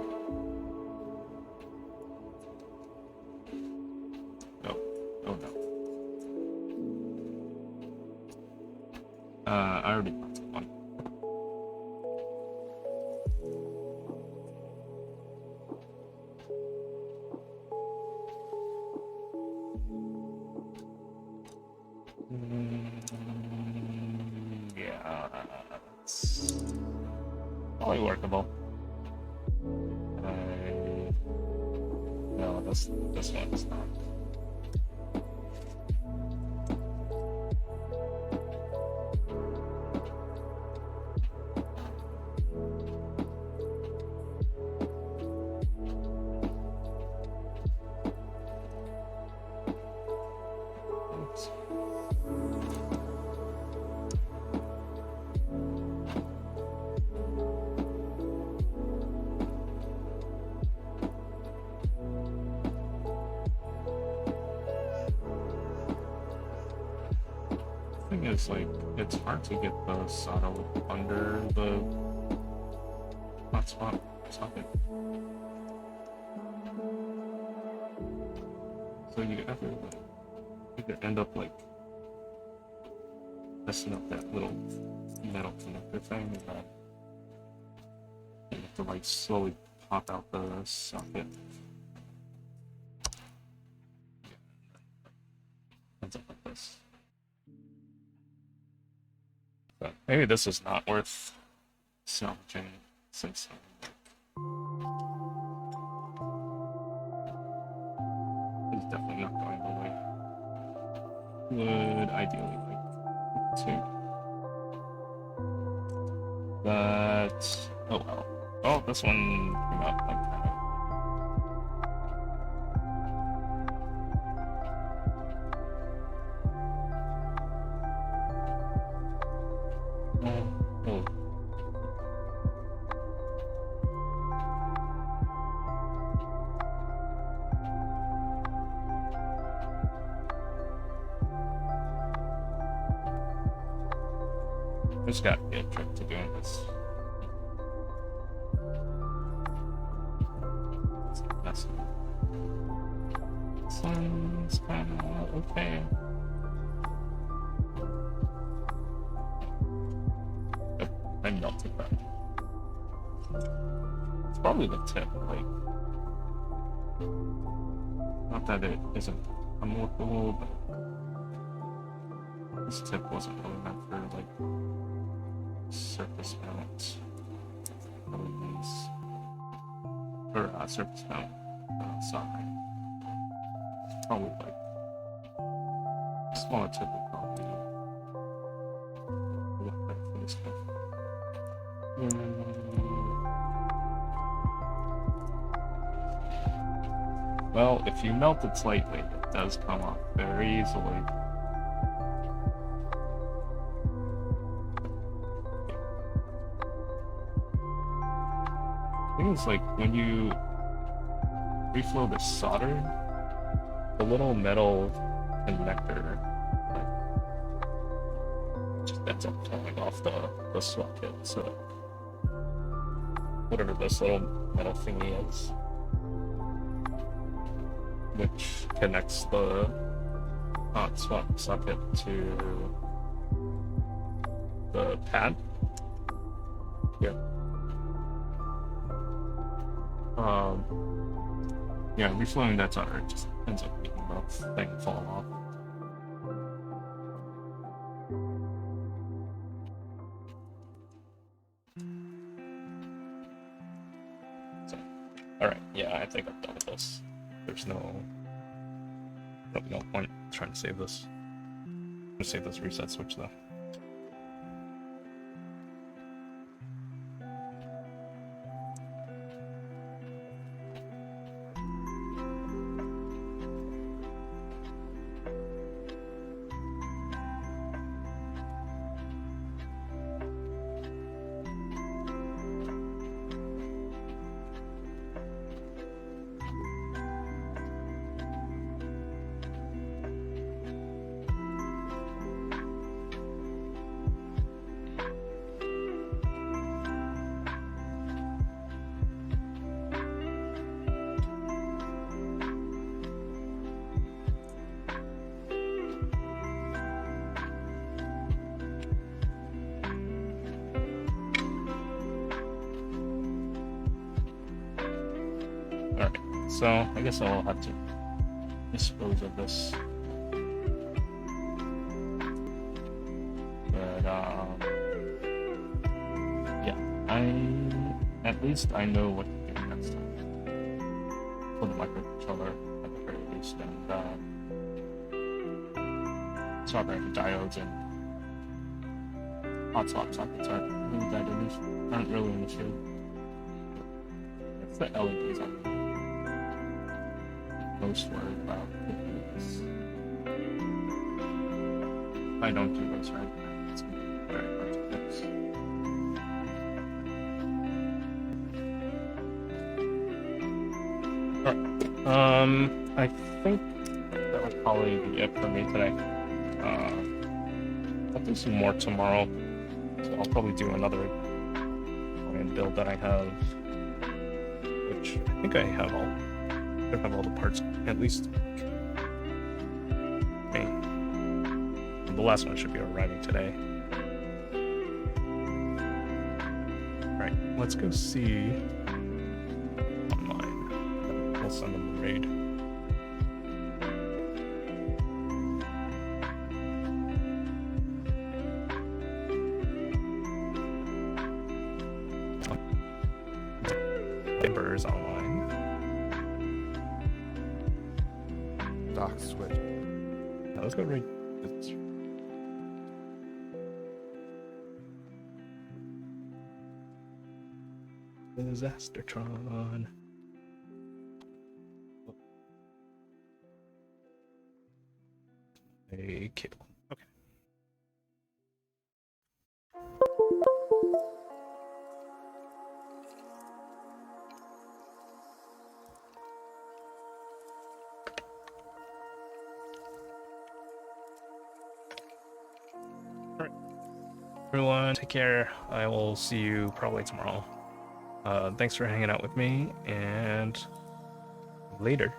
Oh. Oh no. I already got one. Yeah, it's probably workable. No, this one is not. Oops. Thing is, like, it's hard to get the solder under the hotspot socket. So you either end up like messing up that little metal connector thing, and then you have to like slowly pop out the socket. Ends up like this. So maybe this is not worth salvaging since it's definitely not going the way would ideally like to. But oh well. Oh, this one came out like kind of. Oh. There's gotta be a trick to doing this. That's sun's kinda okay. Oh, I melted that. It's probably the tip, like, not that it isn't unworkable, but this tip wasn't really meant for, like, surface mount LEDs, or surface mount soldering. Probably like smaller tip would probably be a lot better for this stuff. Well, if you melt it slightly, it does come off very easily. The thing is, like, when you reflow the solder, the little metal connector, like, just ends up pulling off the socket, so whatever this little metal thingy is, which connects the hot swap socket to the pad here. Yeah, reflowing that solder just ends up making the thing fall off. So, alright, yeah, I think I'm done with this. There's probably no point trying to save this. I'm gonna save this reset switch though. Alright, so I guess I'll have to dispose of this. But, yeah, at least I know what to do next time. For the microcontroller, at the very least, and, soldering diodes and hot swap sockets aren't really an issue. It's the LEDs I'm most worried about. If I don't do those right, it's going to be very hard to fix. Alright. I think that would probably be it for me today. I'll do some more tomorrow. So I'll probably do another build that I have, which I think I have all the parts, at least. Okay. The last one should be arriving today. Alright, let's go see online. We'll send them the raid. Ember's online. Dock switch. Now let's go raid. Disastertron. A cable. Okay. Everyone, take care. I will see you probably tomorrow. Thanks for hanging out with me, and later.